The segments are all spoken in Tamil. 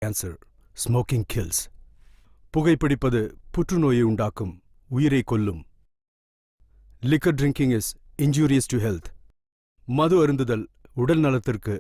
கேன்சர். Smoking kills. புகைப்பிடிப்பது புற்றுநோயை உண்டாக்கும், உயிரை கொல்லும். Liquor drinking is injurious to health. மது அருந்துதல் உடல் நலத்திற்கு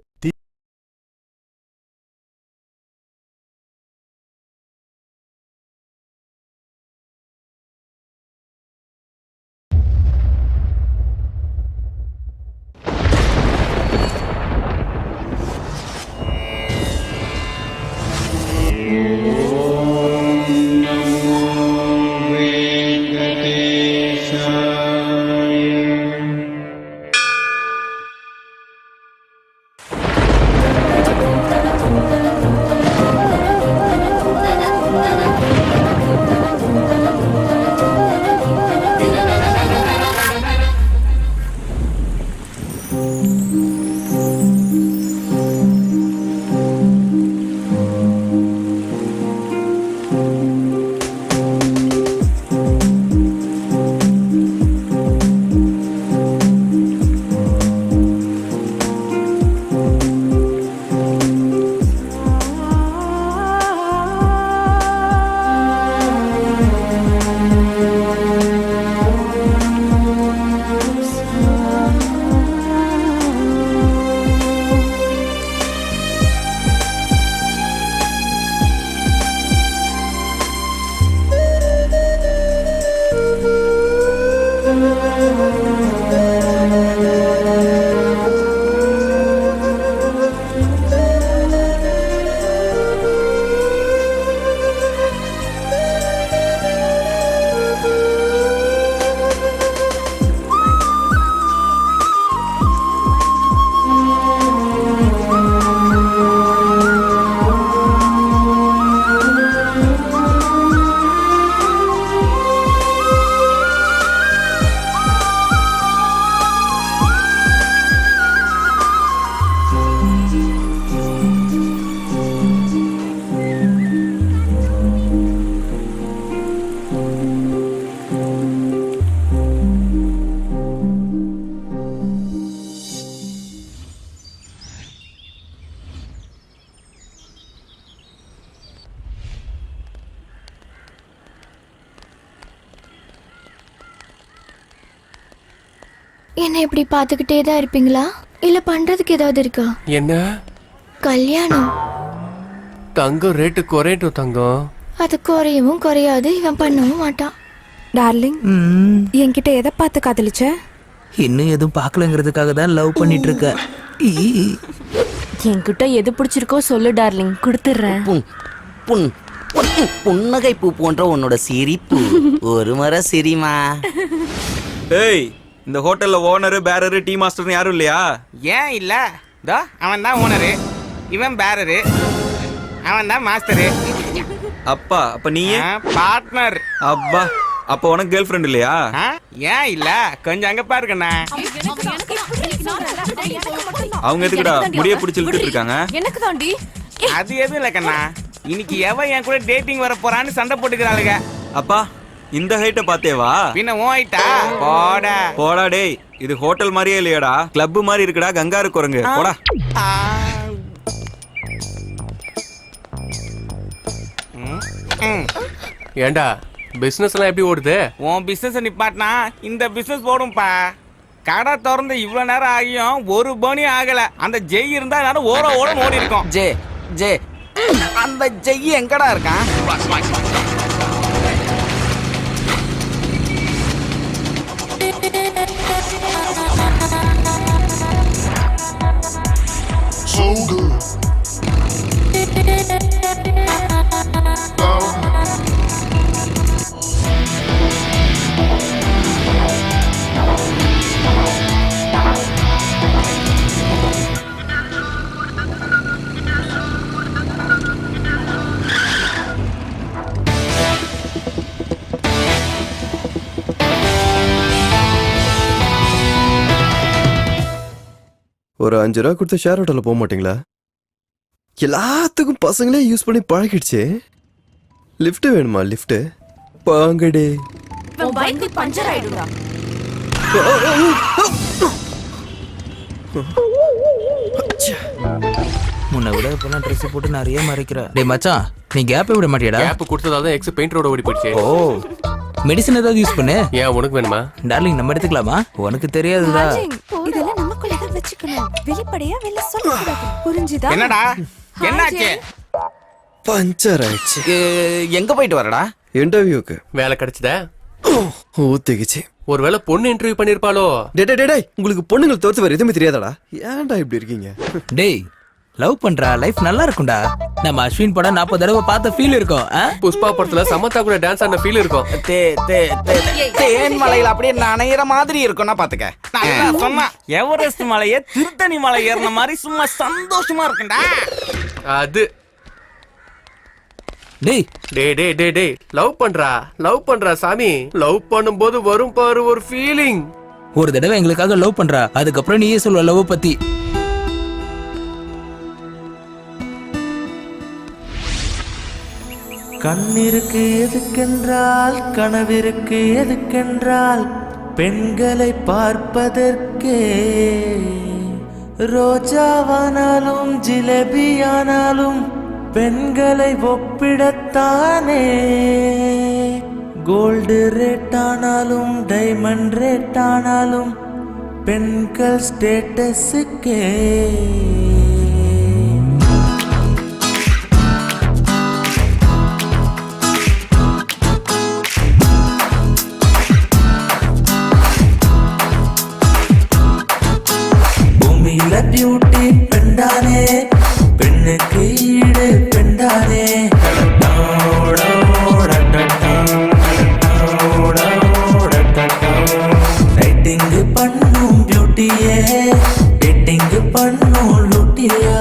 என்ன இப்படி பார்த்துக்கிட்டே தான் இருப்பீங்களா? இல்ல பண்றதுக்கு ஏதாவது இருக்கா? என்ன கல்யாணம்? தங்கம் ரேட்டு குறையட்டும் தங்கம். அது குறையவும் குறையாது, இவன் பண்ணவும் மாட்டான். டார்லிங், என்கிட்ட எதை பார்த்து காதலிச்ச? இன்னும் எதுவும் பார்க்கலங்கிறதுக்காக தான் லவ் பண்ணிட்டு இருக்க. என்கிட்ட எது பிடிச்சிருக்கோ சொல்லு டார்லிங், கொடுத்துட்றேன். புன்னகை பூ போன்ற உன்னோட சிரிப்பு ஒரு முறை சிரிமா. ஏய், இந்த ஹோட்டல்ல ஓனரு பேரரு டீ மாஸ்டர்னு யாரும் இல்லையா? ஏன் இல்ல? தோ அவன் தான் ஓனரு, இவன் பேரரு, அவன் தான் மாஸ்டரு. அப்ப நீ பார்ட்னர். அப்பா, அப்ப உனக்கு கேர்ள் ஃப்ரெண்ட் இல்லையா? ஏன் இல்ல? கொஞ்சம் அங்க பாருங்கண்ணா. அவங்க எதுக்குடா முடிய பிடிச்சி இழுத்துட்டு இருக்காங்க? எனக்கு தாண்டி. அது எதுவும் இல்ல கண்ணா, இன்னைக்கு எவன் என் கூட டேட்டிங் வர போறான்னு சண்டை போட்டுக்கிறாளுங்க. அப்பா, இந்த ஹைட்ட பாத்தேவா? பின்ன ஓயிட்டா போடா போடா டேய், இது ஹோட்டல் மாதிரியே இல்லையாடா, கிளப் மாதிரி இருக்குடா. கங்காரு குரங்கு போடா. ஏண்டா பிசினஸ் எல்லாம் எப்படி ஓடுது? உன் பிசினஸ் நிப்பாட்டினா இந்த பிசினஸ் போடும்பா. கடை திறந்து இவ்வளவு நேரம் ஆகியும் ஒரு பணி ஆகல. அந்த ஜெய் இருந்தா நானும் ஓட ஓடி இருக்கோம். ஜே அந்த ஜெய் எங்கடா இருக்கான்? So good. ஒரு 5 ரூபா கொடுத்து ஷேர் ஆட்டோல போக மாட்டீங்களா? எல்லாத்துக்கும் பசங்களே யூஸ் பண்ணி பழகிடுச்சு. லிஃப்ட் வேணுமா? லிஃப்ட் பாங்கடே. பைக் பஞ்சர் ஆயிடுடா. முன்ன விட இப்பெல்லாம் ட்ரெஸ் போட்டு நிறைய மறைக்கிற. டேய் மச்சான், நீ கேப்பே விட மாட்டியாடா? கேப் கொடுத்ததால தான் எக்ஸ் பெயிண்ட் ரோட ஓடி போயிடுச்சு. ஓ, மெடிசன் ஏதாவது யூஸ் பண்ணு. ஏன் உனக்கு வேணுமா? டார்லிங் நம்ம எடுத்துக்கலாமா? உனக்கு தெரியாதுடா. இதெல்லாம் நமக்குள்ள தான் வச்சுக்கணும். வெளிப்படையா வெளில சொல்லக்கூடாது. புரிஞ்சுதா? என்னடா என்னாச்சு? பஞ்சர் ஆயிடுச்சு. எங்க போயிட்டு வரடா? இன்டர்வியூக்கு. வேலை கிடைச்சதா? ஊத்திக்கிச்சு. ஒருவேளை பொண்ணு இன்டர்வியூ பண்ணிருப்பாளோ? டேய் உங்களுக்கு பொண்ணுங்களை தோத்து வேற எதுவுமே தெரியாதாடா? ஏன்டா இப்படி இருக்கீங்க? டேய் லவ் பண்றா லைஃப் நல்லா இருக்கும்டா. நம்ம அஸ்வின் படம் 40 தடவை பார்த்த ஃபீல் இருக்கும். புஷ்பா படத்துல சமந்தா கூட டான்ஸ் ஆன ஃபீல் இருக்கும். தேன் மலையில அப்படியே நனையிற மாதிரி இருக்கும்னா பாத்துக்க. நல்லா சொன்னா எவரெஸ்ட் மலையே திருத்தணி மலை ஏறின மாதிரி சும்மா சந்தோஷமா இருக்கும்டா. அது டேய் டேய் டேய் டேய் டேய் லவ் பண்றா சாமி. லவ் பண்ணும்போது வரும் பாரு ஒரு ஃபீலிங். ஒரு தடவை எங்களுக்காக லவ் பண்றா, அதுக்கப்புறம் நீயே சொல்லுவ லவ் பத்தி. கண்ணிருக்கு எதுக்கென்றால் கனவிருக்கு எதுக்கென்றால் பெண்களை பார்ப்பதற்கே. ரோஜாவானாலும் ஜிலேபியானாலும் பெண்களை ஒப்பிடத்தானே. கோல்டு ரேட் ஆனாலும் டைமண்ட் ரேட் ஆனாலும் பெண்கள் ஸ்டேட்டஸுக்கே. பூமியில பியூட்டி பெண்டானே, பெண்ணுக்கு ஈடு பெண்டானே. ரைட்டிங் பண்ணும் பியூட்டியே, டேட்டிங் பண்ணும் லூட்டியா.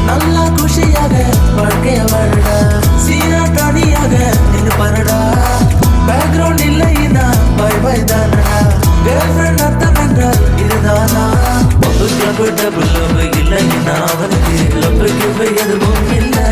நல்லா குஷியாக வாழ்க்கைய வாழடா, சீனா தனியாக நின்று பாருடா. பேக்ரவுண்ட் இல்லைன்னா பை பை தானடா. கேர்ள் ஃப்ரெண்ட் அர்த்தம் என்றால் இதுதானா? பப்பு கிளப்பு டபுள் லவ் இல்லைன்னா அவனுக்கு லவ் கிளப்பு எதுவும் இல்லை.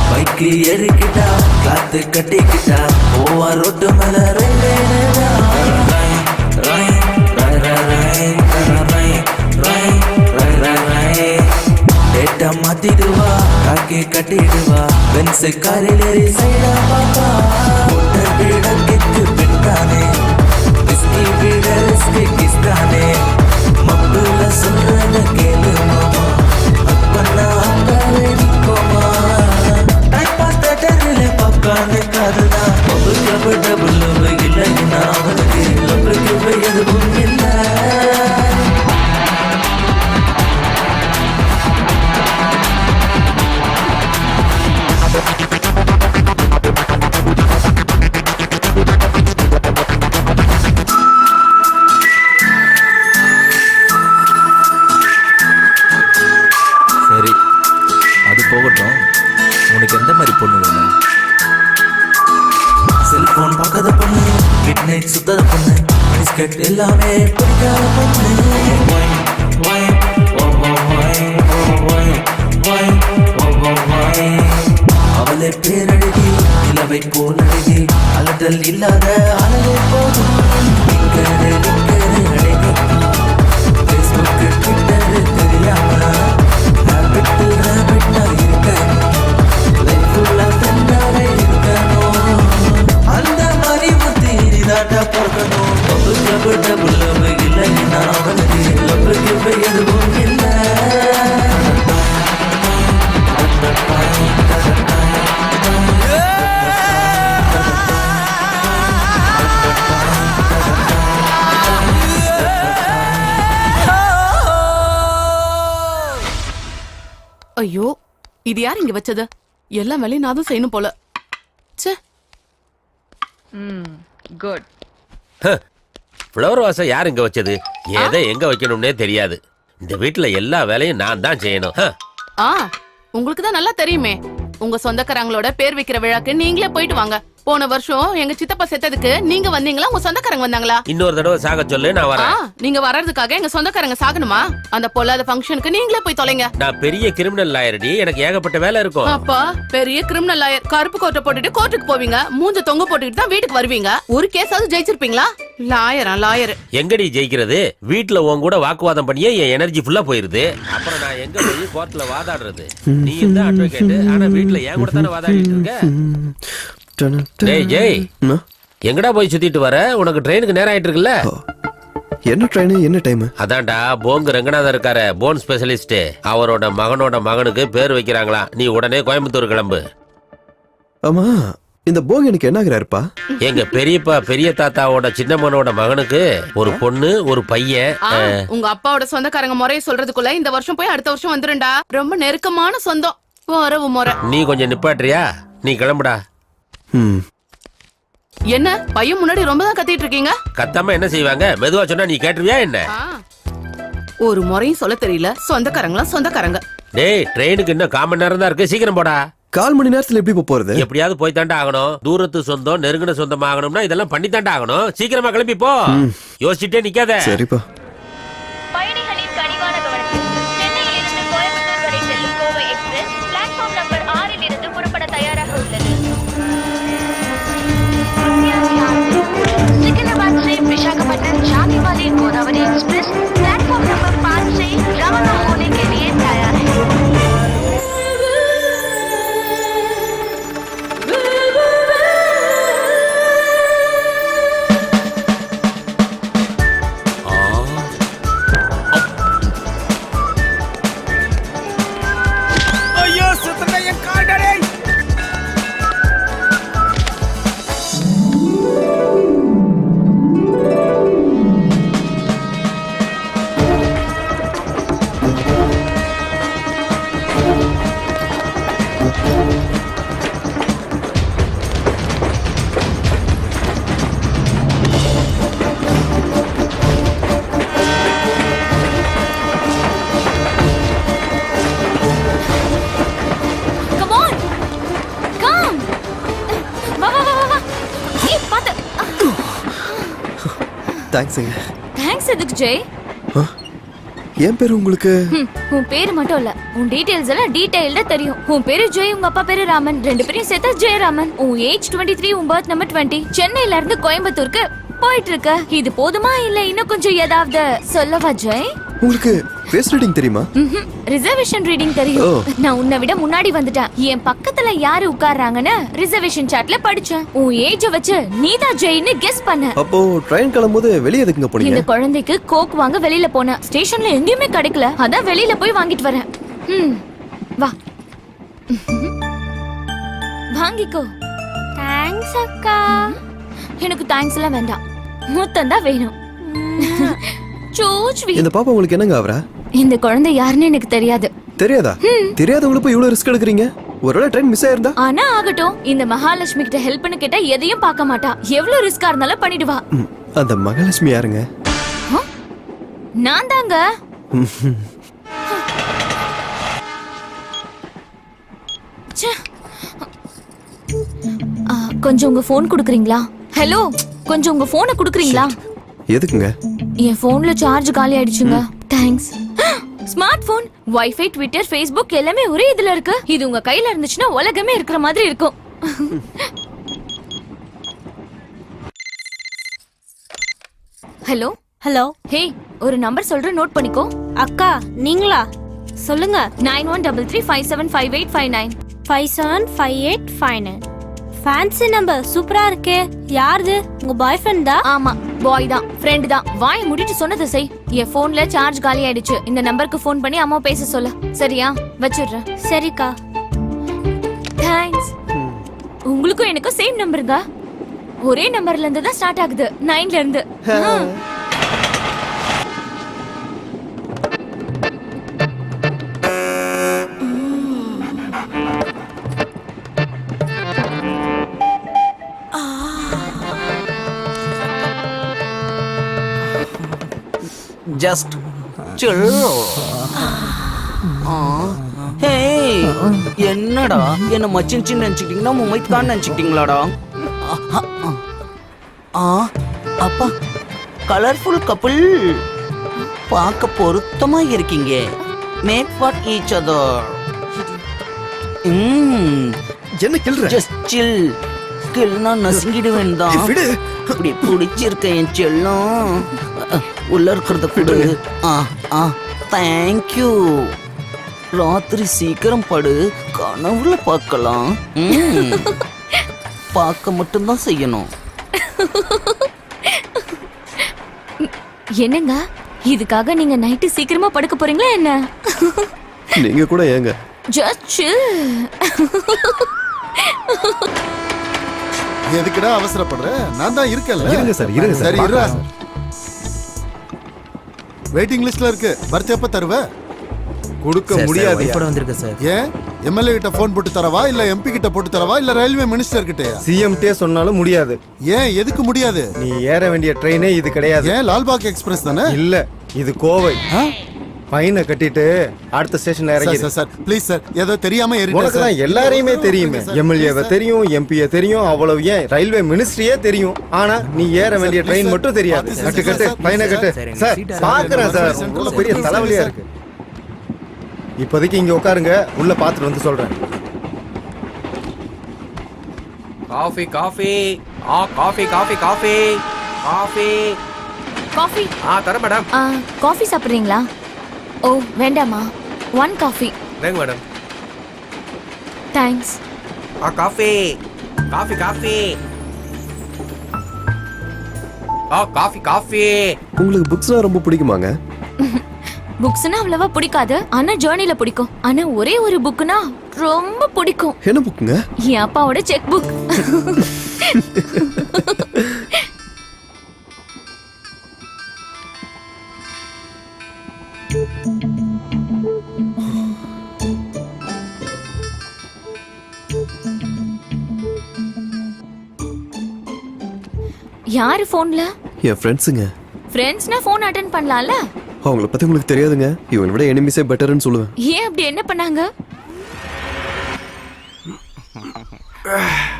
பைக்கு ஏறிக்கிட்டா காத்து கட்டிக்கிட்டா ஓவா ரோட்டு மேல டேட்டா மாத்திடுவா, காக்கி கட்டிடுவா, பென்சு காரில் ஏறி சைடா பாப்பா. முட்டை விட கிக்கு பிட்டானே, விஸ்கி விட ரிஸ்கி கிஸ்தானே. மப்புல சொல்றத கேளு மாமா, அப்பன்னா அங்காலே நிக்கோமா. டைம் பாஸ் தேட்டரில் பாப்கார்னு காதுனா. பப்பு கிளப்பு டபுள் லவ் இல்லைன்னா அவனுக்கு லவ் கிளப்பு எதுவும் இல்லை. சரி, அது போகட்டும். உனக்கு எந்த மாதிரி பொண்ணு வேணும்? செல்போன் பார்க்காத பொண்ணு, மிட் நைட் சுத்தாத பொண்ணு, பிஸ்கட் எல்லாமே பிடிக்காத பொண்ணு. அவளை பேரழகி நிலவை போல் அழகி, அலட்டல் இல்லாத அழகே போதும். நிக்கரு நிக்கரு அழகி, Facebook Twitter தெரியாம ஹேபிட்டில் ஹேபிட்டா இருக்க. லைஃப் ஃபுல்லா ஃப்ரெண்டாவே இருக்கணும். அந்த மாதிரி முத்தி இதாட்டா பிறக்கணும். பப்பு கிளப்பு டபுள் லவ் இல்லைன்னா அவனுக்கு லவ் கிளப்பு எதுவும் இல்லை. ஐயோ, இது யார் இங்க வச்சது? எல்லா வேலையும் நான் தான் செய்யணும் போல. ச்சே. குட். ஃப்ளவர் வாசம் யார் இங்க வச்சது? எதை எங்க வைக்கணும்னே தெரியாது. இந்த வீட்டுல எல்லா வேலையும் நான் தான் செய்யணும். ஆ உங்களுக்கு தான் நல்லா தெரியுமே. உங்க சொந்தக்காரங்களோட பேர் வைக்கிற விழாக்கு நீங்களே போயிட்டு வாங்க. போன வருஷம் எங்க சித்தப்பா செத்ததுக்கு நீங்க வந்தீங்களா, உங்க சொந்தக்காரங்க வந்தாங்களா? இன்னொரு தடவை சாக சொல்லு, நான் வரேன். நீங்க வர்றதுக்காக எங்க சொந்தக்காரங்க சாகணுமா? அந்த பொல்லாத ஃபங்க்ஷனுக்கு நீங்களே போய் தொலைங்க. நான் பெரிய கிரிமினல் லாயர்டி, எனக்கு ஏகப்பட்ட வேலை இருக்கும். அப்பா பெரிய கிரிமினல் லாயர், கருப்பு கோட்டை போட்டுட்டு கோர்ட்டுக்கு போவீங்க, மூஞ்ச தொங்க போட்டுக்கிட்டு தான் வீட்டுக்கு வருவீங்க. ஒரு கேஸாவது ஜெயிச்சிருப்பீங்களா? லாயர் எங்கடி ஜெயிக்கிறது? வீட்டுல உன் கூட வாக்குவாதம் பண்ணியே என் எனர்ஜி ஃபுல்லா போயிருது. அப்புறம் நான் எங்க போய் கோர்ட்ல வாதாடுறது? நீ இந்த அட்வொகேட், ஆனா வீட்டுல என் கூட தானே வாதாடிட்டு இருக்க. டேய் ஜெய், எங்கடா போய் சுத்திட்டு வர? உனக்கு ட்ரெயினுக்கு நேரம் ஆயிட்டு இருக்குல்ல. என்ன ட்ரெயின், என்ன டைம்? அதான்டா போங்கு ரங்கநாதர் இருக்காரு, போன் ஸ்பெஷலிஸ்ட். அவரோட மகனுக்கு பேர் வைக்கிறாங்களா. நீ உடனே கோயம்புத்தூர் கிளம்பு. ஆமா, இந்த போங் எனக்கு என்ன ஆகுறாருப்பா? எங்க பெரியப்பா பெரிய தாத்தாவோட சின்ன மகனோட மகனுக்கு ஒரு பொண்ணு ஒரு பையன். உங்க அப்பாவோட சொந்தக்காரங்க முறைய சொல்றதுக்குள்ள இந்த வருஷம் போய் அடுத்த வருஷம் வந்துருண்டா. ரொம்ப நெருக்கமான சொந்தம், வரவு முறை. நீ கொஞ்சம் நிப்பாட்றியா? நீ கிளம்புடா. என்ன பையன் முன்னாடி ரொம்ப தான் கத்திட்டு இருக்கீங்க? கத்தாம என்ன செய்வாங்க? மெதுவா சொன்னா நீ கேட்டுருவியா என்ன? ஒரு முறையும் சொல்ல தெரியல. சொந்தக்காரங்க. டேய், ட்ரெயினுக்கு இன்னும் 1/4 மணி நேரம் தான் இருக்கு, சீக்கிரம் போடா. 1/4 மணி நேரத்துல எப்படி போறது? எப்படியாவது போய் தாண்டா ஆகணும். தூரத்து சொந்தம் நெருங்கின சொந்தம் ஆகணும்னா இதெல்லாம் பண்ணி தாண்டா ஆகணும். சீக்கிரமா கிளம்பி போ. யோசிச்சுட்டே நிக்காத. சரிப்பா. பயணிகளின் கனிவான கவனத்தில் சென்னையிலிருந்து கோயம்புத்தூர் வரை செல்லும் கோவை எக்ஸ்பிரஸ் பிளாட்ஃபார்ம் நம்பர் 6 இலிருந்து புறப்பட தயாராக உள்ளது. सिकंदराबाद से विशाखापट्टनम जाने वाली गोदावरी एक्सप्रेस प्लेटफॉर्म नंबर 5 से रवाना होने के लिए तैयार है. ஐயோ சுத்தமா என் காடரே. Come on. Come. வா. ஏய் பாத்து. தேங்க்ஸ்ங்க. தேங்க்ஸ் எதுக்கு ஜெய்? என் பேர் உங்களுக்கு? உன் பேரு மட்டும் இல்ல, உன் டீடைல்ஸ் எல்லாம் டீடைல்டா தெரியும். உன் பேரு ஜெய், உங்க அப்பா பேரு ராமன், ரெண்டு பேரையும் சேர்த்தா ஜெயராமன். உன் ஏஜ் 23, உன் பர்த் நம்பர் 20. சென்னையில இருந்து கோயம்புத்தூருக்கு போயிட்டு இருக்க. இது போதுமா இல்ல இன்னும் கொஞ்சம் ஏதாவது சொல்லவா ஜெய்? உங்களுக்கு ஃபேஸ் ரீடிங் தெரியுமா? ரிசர்வேஷன் ரீடிங் தெரியும். நான் உன்னை விட முன்னாடி வந்துட்டேன். என் பக்கத்துல யாரு உட்கார்றாங்கன்னு ரிசர்வேஷன் சார்ட்ல படிச்சேன். உன் ஏஜ் வச்சு நீதான் ஜெயின்னு கெஸ் பண்ண. அப்போ ட்ரெயின் கிளம்பும்போது வெளிய எதுக்குங்க போனீங்க? இந்த குழந்தைக்கு கோக் வாங்க வெளியில போனேன். ஸ்டேஷன்ல எங்கேயுமே கிடைக்கல, அதான் வெளியில போய் வாங்கிட்டு வரேன். வா வாங்கிக்கோ. தேங்க்ஸ் அக்கா. எனக்கு தேங்க்ஸ் எல்லாம் வேண்டாம், மொத்தம் தான் வேணும். இந்த பாப்பா உங்களுக்கு என்னங்க ஆவறா? இந்த குழந்தை யாருன்னு எனக்கு தெரியாது. தெரியாதா? தெரியாதவங்கள போய் இவ்வளவு ரிஸ்க் எடுக்கறீங்க? ஒருவேளை ட்ரெயின் மிஸ் ஆயிருந்தா? ஆனா ஆகட்டும். இந்த மகாலட்சுமி கிட்ட ஹெல்ப்னு கேட்டா எதையும் பார்க்க மாட்டா. எவ்வளவு ரிஸ்கா இருந்தாலும் பண்ணிடுவா. அந்த மகாலட்சுமி யாருங்க? நான் தாங்க. கொஞ்சம் உங்க போன் குடுக்குறீங்களா? ஹலோ, கொஞ்சம் உங்க போனை குடுக்குறீங்களா? எதுக்குங்க? என் போன்ல சார்ஜ் காலி ஆயிடுச்சுங்க. Thanks. Smart phone, wifi, Twitter, Facebook எல்லாமே ஒரே இதுல இருக்கு. இது உங்க கையில இருந்துச்சுன்னா உலகமே இருக்கிற மாதிரி இருக்கும். Hello hello. ஹே, ஒரு நம்பர் சொல்றேன், நோட் பண்ணிக்கோ. அக்கா நீங்களா? சொல்லுங்க. 9133575859. 575859. ஃபேன்சி நம்பர் சூப்பரா இருக்கே. யாருது? உங்க பாய் ஃப்ரெண்ட் தான்? ஆமா, பாய் தான், ஃப்ரெண்ட் தான். வாயை மூடிட்டு சொன்னதை செய். என் போன்ல சார்ஜ் காலி ஆயிடுச்சு. இந்த நம்பருக்கு ஃபோன் பண்ணி அம்மா பேச சொல்ல. சரியா? வச்சிடுறேன். சரிக்கா. தேங்க்ஸ். உங்களுக்கும் எனக்கும் சேம் நம்பருங்க. ஒரே நம்பர்ல இருந்து தான் ஸ்டார்ட் ஆகுது, 9ல இருந்து. ஜஸ்ட் செல்லம். ஹேய், என்னடா என்ன மச்சின்னு நினைச்சுக்கிட்டீங்கன்னா மும்மைத்தான் நினைச்சுக்கிட்டீங்களாடா? அப்பா, கலர்ஃபுல் கப்புள், பார்க்க பொருத்தமா இருக்கீங்க. Made for each other. என்ன கிள்ற? ஜஸ்ட் சில். கில்னா நசுங்கிடுவேன் தான். இப்படி பிடிச்சிருக்க என் செல்லம். உள்ள இருக்கிறத கொடு. தேங்க்யூ. ராத்திரி சீக்கிரம் படு, கனவுல பார்க்கலாம். பார்க்க மட்டும்தான் செய்யணும். என்னங்க இதுக்காக நீங்க நைட்டு சீக்கிரமா படுக்க போறீங்களா என்ன? நீங்க கூட ஏங்க? ஜஸ்ட் எதுக்குடா அவசரப்படுற? நான் தான் இருக்கேன்ல. இருங்க சார், இருங்க சார். சரி இருடா. வெயிட்டிங் லிஸ்ட்ல இருக்கு. பர்த் எப்ப தருவ? கொடுக்க முடியாது. வந்திருக்க சார். ஏன் எம்எல்ஏ கிட்ட போன் போட்டு தரவா, இல்ல எம்பி கிட்ட போட்டு தரவா, இல்ல ரயில்வே மினிஸ்டர் கிட்டயா? சிஎம்டே சொன்னாலும் முடியாது. ஏன் எதுக்கு முடியாது? நீ ஏற வேண்டிய ட்ரெயினே இது கிடையாது. ஏன் லால்பாக் எக்ஸ்பிரஸ் தானே? இல்ல, இது கோவை. பையனை கட்டிட்டு அடுத்த ஸ்டேஷன்ல இறங்கி. சார் ப்ளீஸ் சார், ஏதோ தெரியாம ஏறிட்டேன் உனக்கு தான் எல்லாரையுமே தெரியுமே. எம்எல்ஏவை தெரியும், எம்பியை தெரியும், அவ்வளவு ஏன் ரயில்வே மினிஸ்ட்ரியே தெரியும். ஆனா நீ ஏற வேண்டிய ட்ரெயின் மட்டும் தெரியாது. கட்டு கட்டு, பையனை கட்டு. சார் பாக்குறேன் சார், உள்ள பெரிய தலைவலியா இருக்கு. இப்போதைக்கு இங்க உட்காருங்க, உள்ள பாத்துட்டு வந்து சொல்றேன். Coffee coffee coffee coffee coffee coffee coffee. தரேன் மேடம். காஃபி சாப்பிடுறீங்களா? ஓ வேண்டாமா, 1 coffee. Thank madam. Thanks. Coffee coffee coffee coffee coffee. உங்களுக்கு புக்ஸ்லாம் ரொம்ப பிடிக்குமாங்க? புக்ஸ்னா அவ்வளவா பிடிக்காது, ஆனா ஜேர்னில பிடிக்கும். ஆனா ஒரே ஒரு புக்னா ரொம்ப பிடிக்கும். என்ன புக்குங்க? என் அப்பாவோட செக் புக். யாரு போன்ல? என் ஃப்ரெண்ட்ஸுங்க. ஃப்ரெண்ட்ஸ்னா போன் அட்டெண்ட் பண்ணலாம்ல. அவங்கள பத்தி உங்களுக்கு தெரியாதுங்க. இவங்களை விட எனிமிஸே பெட்டர்னு சொல்லுவேன். ஏன் அப்படி என்ன பண்ணாங்க?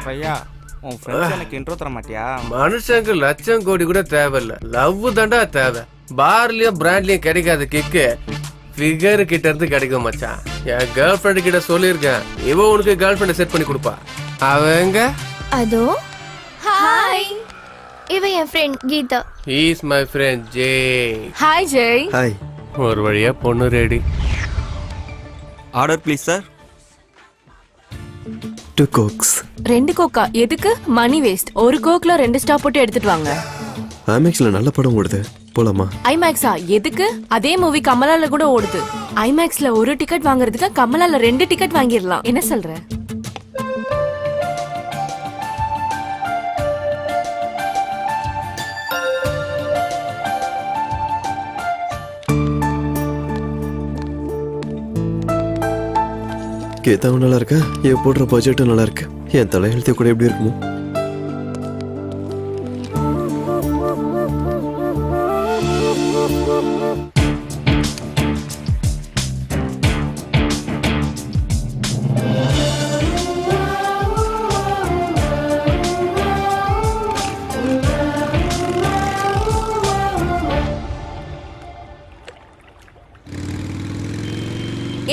பையா, உன் ஃப்ரெண்ட்ஸ் எனக்கு இன்ட்ரோ தர மாட்டியா? மனுஷனுக்கு லட்சம் கோடி கூட தேவையில்ல, லவ் தாண்டா தேவை. பார்லயும் பிராண்ட்லயும் கிடைக்காத கிக்கு ஃபிகர் கிட்ட இருந்து கிடைக்கும் மச்சான். என் கேர்ள் ஃப்ரெண்ட் கிட்ட சொல்லியிருக்கேன், இவ உனக்கு கேர்ள் ஃப்ரெண்ட் செட் பண்ணி கொடுப்பா. அவங்க அதோ. ஹாய், இவ என் friend Geetha. he is my friend Jai. Hi Jai. Hi. ஒரு வழியா பொண்ணு ready. Order please sir. 2 cokes. 2 கோக்கா எதுக்கு? Money waste. ஒரு கோக்ல 2 ஸ்டாப் போட்டு எடுத்துட்டு வாங்க. ஐமேக்ஸ்ல நல்ல படம் ஓடுது, போலாமா? ஐமேக்ஸா எதுக்கு? அதே மூவி கமலால கூட ஓடுது. ஐமேக்ஸ்ல ஒரு டிக்கெட் வாங்குறதுக்கு கமலால 2 டிக்கெட் வாங்கிடலாம். என்ன சொல்ற? கேத்தாவும் நல்லா இருக்கா? என் போடுற பட்ஜெட்டும் நல்லா இருக்கு. என் தலையெழுத்து கூட எப்படி இருக்குமோ?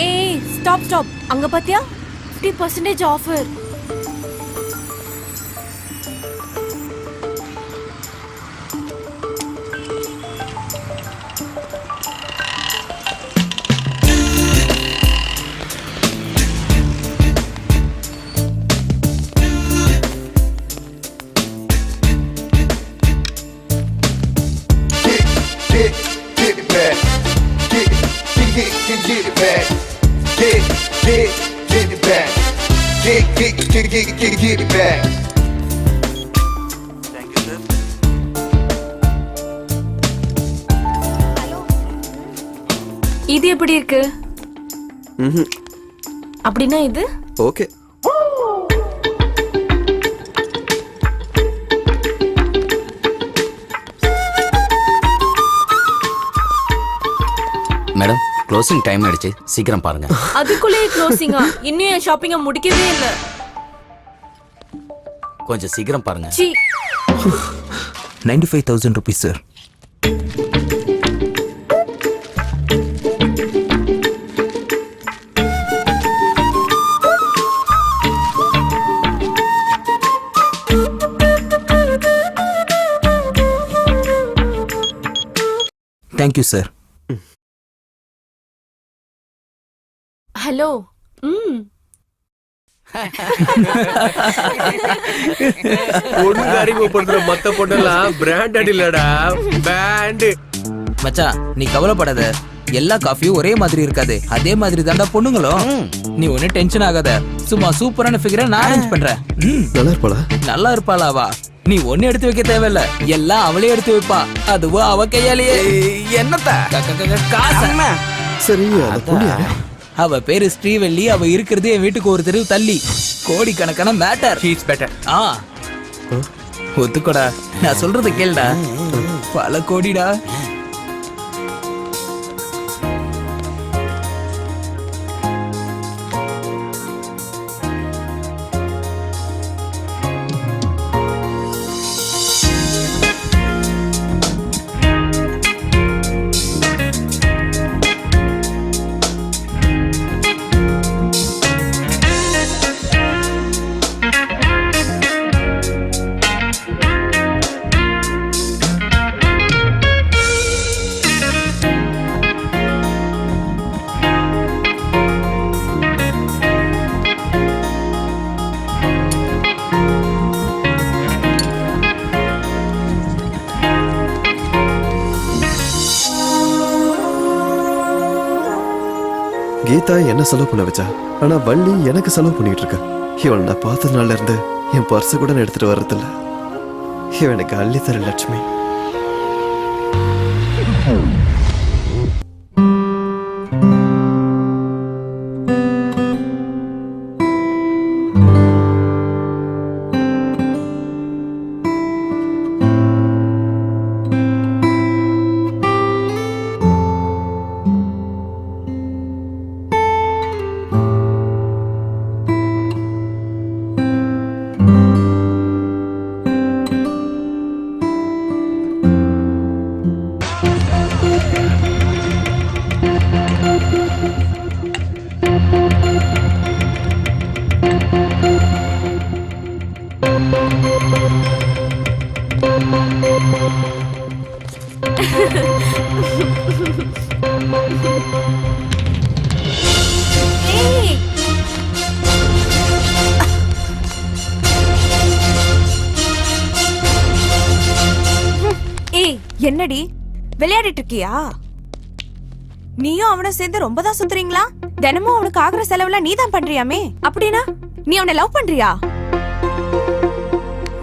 ஏய் ஸ்டாப் ஸ்டாப், அங்க பாத்தியா 50% ஆஃபர். இது எப்படி இருக்கு? அப்படின்னா இது ஓகே. மேடம் க்ளோசிங் டைம் ஆயிடுச்சு, சீக்கிரம் பாருங்க. அதுக்குள்ளேயே க்ளோசிங்கா? இன்னும் என் ஷாப்பிங்க முடிக்கவே இல்ல. கொஞ்சம் சீக்கிரம் பாருங்க. சீ. 95,000 rupees sir. Thank you sir. Hello. பொண்ணு அறிமுகப்படுத்துற மத்த பொண்ணெல்லாம் பிராண்டட் இல்லடா, பேண்ட். மச்சான் நீ கவலைப்படாத, எல்லா காஃபியும் ஒரே மாதிரி இருக்காது, அதே மாதிரி தாண்டா பொண்ணுங்களும். நீ ஒண்ணு டென்ஷன் ஆகாத, சும்மா சூப்பரான ஃபிகரை நான் அரேஞ்ச் பண்றேன். நல்லா இருப்பாளா? நல்லா இருப்பாளாவா? நீ ஒண்ணு எடுத்து வைக்க தேவையில்ல, எல்லாம் அவளே எடுத்து வைப்பா. அதுவும் அவ கையாலேயே. என்னத்த காசு. சரி, அந்த பொண்ணு யாரு? அவ பேரு ஸ்ரீவல்லி. அவ இருக்கிறது என் வீட்டுக்கு ஒரு தெரு தள்ளி. கோடிக்கணக்கான மேட்டர். He's better. ஒத்துக்கோடா, நான் சொல்றத கேளுடா. பல கோடிடா. கீதா என்ன செலவு பண்ண வச்சா, ஆனா வள்ளி எனக்கு செலவு பண்ணிட்டு இருக்கா. இவன் நான் பார்த்த நாள்ல இருந்து என் பர்ஸை கூட நான் எடுத்துட்டு வர்றதில்ல. இவன் எனக்கு அள்ளி தர லட்சுமி. என்னடி விளையாடிட்டு இருக்கியா? நீயும் அவனும் சேர்ந்து ரொம்ப தான் சுத்துறீங்களா? தினமும் அவனுக்கு ஆகுற செலவுல நீ தான் பண்றியாமே. அப்படின்னா நீ அவனை லவ் பண்றியா?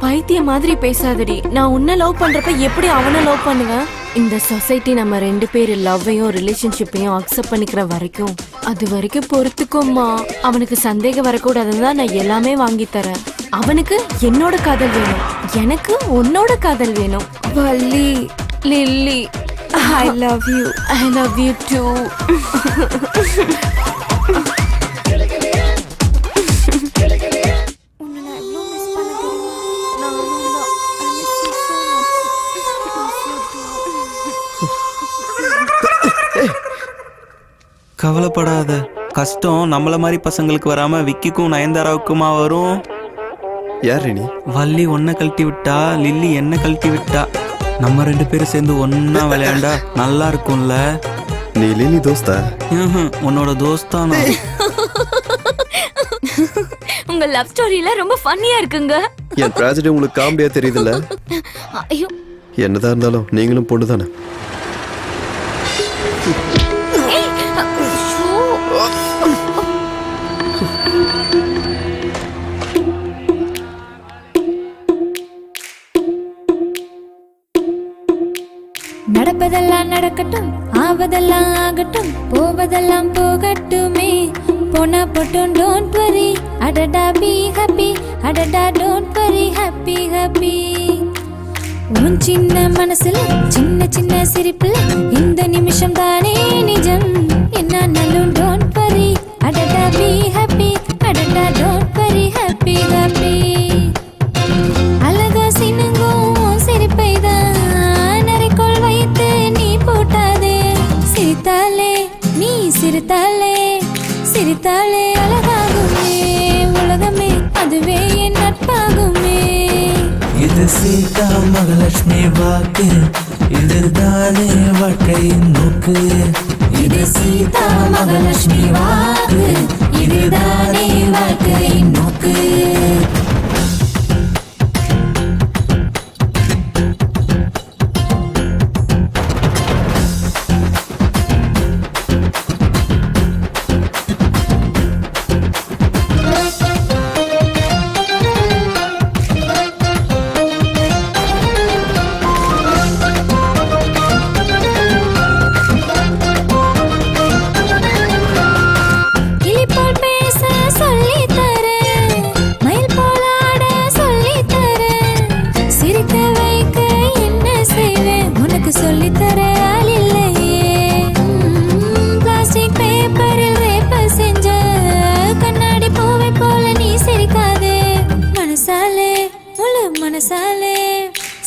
பைத்திய மாதிரி பேசாதடி. நான் உன்னை லவ் பண்றப்ப எப்படி அவனை லவ் பண்ணுவேன்? இந்த சொசைட்டி நம்ம ரெண்டு பேர் லவ்வையும் ரிலேஷன்ஷிப்பையும் அக்செப்ட் பண்ணிக்கிற வரைக்கும், அது வரைக்கும் பொறுத்துக்கும்மா. அவனுக்கு சந்தேகம் வரக்கூடாதுன்னு தான் நான் எல்லாமே வாங்கி தரேன். அவனுக்கு என்னோட காதல் வேணும், எனக்கு உன்னோட காதல் வேணும். Valli, Lily, I love you. I love you too. கவலைப்படாத, கஷ்டம் நம்மள மாதிரி பசங்களுக்கு வராம விக்கிக்கும் நயன்தாராவுக்குமா வரும். யார் நீ? வள்ளி ஒன்ன கழட்டி விட்டா, லில்லி என்ன கழட்டி விட்டா. நம்ம ரெண்டு பேரும் சேர்ந்து ஒன்னா விளையாண்டா நல்லா இருக்கும்ல. நீ லில்லி தோஸ்தா? உன்னோட தோஸ்தானா? உங்க லவ் ஸ்டோரியில ரொம்ப ஃபன்னியா இருக்குங்க. என் ட்ராஜடி உங்களுக்கு காமெடியா தெரியுதுல்ல? ஐயோ, என்னதான் இருந்தாலும் நீங்களும் பொண்ணு தானே. நடப்பதெல்லாம் நடக்கட்டும், ஆவதெல்லாம் ஆகட்டும், போவதெல்லாம் போகட்டுமே. போனா போட்டும் டோன்ட் வரி, அடடா பி ஹாப்பி, அடடா டோன்ட் வரி, ஹாப்பி ஹாப்பி. உன் சின்ன மனசுல சின்ன சின்ன சிரிப்புல இந்த நிமிஷம் தானே நிஜம் என்னாலும் டோன்ட் வரி அடடா பி ஹாப்பி அடடா டோன்ட் வரி ஹாப்பி ஹாப்பி அழகா சினுங்கும் சிரிப்பைதான் நரைக்கோள் வைத்து நீ போட்டாதே சிரித்தாலே நீ சிரித்தாலே சிரித்தாலே அழகாகுமே உலகமே அதுவே என் நட்பாகுமே இது சீதா மகாலட்சுமி வாக்கு இதுதானே வாழ்க்கையின் நோக்கு இது சீதா மகாலட்சுமி வாக்கு இதுதானே வாழ்க்கையின் நோக்கு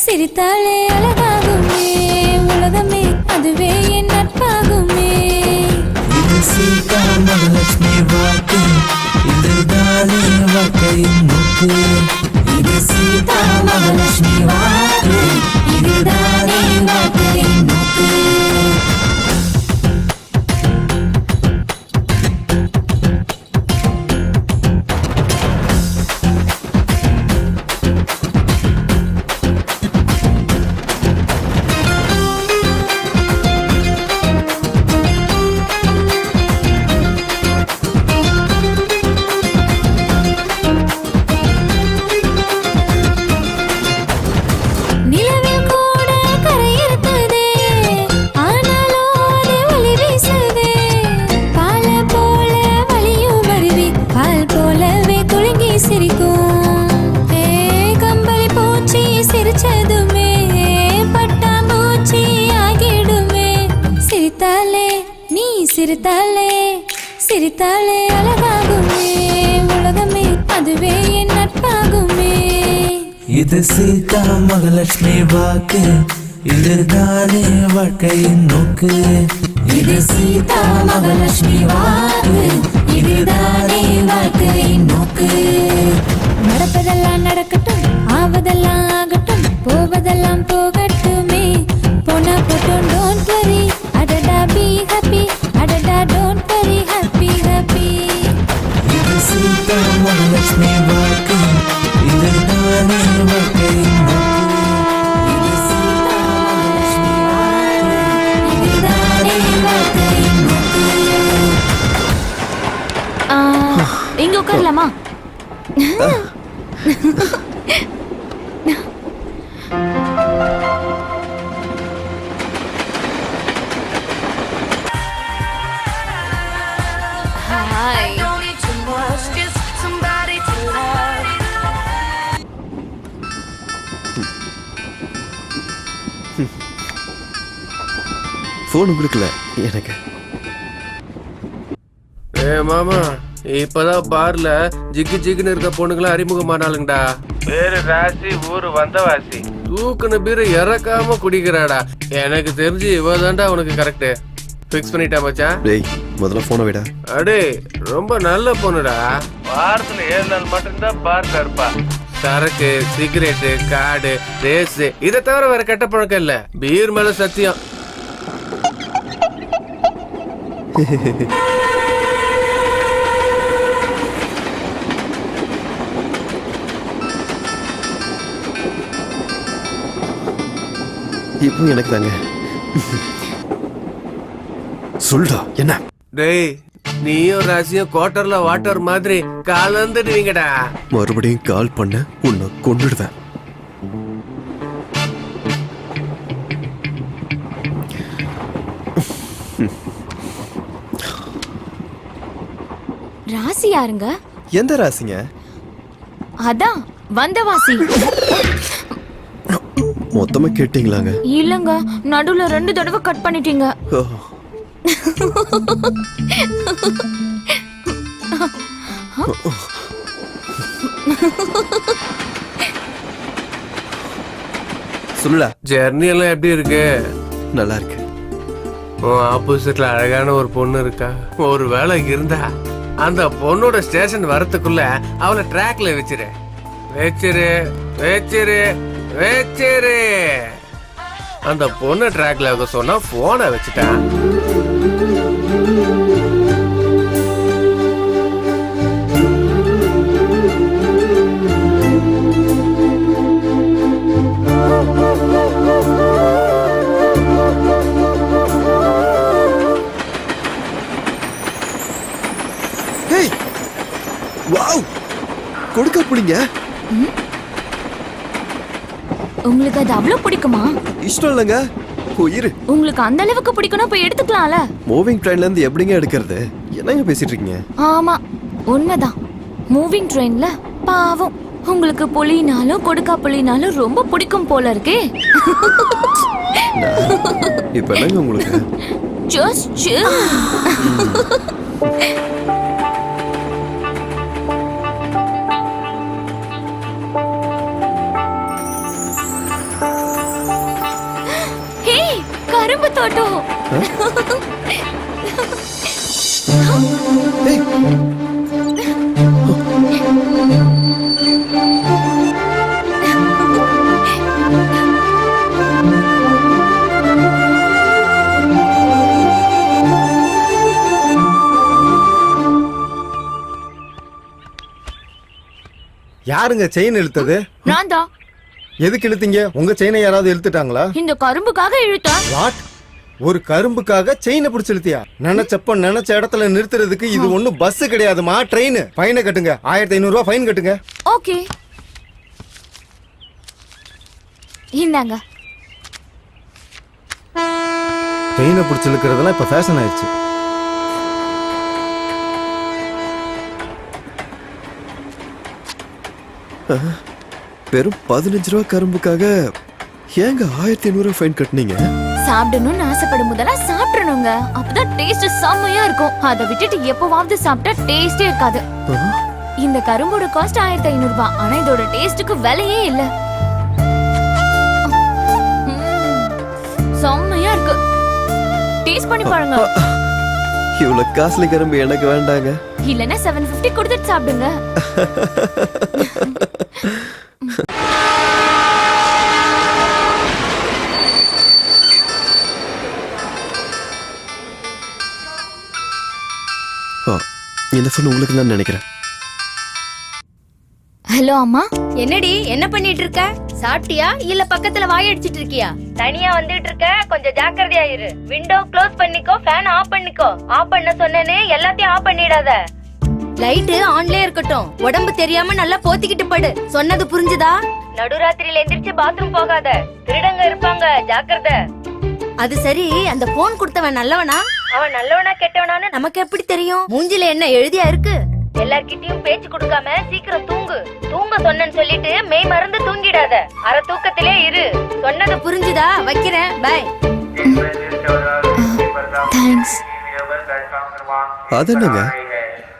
சிரித்தாலே அழகாகுமே உலகமே அதுவே என் நட்பாகுமே இது சீதா மகாலட்சுமி வாக்கு இதுதானே வாழ்க்கையின் நோக்கு இது சீதா மகாலட்சுமி வாக்கு இதுதானே வாழ்க்கையின் நோக்கு சிரித்தாலே சிரித்தாலே அழகாகுமே உலகமே அதுவே என் நட்பாகுமே இது சீதா மகாலட்சுமி வாக்கு இதுதானே வாழ்க்கையின் நோக்கு இது சீதா மகாலட்சுமி வாக்கு இதுதானே வாழ்க்கையின் நோக்கு நடப்பதெல்லாம் நடக்கட்டும் ஆவதெல்லாம் ஆகட்டும் போவதெல்லாம் போகட்டுமே போனா போட்டோம் டோன்ட் வரி அடடா பி ஹாப்பி அடடா டோன்ட் வரி ஹாப்பி ஹாப்பி இது சீதா மகாலட்சுமி வாக்கு இதுதானே வாழ்க்கையின் நோக்கு இது சீதா மகாலட்சுமி வாக்கு இதுதானே வாழ்க்கையின் நோக்கு இங்க உட்காரலாமா போன் கொடுக்கல எனக்கு. மாமா இப்பதான் பார்ல ஜிக்கு ஜிக்குன்னு இருக்க பொண்ணுங்களா அறிமுகமானாலுங்கடா. பேரு ராசி, ஊரு வந்தவாசி. தூக்குன பீரை இறக்காம குடிக்கிறாடா. எனக்கு தெரிஞ்சு இவதான்டா உனக்கு கரெக்ட். பிக்ஸ் பண்ணிட்டா மச்சான். டேய் முதல்ல போனை விட. அடே ரொம்ப நல்ல பொண்ணுடா. வாரத்துல 7 நாள் மட்டும்தான் பார்க்க இருப்பா. சரக்கு, சிகரெட்டு, காடு, ரேஸ் இதை தவிர வேற கெட்ட பழக்கம் இல்ல. பீர் மேல சத்தியம். இப்போ எனக்கு தாங்க. சொல்டா என்ன? டேய் நீயும் ராசியும் குவார்டர்ல வாட்டர் மாதிரி கலந்துடுவீங்கடா. மறுபடியும் கால் பண்ண உன்னை கொண்டுடுவேன். ராசி யாருங்க? எந்த ராசிங்க? அதான் வந்தவாசி. மொத்தமா கேட்டீங்களாங்க? இல்லங்க, நடுவுல 2 தடவை கட் பண்ணிட்டீங்க. சொல்லுடா. ஜெர்னி எல்லாம் எப்படி இருக்கு? நல்லா இருக்கு. ஆப்போசிட்ல அழகான ஒரு பொண்ணு இருக்கா. ஒரு வேலை இருந்தா அந்த பொண்ணோட ஸ்டேஷன் வரத்துக்குள்ள அவளை ட்ராக்ல வச்சிரு வச்சிரு வச்சிரு வச்சிரு. அந்த பொண்ணு ட்ராக்ல வைக்க சொன்னா போனை வச்சுட்டான். வாவ், கொடுக்க புடிங்க. உங்களுக்கு அது அவ்வளவு பிடிக்குமா? இஷ்டம் இல்லைங்க, உயிர். உங்களுக்கு அந்த அளவுக்கு பிடிக்கணும், போய் எடுத்துக்கலாம்ல. மூவிங் ட்ரெயின்ல இருந்து எப்படிங்க எடுக்கிறது? என்னங்க பேசிட்டு இருக்கீங்க? ஆமா, உண்மைதான். மூவிங் ட்ரெயின்ல பாவம் உங்களுக்கு புலினாலும் கொடுக்கா புலினாலும் ரொம்ப பிடிக்கும் போல இருக்கே. இப்ப என்னங்க உங்களுக்கு? Just chill. ஹே, கரும்பு தோட்டம். யாருங்க செயின் இழுத்தது? நான் தான். எதுக்கு இழுத்தீங்க? உங்க செயினை யாராவது இழுத்துட்டாங்களா? இந்த கரும்புக்காக இழுத்தேன். வாட்? ஒரு கரும்புக்காக செயினை பிடிச்சு இழுத்தியா? நினைச்சப்ப நினைச்ச இடத்துல நிறுத்துறதுக்கு இது ஒண்ணும் பஸ் கிடையாதுமா, ட்ரெயின். ஃபைனை கட்டுங்க, 1500 ரூபாய் ஃபைன் கட்டுங்க. ஓகே, இந்தாங்க. செயினை பிடிச்சு இழுக்கிறதெல்லாம் இப்ப ஃபேஷன் ஆயிடுச்சு. வெறும் 15 ரூபாய் கரும்புக்காக ஏங்க 1500 ஃபைன் கட்டுனீங்க? சாப்பிடணும்னு ஆசைப்படும் போதெல்லாம் சாப்பிடணுங்க, அப்பதான் டேஸ்ட் செம்மையா இருக்கும். அதை விட்டுட்டு எப்பவாவது சாப்பிட்டா டேஸ்டே இருக்காது. இந்த கரும்போட காஸ்ட் 1500 ரூபாய், ஆனா இதோட டேஸ்டுக்கு விலையே இல்ல. செம்மையா இருக்கு, டேஸ்ட் பண்ணி பாருங்க. இவ்வளவு காஸ்ட்லி கரும்பு எனக்கு வேண்டாங்க. இல்லனா 750 கொடுத்துட்டு சாப்பிடுங்க. என்ன சொன்ன உங்களுக்கு நான் நினைக்கிறேன். ஹலோ அம்மா. என்னடி என்ன பண்ணிட்டு இருக்க? சாப்பிட்டியா இல்ல பக்கத்துல வாய் அடிச்சிட்டு இருக்கியா? தனியா வந்துட்டு இருக்க, கொஞ்சம் ஜாக்கிரதையா இரு. விண்டோ க்ளோஸ் பண்ணிக்கோ, ஃபேன் ஆஃப் பண்ணிக்கோ. ஆஃப் பண்ண சொன்னேனே, எல்லாத்தையும் ஆஃப் பண்ணிடாத. லைட் ஆன்லயே இருக்கட்டும். உடம்பு தெரியாம நல்லா போத்திக்கிட்டு படு. சொன்னது புரிஞ்சுதா? நடுராத்திரியில எந்திரிச்சு பாத்ரூம் போகாத, திருடங்க இருப்பாங்க, ஜாக்கிரதை. அது சரி, அந்த போன் கொடுத்தவன் நல்லவனா? அவன் நல்லவனா கெட்டவனான்னு நமக்கு எப்படி தெரியும்? மூஞ்சில என்ன எழுதியா இருக்கு? எல்லார்கிட்டயும் பேச்சு கொடுக்காம சீக்கிரம் தூங்கு. தூங்க சொன்னேன்னு சொல்லிட்டு மெய் மறந்து தூங்கிடாத. அரை தூக்கத்திலே இரு. சொன்னது புரிஞ்சுதா? வைக்கிறேன், பை. தேங்க்ஸ். அதென்னங்க,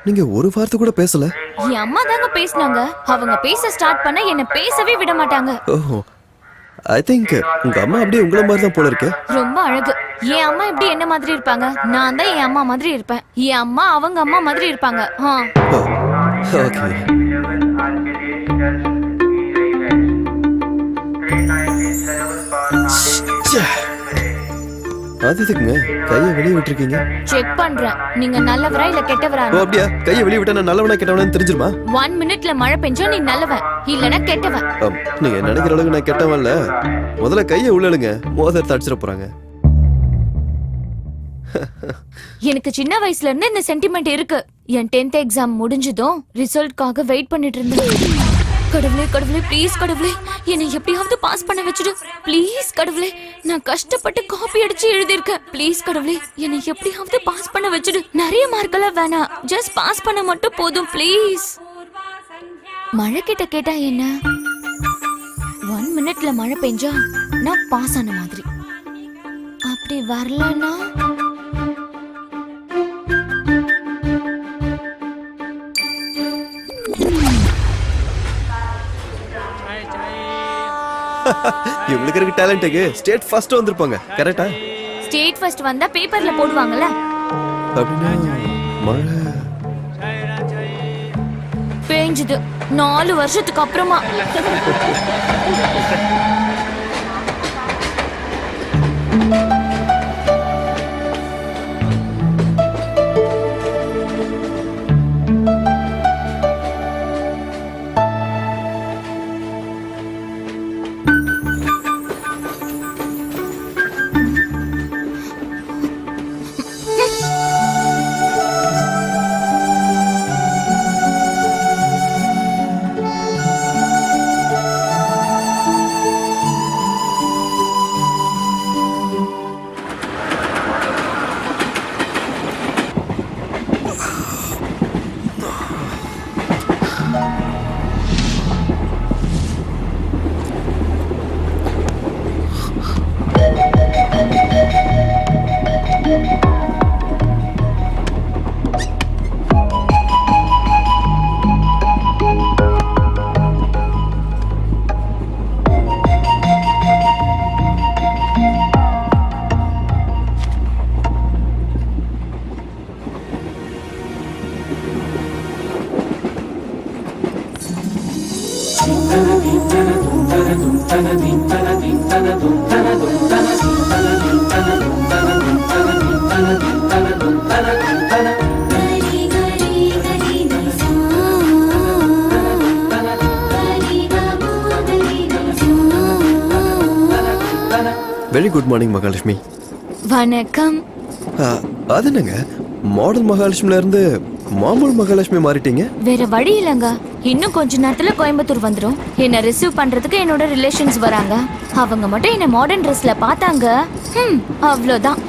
நீங்க ஒரு வார்த்தை கூட பேசல? என் அம்மா தாங்க பேசினாங்க. அவங்க பேச ஸ்டார்ட் பண்ண என்ன பேசவே விட மாட்டாங்க. ஓஹோ, ஐ திங்க் உங்க அம்மா அப்படியே உங்கள மாதிரி தான் போல இருக்கு. ரொம்ப அழகு. என் அம்மா எப்படி என்ன மாதிரி இருப்பாங்க, நான் தான் என் அம்மா மாதிரி இருப்பேன். என் அம்மா அவங்க அம்மா மாதிரி இருப்பாங்க. ஓகே. அது எதுக்குங்க கையை வெளியே விட்டுருக்கீங்க? செக் பண்றேன், நீங்க நல்லவரா இல்ல கெட்டவரா. ஓ அப்படியா? கையை வெளியே விட்டா நான் நல்லவனா கெட்டவனா தெரிஞ்சிருமா? 1 மினிட்ல மழை பெஞ்சா நீ நல்லவன் இல்லனா கெட்டவன். நீங்க நினைக்கிற அளவுக்கு நான் கெட்டவன் இல்ல. முதல்ல கையை உள்ளழுங்க, மோதிரத்தை அடிச்சிட போறாங்க. எனக்கு சின்ன வயசுல இருந்து இந்த சென்டிமெண்ட் இருக்கு. என் 10th எக்ஸாம் முடிஞ்சதும் ரிசல்ட்காக வெயிட் பண்ணிட்டு இருந்தேன். கடவுளே கடவுளே ப்ளீஸ் கடவுளே, என்னை எப்படியாவது பாஸ் பண்ண வச்சுடு. ப்ளீஸ் கடவுளே, நான் கஷ்டப்பட்டு காப்பி அடிச்சு எழுதியிருக்கேன். ப்ளீஸ் கடவுளே, என்னை எப்படியாவது பாஸ் பண்ண வச்சுடு. நிறைய மார்க்கெல்லாம் வேணாம், ஜஸ்ட் பாஸ் பண்ண மட்டும் போதும் ப்ளீஸ். மழை கிட்ட கேட்டா என்ன? 1 மினிட்ல மழை பெஞ்சா பண்ணா பாஸ் ஆன மாதிரி. அப்படி வரலன்னா இவங்களுக்கு இருக்க டேலண்ட்டுக்கு ஸ்டேட் ஃபர்ஸ்ட் வந்திருப்பாங்க. கரெக்டா? ஸ்டேட் ஃபர்ஸ்ட் வந்தா பேப்பர்ல போடுவாங்கல்ல. அப்படின்னா மழை பேஞ்சுது 4 வருஷத்துக்கு அப்புறமா. Very good morning Mahalakshmi. வணக்கம். அது என்னங்க மாடல் மகாலட்சுமில இருந்து மாமூல் மகாலட்சுமி மாறிட்டீங்க? வேற வழி இல்லங்க. இன்னும் கொஞ்ச நேரத்துல கோயம்புத்தூர் வந்துரும். என்ன ரிசீவ் பண்றதுக்கு என்னோட ரிலேஷன்ஸ் வராங்க. அவங்க மட்டும் என்ன மாடர்ன் ட்ரெஸ்ல பார்த்தாங்க, அவ்வளவுதான்.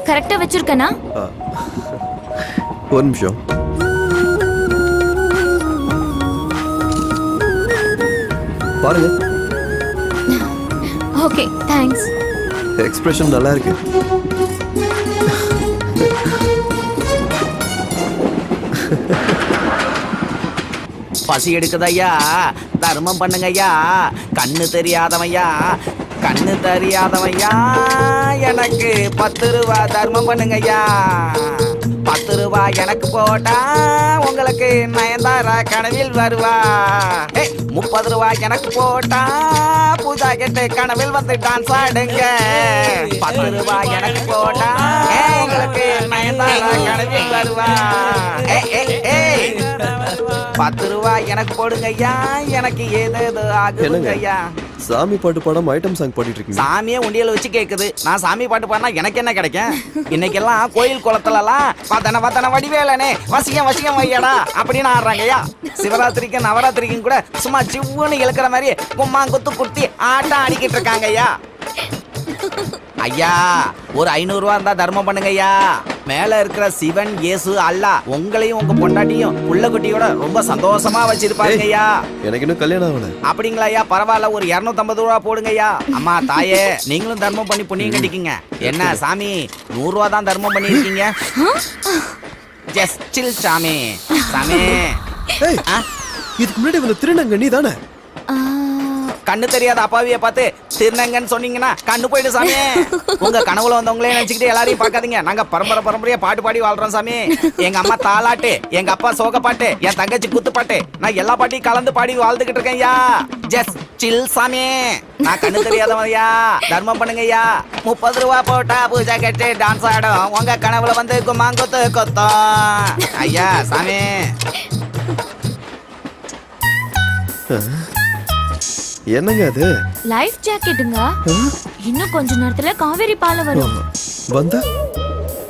கரெக்டா வச்சிருக்கனா? ஒரு நிமிஷம். பாருங்க. Okay, thanks. எக்ஸ்பிரஷன் நல்லா இருக்கு. பசி எடுக்குதையா, தர்மம் பண்ணுங்கய்யா. கண்ணு தெரியாதவையா, கண்ணு தெரியாதவையா. எனக்கு 10 ரூபா தர்மம் பண்ணுங்கய்யா. 10 ரூபா எனக்கு போட்டா உங்களுக்கு நயன்தாரா கனவில் வருவா. 30 ரூபா எனக்கு போட்டா பூஜா கெட்டு கனவில் வந்து டான்ஸ் ஆடுங்க. 10 ரூபா எனக்கு போட்டா உங்களுக்கு நயன்தாரா கனவில் வருவா. 10 ரூபா எனக்கு போடுங்க ஐயா. எனக்கு ஏதேதோ ஆகுதுங்க ஐயா. சாமி பாட்டு பாடாம ஐட்டம் சாங் பாடிட்டு இருக்கீங்க. சாமியே உண்டியல வச்சு கேக்குது. நான் சாமி பாட்டு பாடினா எனக்கு என்ன கிடைக்கும்? இன்னைக்கெல்லாம் கோயில் குளத்துலலாம் பார்த்தன வடிவேலனே வசியம் வசியம் வையடா அப்படின்னு ஆடுறாங்க ஐயா. சிவராத்திரிக்கும் நவராத்திரிக்கும் கூட சும்மா சிவ்வுன்னு இழுக்கிற மாதிரி கும்மாங்குத்து குத்தி ஆட்டம் ஆடிக்கிட்டு இருக்காங்க ஐயா. ஐயா ஒரு 500 ரூபா இருந்தா தர்மம் பண்ணுங்க ஐயா. மேல இருக்கிற சிவன் இயேசு அல்லாஹ் உங்களையும் உங்க பொண்டாட்டியும் புள்ள குட்டியோட ரொம்ப சந்தோஷமா வச்சிருப்பாங்க ஐயா. எனக்கு இன்னும் கல்யாணம் ஆகல. அப்படிங்களா ஐயா? பரவாயில்ல, ஒரு 250 ரூபா போடுங்க ஐயா. அம்மா தாயே, நீங்களும் தர்மம் பண்ணி புண்ணியம் கட்டிக்கீங்க. என்ன சாமி 100 ரூபா தான் தர்மம் பண்ணிருக்கீங்க? ஜஸ்ட் சில் சாமி. சாமி இதுக்கு முன்னாடி வந்து திருநங்க நீ தானே? கண்ணு தெரியாத அப்பாவிய பார்த்து திருநங்கன்னு சொன்னீங்கன்னா கண்ணு போயிடு சாமி. உங்க கனவுல வந்தவங்களே நினைச்சுக்கிட்டு எல்லாரையும் பார்க்காதீங்க. நாங்க பரம்பரையா பாட்டு பாடி வாழ்றோம் சாமி. எங்க அம்மா தாலாட்டு, எங்க அப்பா சோக பாட்டு, என் தங்கச்சி குத்து பாட்டு, நான் எல்லா பாட்டையும் கலந்து பாடி வாழ்ந்துகிட்டு இருக்கேன் ஐயா. ஜஸ்ட் சில் சாமி. நான் கண்ணு தெரியாதவன்யா. தர்மம் பண்ணுங்க ஐயா. 30 ரூபா போட்டா பூஜா கட்டு டான்ஸ் ஆடும். உங்க கனவுல வந்து கும்மாங்குத்து கொத்தம் ஐயா சாமி. என்னங்க அது? லைஃப் ஜாக்கெட்டுங்க. இன்னும் கொஞ்ச நேரத்துல காவேரி பாலம் வரும். வந்தா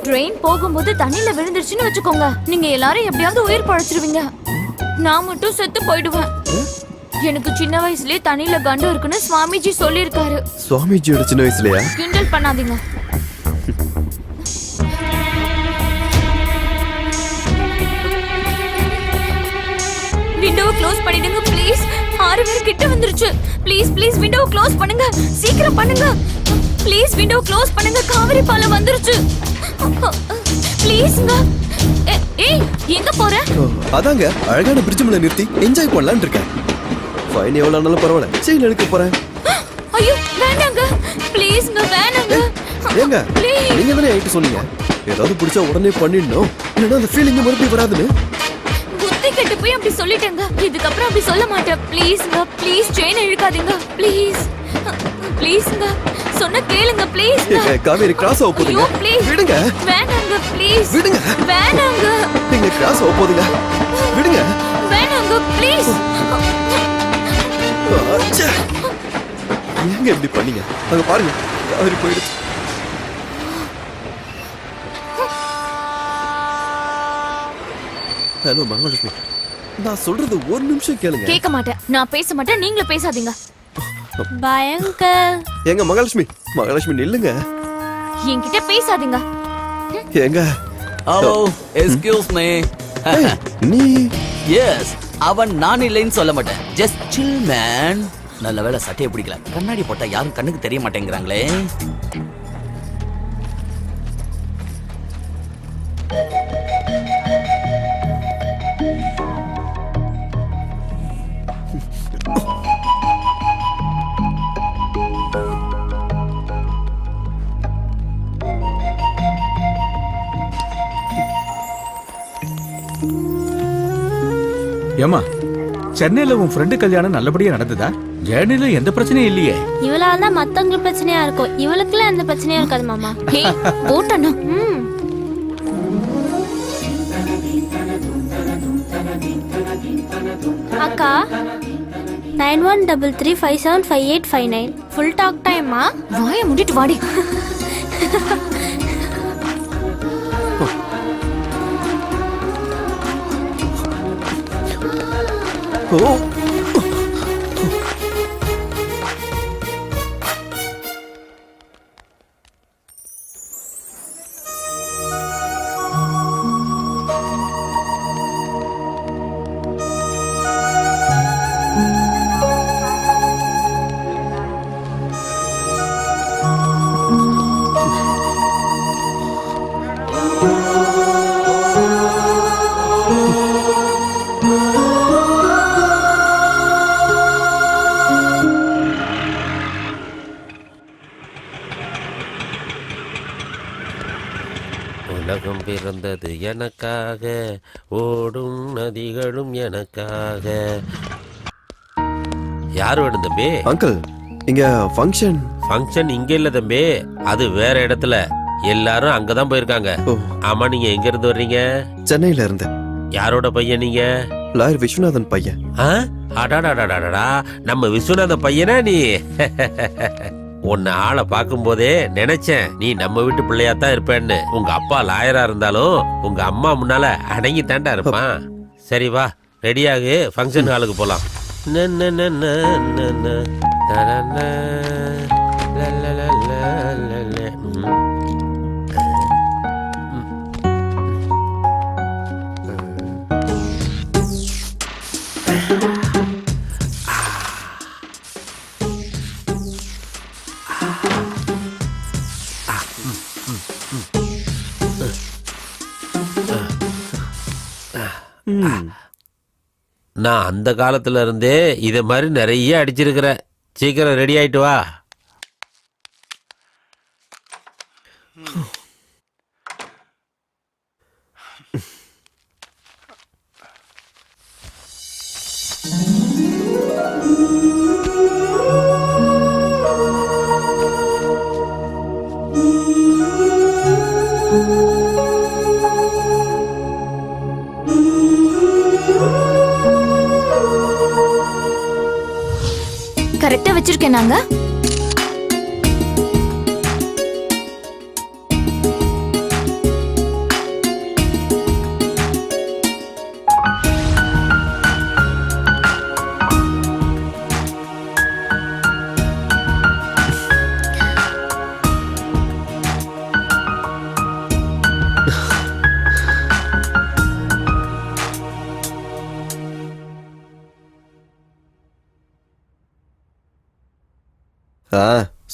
ட்ரெயின் போகும்போது தண்ணில விழுந்துருச்சுன்னு வச்சுக்கோங்க, நீங்க எல்லாரும் எப்படியாவது உயிர் பழைச்சிருவீங்க. நான் மட்டும் செத்து போயிடுவேன். எனக்கு சின்ன வயசுலயே தண்ணில கண்டு இருக்குன்னு சுவாமிஜி சொல்லிருக்காரு. சுவாமிஜியோட சின்ன வயசுலயா? கிண்டல் பண்ணாதீங்க. க்ளோஸ் பண்ணிடுங்க ப்ளீஸ். 6 பேர் கிட்ட வந்துருச்சு. ப்ளீஸ் ப்ளீஸ் விண்டோவை க்ளோஸ் பண்ணுங்க. சீக்கிரம் பண்ணுங்க. ப்ளீஸ் விண்டோ க்ளோஸ் பண்ணுங்க. காவிரி பாலம் வந்துருச்சு. ப்ளீஸ்ங்க. ஏய் எங்க போற? அதாங்க அழகான பிரிட்ஜ் மேல நிறுத்தி என்ஜாய் பண்ணலாம்னு இருக்கேன். ஃபைன் எவ்வளவு ஆனாலும் பரவாயில்ல, செயின் எடுக்க போறேன். ஐயோ வேண்டாங்க ப்ளீஸ்ங்க, வேண்டாங்க. ஏங்க நீங்க தானே என்கிட்ட சொன்னீங்க ஏதாவது பிடிச்சா உடனே பண்ணிடணும், இல்லைன்னா அந்த ஃபீலிங் மறுபடியும் வராதுன்னு. புத்தி கெட்டு போய் அப்படி சொல்லிட்டேங்க. இதுக்கப்புறம் அப்படி சொல்ல மாட்டேன். ப்ளீஸ்ங்க ப்ளீஸ் செயின் இழுக்காதீங்க ப்ளீஸ். ப்ளீஸ்ங்க சொன்ன கேளுங்க ப்ளீஸ். காவேரி கிராஸ் ஆக போகுதுங்க, விடுங்க. வேண்டாங்க ப்ளீஸ், விடுங்க. வேண்டாங்க. நீங்க கிராஸ் ஆக போகுதுங்க, விடுங்க. வேண்டாங்க ப்ளீஸ். ஏங்க இப்படி பண்ணீங்க? அங்க பாருங்க காவேரி போயிடுச்சு. ஹலோ மகாலட்சுமி, நான் சொல்றது ஒரு நிமிஷம் கேளுங்க. கேட்க மாட்டேன், நான் பேச மாட்டேன், நீங்களும் பேசாதீங்க. பயங்கர். ஏங்க மகாலட்சுமி நில்லுங்க. என்கிட்ட பேசாதீங்க. ஏங்க ஹலோ எக்ஸ்கியூஸ் மீ. நீ எஸ் அவன் நான் இல்லைன்னு சொல்ல மாட்டேன். ஜஸ்ட் சில் மேன். நல்ல வேளை சட்டையை பிடிக்கல. கண்ணாடி போட்டா யாரும் கண்ணுக்கு தெரிய மாட்டேங்கிறாங்களே. ஏமா சென்னையில உன் ஃப்ரெண்டு கல்யாணம் நல்லபடியா நடந்ததா? ஜேர்னில எந்த பிரச்சனையும் இல்லையே. இவளால தான் மத்தவங்களுக்கு பிரச்சனையா இருக்கும், இவளுக்குலாம் எந்த பிரச்சனையும் இருக்காது மாமா. ஹே போட்டண்ணா. அக்கா 9133575859 ஃபுல் டாக் டைமா? வாயை மூடிட்டு வாடி. ஓ உலகம் பிறந்தது எனக்காக, ஓடும் நதிகளும் எனக்காக. யார் வேணும் தம்பி? அங்கிள் இங்க ஃபங்க்ஷன். ஃபங்க்ஷன் இங்க இல்ல தம்பி, அது வேற இடத்துல. எல்லாரும் அங்கதான் போயிருக்காங்க. ஆமா, நீங்க எங்க இருந்து வர்றீங்க? சென்னையில இருந்து. யாரோட பையன் நீங்க? லாயர் விஸ்வநாதன் பையன். அடாடாடாடாடா, நம்ம விஸ்வநாதன் பையனா நீ? உன்னை ஆளை பார்க்கும் போதே நினைச்சேன் நீ நம்ம வீட்டு பிள்ளையாத்தான் இருப்பேன்னு. உங்க அப்பா லாயரா இருந்தாலும் உங்க அம்மா முன்னால அடங்கி தாண்டா இருப்பான். சரி வா, ரெடியாகு, ஃபங்க்ஷன் ஹாலுக்கு போலாம். நான் அந்த காலத்துல இருந்தே இத மாதிரி நிறைய அடிச்சிருக்கிறேன். சீக்கிரம் ரெடி ஆயிட்டு வா. கரெக்டா வச்சிருக்கேன் நாங்க.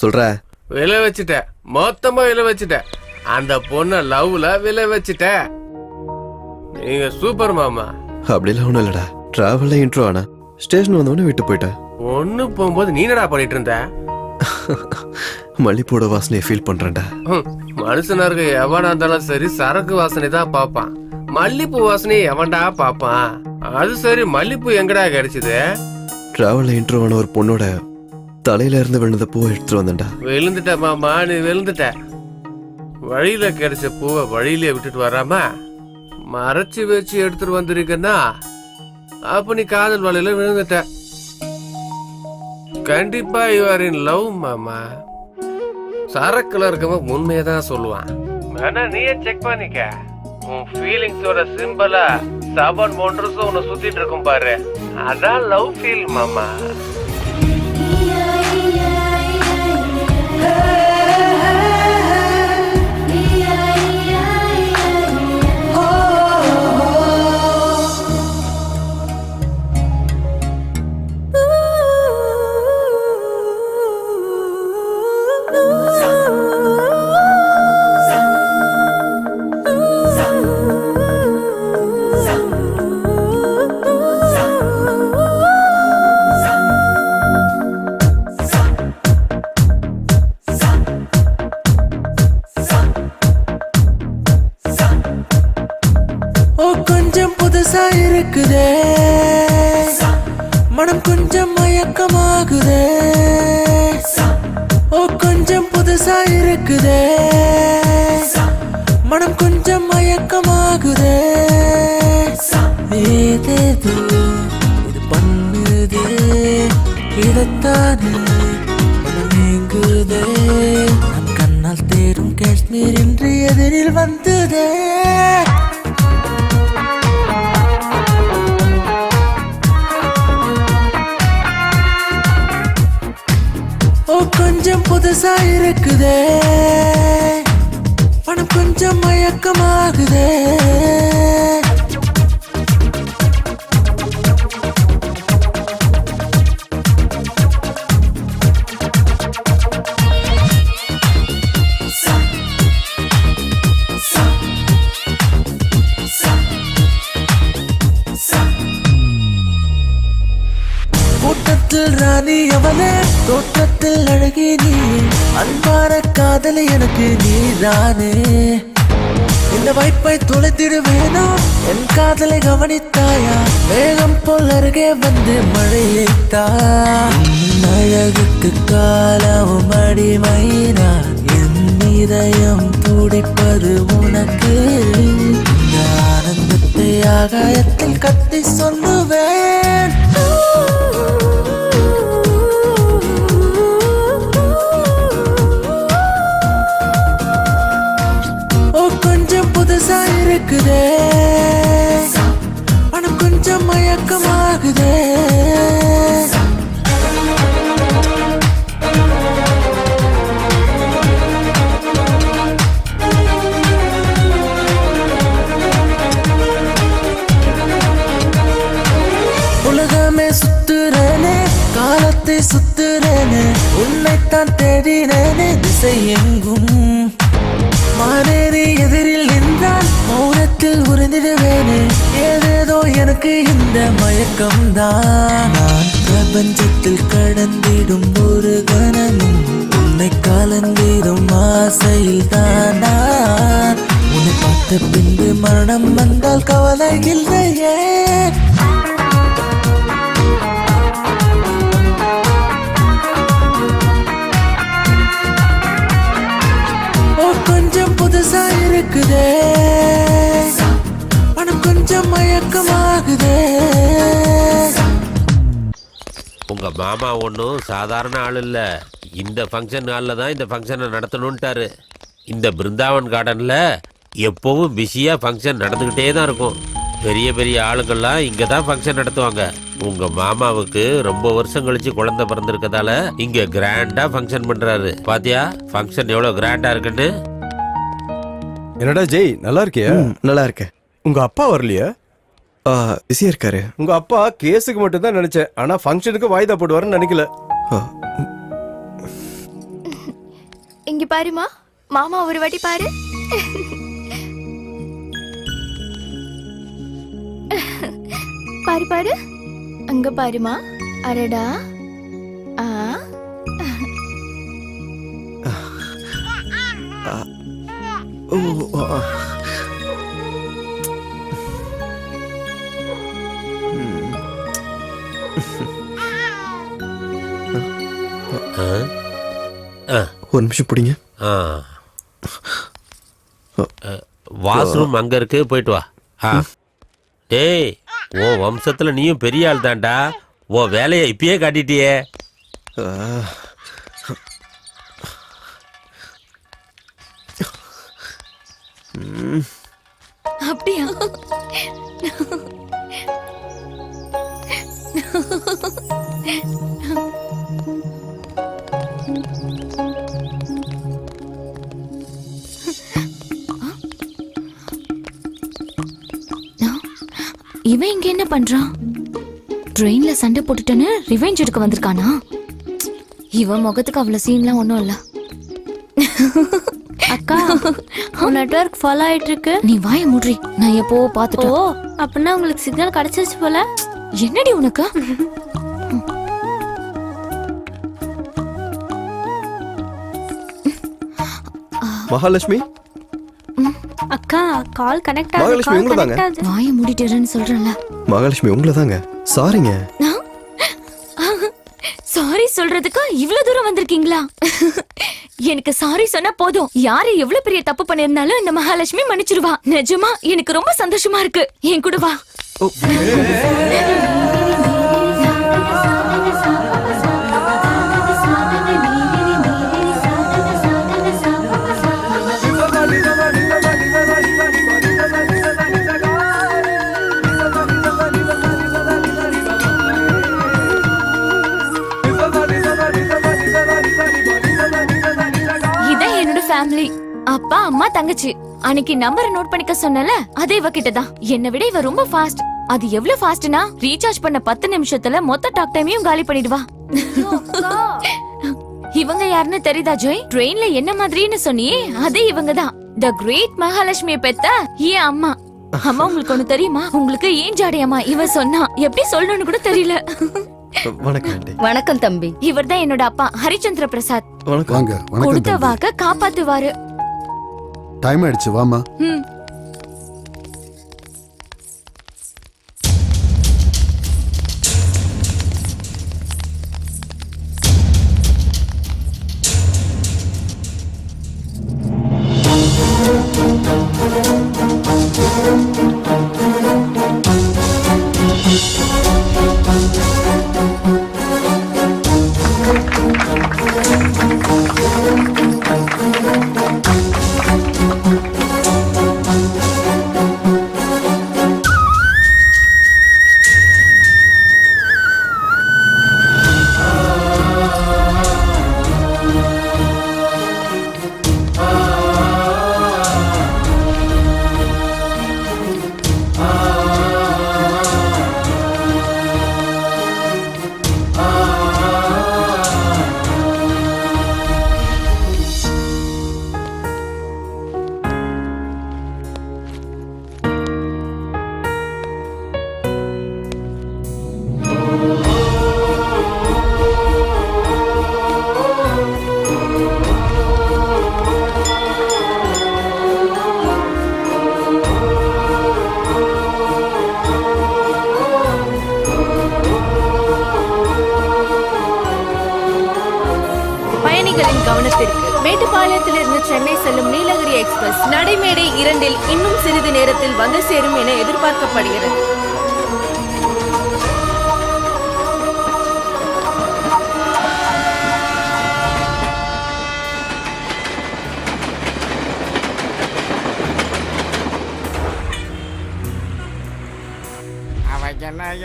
சொல்ற. விலை வச்சுட்ட, மொத்தமா விலை வச்சுட்ட. அந்த பொண்ண லவ்ல விலை வச்சுட்ட. நீங்க சூப்பர் மாமா. அப்படிலாம் ஒண்ணும் இல்லடா. டிராவல்ல இன்ட்ரோ ஆனா ஸ்டேஷன் வந்தவொடனே விட்டு போயிட்டேன். ஒண்ணு போகும்போது நீ என்னடா பண்ணிட்டு இருந்த? மல்லிப்பூட வாசனையை ஃபீல் பண்றேன்டா. மனுஷனா இருக்க எவனா இருந்தாலும் சரி சரக்கு வாசனை தான் பாப்பான். மல்லிப்பூ வாசனையை எவன்டா பாப்பான்? அது சரி, மல்லிப்பூ எங்கடா கிடைச்சது? டிராவல்ல இன்ட்ரோ ஆன ஒரு பொண்ணோட தலையில இருந்து விழுந்த பூவை எடுத்துட்டு வந்தேன்டா. விழுந்துட்ட மாமா, நீ விழுந்துட்ட. வழியில கிடைச்ச பூவை வழியிலே விட்டுட்டு வராம மறைச்சு வச்சு எடுத்துட்டு வந்திருக்கன்னா அப்ப நீ காதல் வலையில விழுந்துட்ட. கண்டிப்பா யூஆர் இன் லவ் மாமா. சரக்குல இருக்கவன் உண்மையதான் சொல்லுவான். வேணா நீயே செக் பண்ணிக்க. உன் ஃபீலிங்ஸோட சிம்பலா 7 ஒன்றர்ஸும் உன்னை சுத்திட்டு இருக்கும் பாரு, அதான் லவ் ஃபீல் மாமா. கொஞ்சம் புதுசா இருக்குதே, மனம் கொஞ்சம் மயக்கமாகுதே. ஓ கொஞ்சம் புதுசா இருக்குதே, மனம் கொஞ்சம் மயக்கமாகுதே. ஏதேதோ இது பண்ணுதே, இதத்தானே மனம் ஏங்குதே. நம் கண்ணால் தேடும் காஷ்மீர் இன்று எதிரில் வந்ததே. கொஞ்சம் புதுசா இருக்குதே, பணம் கொஞ்சம் மயக்கமாகுதே. கூட்டத்தில் ராணி அவளே, தோற்றத்தில் அழகி நீ, அன்பான காதலை எனக்கு நீதானே. இந்த வாய்ப்பை தொலைத்திடுவேனோ, என் காதலை கவனித்தாயா? வேகம் போல் அருகே வந்து மழையைத்தா. அழகுக்கு காலமும் அடிமைனா, என் இதயம் துடிப்பது உனக்கு. இந்த ஆனந்தத்தை ஆகாயத்தில் கத்தி சொல்லுவேன். புதுசா இருக்குதே, மனம் கொஞ்சம் மயக்கமாகுதே. உலகமே சுத்துறேனே, காலத்தை சுத்துறேனே, உன்னைத்தான் தேடினேனே திசை எங்கும். மாறேறி எதிரில் நின்றால் மௌனத்தில் உறைந்திடுவேனே. ஏதேதோ எனக்கு இந்த மயக்கம்தான். நான் பிரபஞ்சத்தில் கடந்திடும் ஒரு கணமும் உன்னை கலந்திடும் ஆசையில் தான். உன்னை பார்த்த பின்பு மரணம் வந்தால் கவலை இல்லையே. கொஞ்சம் புதுசா இருக்குதே, மனம் கொஞ்சம் மயக்கமாகுதே. உங்க மாமா ஒன்றும் சாதாரண ஆள் இல்ல. இந்த ஃபங்க்ஷன் நாளில் தான் இந்த ஃபங்க்ஷனை நடத்தணும்ட்டாரு. இந்த பிருந்தாவன் கார்டன்ல எப்பவும் பிஸியா ஃபங்க்ஷன் நடந்துகிட்டே தான் இருக்கும். பெரிய பெரிய ஆளுங்கள்லாம் இங்க தான் ஃபங்க்ஷன் நடத்துவாங்க. உங்க மாமாவுக்கு ரொம்ப வருஷம் கழிச்சு குழந்தை பிறந்திருக்கதால இங்க கிராண்டா ஃபங்க்ஷன் பண்றாரு. பாத்தியா ஃபங்க்ஷன் எவ்வளவு கிராண்டா இருக்குன்னு. என்னடா ஜெய், நல்லா இருக்கியா? நல்லா இருக்கேன். உங்க அப்பா வரலையா? பிஸியா இருக்காரு. உங்க அப்பா கேஸுக்கு மட்டும் தான் நினைச்சேன், ஆனா ஃபங்க்ஷனுக்கு வாய்தா போடுவாருன்னு நினைக்கல. இங்க பாருமா, மாமா ஒரு வாட்டி பாரு. பாரு பாரு, அங்க பாருமா. அரடா. ஆ ஓ ஒரு நிமிஷம் பிடிங்க. வாஷ்ரூம் அங்க இருக்கு, போயிட்டு வா. டேய், உன் வம்சத்துல நீயும் பெரிய ஆள் தான்டா. உன் வேலையை இப்பயே காட்டிட்டியே. அப்படியா? இவன் இங்க என்ன பண்றான்? ட்ரெயின்ல சண்டை போட்டுட்டேன்னு ரிவெஞ்ச் எடுக்க வந்திருக்கானா? இவன் முகத்துக்கு அவ்வளவு சீன்லாம் ஒண்ணும் இல்ல. அக்கா, நெட்வொர்க் ஃபாலோ ஆயிட்டு இருக்கு. நீ வாயை மூடி. நான் எப்போ பாத்துட்டேன். ஓ, அப்படின்னா உங்களுக்கு சிக்னல் கிடைச்சிருச்சு போல. என்னடி உனக்கு? மகாலட்சுமி, அக்கா, கால் கனெக்ட் ஆகுது. மகாலட்சுமி உங்களை தாங்க. வாயை மூடிட்டேன்னு சொல்றேன்ல. மகாலட்சுமி உங்களை தாங்க. சாரிங்க. சாரி சொல்றதுக்கு இவ்வளவு தூரம் வந்திருக்கீங்களா? எனக்கு சாரி சொன்னா போதும். யாரு எவ்வளவு பெரிய தப்பு பண்ணிருந்தாலும் இந்த மகாலட்சுமி மன்னிச்சிருவா. நிஜமா எனக்கு ரொம்ப சந்தோஷமா இருக்கு. என் கூட வா. ஃபேமிலி, அப்பா அம்மா தங்கச்சி. அன்னைக்கு நம்பரை நோட் பண்ணிக்க சொன்னல, அதே இவ கிட்டதான். என்னை விட இவ ரொம்ப ஃபாஸ்ட். அது எவ்வளவு ஃபாஸ்ட்னா, ரீசார்ஜ் பண்ண 10 நிமிஷத்துல மொத்த டாக் டைமையும் காலி பண்ணிடுவா. இவங்க யாருன்னு தெரியுதா ஜோய்? ட்ரெயின்ல என்ன மாதிரின்னு சொன்னியே, அதே இவங்க தான். த கிரேட் மகாலட்சுமியை பெத்த ஏன் அம்மா. அம்மா, உங்களுக்கு ஒண்ணு தெரியுமா? உங்களுக்கு ஏன் ஜாடையம்மா இவ சொன்னா. எப்படி சொல்லணும்னு கூட தெரியல. வணக்கம் ஆண்டி. வணக்கம் தம்பி. இவர்தான் என்னோட அப்பா ஹரிச்சந்திர பிரசாத். வணக்கம். வாங்க. வணக்கம் கொடுத்த தம்பி. வாக்க காப்பாத்துவாரு. டைம் ஆயிடுச்சு, வாமா. பயணிகளின் கவனத்திற்கு, மேட்டுப்பாளையத்திலிருந்து சென்னை செல்லும் நீலகிரி எக்ஸ்பிரஸ் நடைமேடை 2 இன்னும் சிறிது நேரத்தில் வந்து சேரும் என எதிர்பார்க்கப்படுகிறது.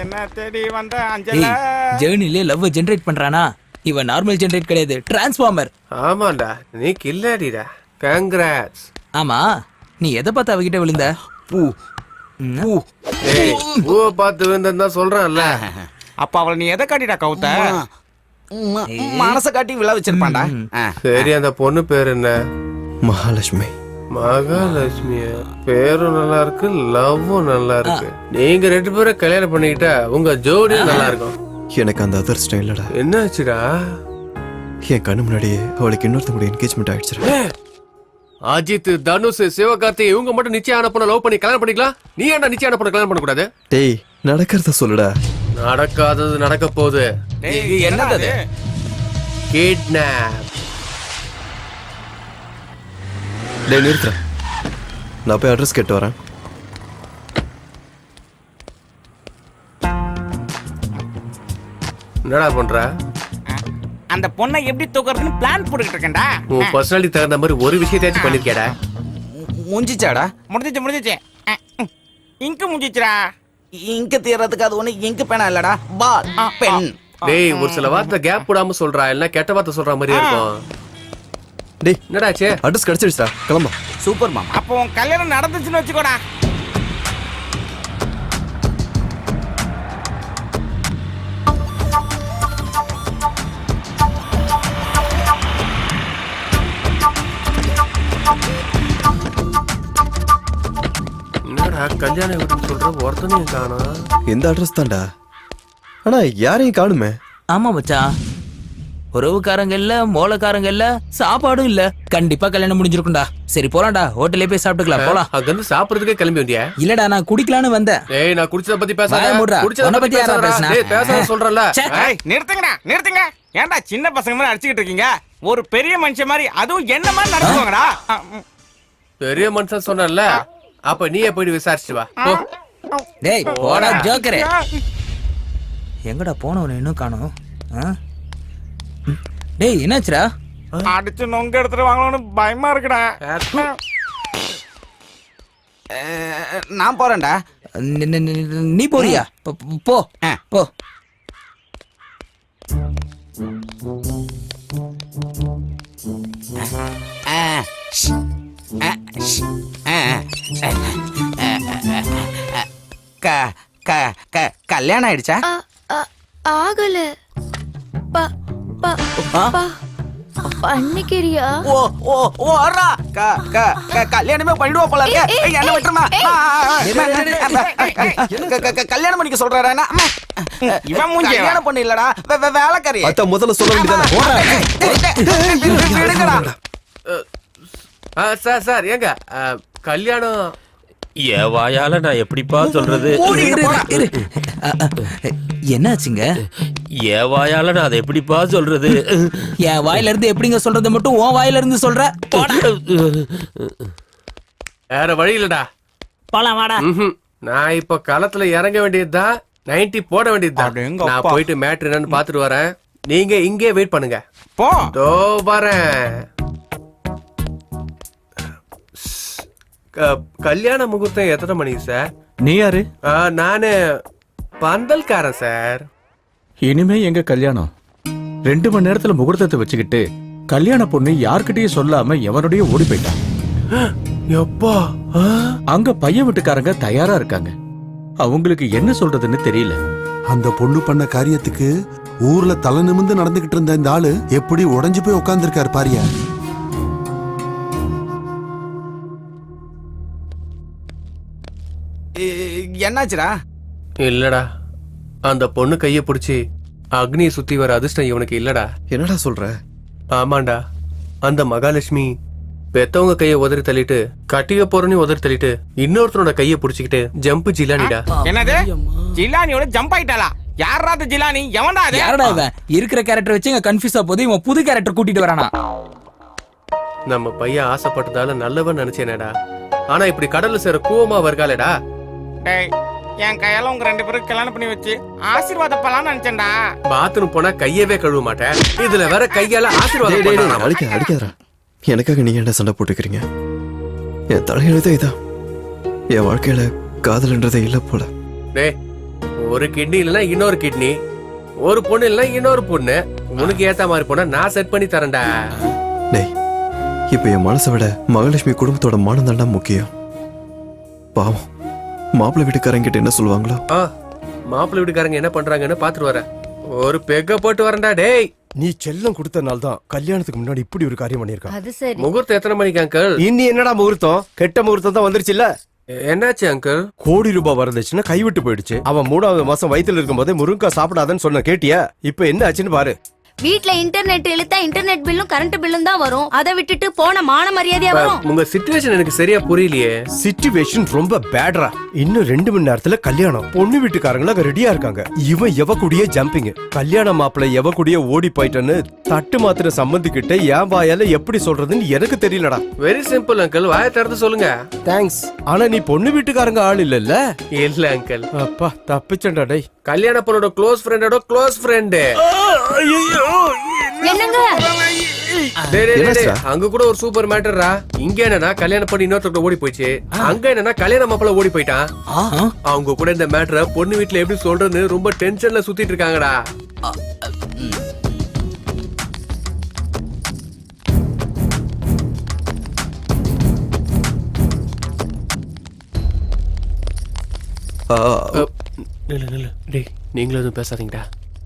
என்ன தேடி வந்த அஞ்சலா? ஜெர்னிலே லவ் ஜெனரேட் பண்றானா? இவன் நார்மல் ஜெனரேட் கிடையாது, டிரான்ஸ்ஃபார்மர். ஆமாண்டா, நீ கில்லாடிடா. கங்க்ராட்ஸ். ஆமா, நீ எதை பார்த்து அவகிட்ட விழுந்த? பூ பூ. ஏய், பூவை பார்த்து விழுந்தா சொல்றான்ல. அப்ப அவளை நீ எதை காட்டிடா கவுத்த? மனச காட்டி விழா வச்சிருப்பான்டா. சரி, அந்த பொண்ணு பேர் என்ன? மகாலட்சுமி. மகாலட்சுமியா? பேரும் நல்லா இருக்கு, லவ்வும் நல்லா இருக்கு. நீங்க 2 பேரும் கல்யாணம் பண்ணிக்கிட்டா உங்க ஜோடியும் நல்லா இருக்கும். எனக்கு அந்த அதிர்ஷ்டம் இல்லடா. என்னாச்சுடா? என் கண்ணு முன்னாடியே அவளுக்கு இன்னொருத்தங்க கூட என்கேஜ்மெண்ட் ஆயிடுச்சு. அஜித், தனுஷ், சிவகார்த்திகேயன் இவங்க மட்டும் நிச்சயம் பொண்ணை லவ் பண்ணி கல்யாணம் பண்ணிக்கலாம். நீ ஏன்டா நிச்சயம் பொண்ணை கல்யாணம் பண்ண கூடாது? டேய், நடக்கிறத சொல்லுடா. நடக்காதது நடக்க போகுது. என்னது? கிட்னாப். டேய் நிறுத்துற. நான் போய் அட்ரஸ் கேட்டு வரேன். என்னடா பண்ற? அந்த பொண்ணை எப்படி தூக்குறதுன்னு பிளான் போட்டுக்கிட்டு இருக்கேன்டா. உன் பர்சனாலிட்டி தகுந்த மாதிரி ஒரு விஷயத்தையாச்சும் பண்ணிருக்கேடா. முடிஞ்சிச்சாடா? முடிஞ்சிச்சு. இங்கு முடிஞ்சிச்சுடா. இங்க தீர்றதுக்கு அது ஒண்ணு இங்கு பேனா இல்லடா, பால் பென். டேய், ஒரு சில வார்த்தை கேப் விடாம சொல்றா, இல்ல கெட்ட வார்த்தை சொல்ற மாதிரி இருக்கும். டேய், என்னடா ஆச்சு? அட்ரஸ் கிடைச்சிடுச்சா? கிளம்பா. சூப்பர் மாமா. அப்போ உன் கல்யாணம் நடந்துச்சுன்னு வச்சுக்கோடா. என்னடா கல்யாணம் வீட்டுன்னு சொல்ற, ஒருத்தனையும் காணோம். இந்த அட்ரஸ் தான்டா. ஆனா யாரையும் காணுமே. ஆமா மச்சான், உறவுக்காரங்க இல்ல, மோளக்காரங்க இல்ல, சாப்பாடும் இல்ல. கண்டிப்பா கல்யாணம் முடிஞ்சிருக்கும்டா. சரி போலாம்டா, ஹோட்டல்லே போய் சாப்பிட்டுக்கலாம். போலாம். அங்க இருந்து சாப்பிடுறதுக்கே கிளம்பி வந்தியா? இல்லடா, நான் குடிக்கலான்னு வந்தேன். ஏய், நான் குடிச்சத பத்தி பேசாத. வாயை மூடுடா. குடிச்சத உன்னை பத்தி பத்தி யாரா பேசாதடா. பேசுனா? டேய், பேசாத சொல்றல. ஏய், நிறுத்துங்க. ஏன்டா சின்ன பசங்க மாதிரி அடிச்சுக்கிட்டு இருக்கீங்க? ஒரு பெரிய மனுஷன் மாதிரி, அதுவும் என்ன மாதிரி நடந்துவாங்கடா. பெரிய மனுஷன் சொன்னல, அப்ப நீயே போய் விசாரிச்சு வா. போ. டேய் போடா ஜோக்கரே. எங்கடா போனவன இன்னும் காணோம்? டேய் என்னாச்சுடா? அடிச்சு நொங்க எடுத்துட்டு வாங்கணும்னு பயமா இருக்குடா. நான் போறேன்டா. நீ போறியா? போ போ. கல்யாணம் ஆயிடுச்சா? ஆகல. பண்ணிக்கிறியா? கல்யாணமே பண்ணிடுவா போல இருக்கு. என்ன விட்டுருமா? கல்யாணம் பண்ணிக்க சொல்றாரா? இவன் மூஞ்சி கல்யாணம் பண்ண இல்லடா, வேலைக்காரி. அத முதல்ல சொல்ல வேண்டியதானே. சார் ஏங்க கல்யாணம் என் வாயால நான் எப்படிப்பா சொல்றது? என்னாச்சுங்க? என் வாயால நான் அதை எப்படிப்பா சொல்றது? என் வாயில இருந்து எப்படிங்க சொல்றது மட்டும் உன் வாயில இருந்து சொல்ற? வேற வழி இல்லடா. போலாம் வாடா. நான் இப்ப களத்துல இறங்க வேண்டியதுதான், 90 போட வேண்டியதுதான். நான் போயிட்டு மேட்ரு என்னன்னு பாத்துட்டு வரேன். நீங்க இங்கே வெயிட் பண்ணுங்க. போ. தோ வரேன். கல்யாண முகூர்த்தம் எத்தனை மணிக்கு சார்? நீ யாரு? நானு பந்தல்காரன் சார். இனிமே எங்க கல்யாணம்? 2 மணி நேரத்துல முகூர்த்தத்தை வச்சுக்கிட்டு கல்யாண பொண்ணு யார்கிட்டயும் சொல்லாம எவனுடைய ஓடி போயிட்டான். எப்பா? அங்க பையன் வீட்டுக்காரங்க தயாரா இருக்காங்க. அவங்களுக்கு என்ன சொல்றதுன்னு தெரியல. அந்த பொண்ணு பண்ண காரியத்துக்கு ஊர்ல தலை நிமிர்ந்து நடந்துகிட்டு இருந்த இந்த ஆளு எப்படி உடைஞ்சு போய் உட்கார்ந்துருக்காரு பாரியா. என்னாச்சுடா? இல்லடா, அந்த பொண்ணு கைய பிடிச்சி அக்னியை சுத்தி வர அதிர்ஷ்டம் இவனுக்கு இல்லடா. என்னடா சொல்ற? ஆமாண்டா, அந்த மகாலட்சுமி பெத்தவங்க கைய உதறி தள்ளிட்டு கட்டிக்க போறன்னு உதறி தள்ளிட்டு இன்னொருத்தனோட கைய புடிச்சுக்கிட்டு ஜம்ப் ஜிலானிடா. என்னது? ஜிலானியோட ஜம்ப் ஆயிட்டாளா? யாரா அது ஜிலானி? எவன்டா அது? யாரடா இவன்? இருக்கிற கேரக்டர் வச்சு இங்க கன்ஃபியூஸ் ஆ போகுது. இவன் புது கேரக்டர் கூட்டிட்டு வரானா? நம்ம பையன் ஆசைப்பட்டதால நல்லவன் நினைச்சேனேடா. ஆனா இப்படி கடல்ல சேர கூவமா வருகாலடா. டேய், என் கையால உங்க 2 பேரும் கல்யாணம் பண்ணி வச்சு ஆசீர்வாதம் பண்ணலாம்னு நினைச்சேன்டா. பாத்ரூம் போனா கையவே கழுவ மாட்டேன், இதுல வேற கையால ஆசீர்வாதம் பண்ணலாம். அடிக்காதடா. எனக்காக நீங்க என்ன சண்டை போட்டுக்கிறீங்க? என் தலையெழுத்தே இதான். என் வாழ்க்கையில காதல்ன்றதே இல்ல போல. டேய், ஒரு கிட்னி இல்லைன்னா இன்னொரு கிட்னி, ஒரு பொண்ணு இல்லைன்னா இன்னொரு பொண்ணு. உனக்கு ஏத்த மாதிரி பொண்ணை நான் செட் பண்ணி தரேன்டா. டேய், இப்ப என் மனசை விட மகாலட்சுமி குடும்பத்தோட மானம் தான்டா முக்கியம். பாவம், மாப்பிள்ளை வீட்டுக்காரங்க கிட்ட என்ன சொல்லுவாங்களோ? மாப்பிள்ளை வீட்டுக்காரங்க என்ன பண்றாங்கன்னு பாத்துட்டு வரேன். ஒரு பெக்க போட்டு வரேன்டா. டேய். நீ செல்லம் கொடுத்தனால தான் கல்யாணத்துக்கு முன்னாடி இப்படி ஒரு காரியம் பண்ணிருக்கான். அது சரி. முகூர்த்தம் எத்தனை மணிக்கு அங்கிள்? இன்னி என்னடா முகூர்த்தம்? கெட்ட முகூர்த்தம் தான் வந்துருச்சுல்ல. என்னாச்சு அங்கிள்? கோடி ரூபாய் வரதட்சணை கைவிட்டு போயிடுச்சு. அவன் 3வது மாசம் வயித்துல இருக்கும்போதே முருங்கா சாப்பிடாதன்னு சொன்ன கேட்டியா? இப்ப என்ன ஆச்சுன்னு பாரு. வீட்ல இன்டர்நெட் இழுத்தா இன்டர்நெட் பில்லும் கரண்ட் பில்லும் தான் வரும். அதை விட்டுட்டு போன மான மரியாதையா வரும். உங்க சிச்சுவேஷன் எனக்கு சரியா புரியலையே. சிச்சுவேஷன் ரொம்ப பேட்ரா. இன்னும் 2 மணி நேரத்துல கல்யாணம். பொண்ணு வீட்டுக்காரங்கள ரெடியா இருக்காங்க. இவன் எவ கூடிய ஜம்பிங். கல்யாண மாப்பிள்ளை எவ கூடிய ஓடி போயிட்டன்னு தட்டு மாத்திர சம்பந்திக்கிட்ட என் வாயால எப்படி சொல்றதுன்னு எனக்கு தெரியலடா. வெரி சிம்பிள் அங்கிள், வாயை திறந்து சொல்லுங்க. தேங்க்ஸ். ஆனா நீ பொண்ணு வீட்டுக்காரங்க ஆள் இல்லல்ல? இல்ல அங்கிள். அப்பா தப்பிச்சண்டா டேய். கல்யாண பொண்ணோட க்ளோஸ் ஃப்ரெண்டோட க்ளோஸ் ஃப்ரெண்ட். என்னங்க? அங்க கூட ஒரு சூப்பர் மேட்டர்ரா. இங்க என்னன்னா கல்யாணம் பண்ணி இன்னொருத்தர் ஓடி போயிடுச்சு. அங்க என்னன்னா கல்யாண மாப்பிள்ள ஓடி போயிட்டான். அவங்க கூட இந்த மேட்டரை பொண்ணு வீட்டுல எப்படி சொல்றதுன்னு ரொம்ப டென்ஷன்ல சுத்திட்டு இருக்காங்கடா. நீங்களும் எதுவும் பேசாதீங்கடா.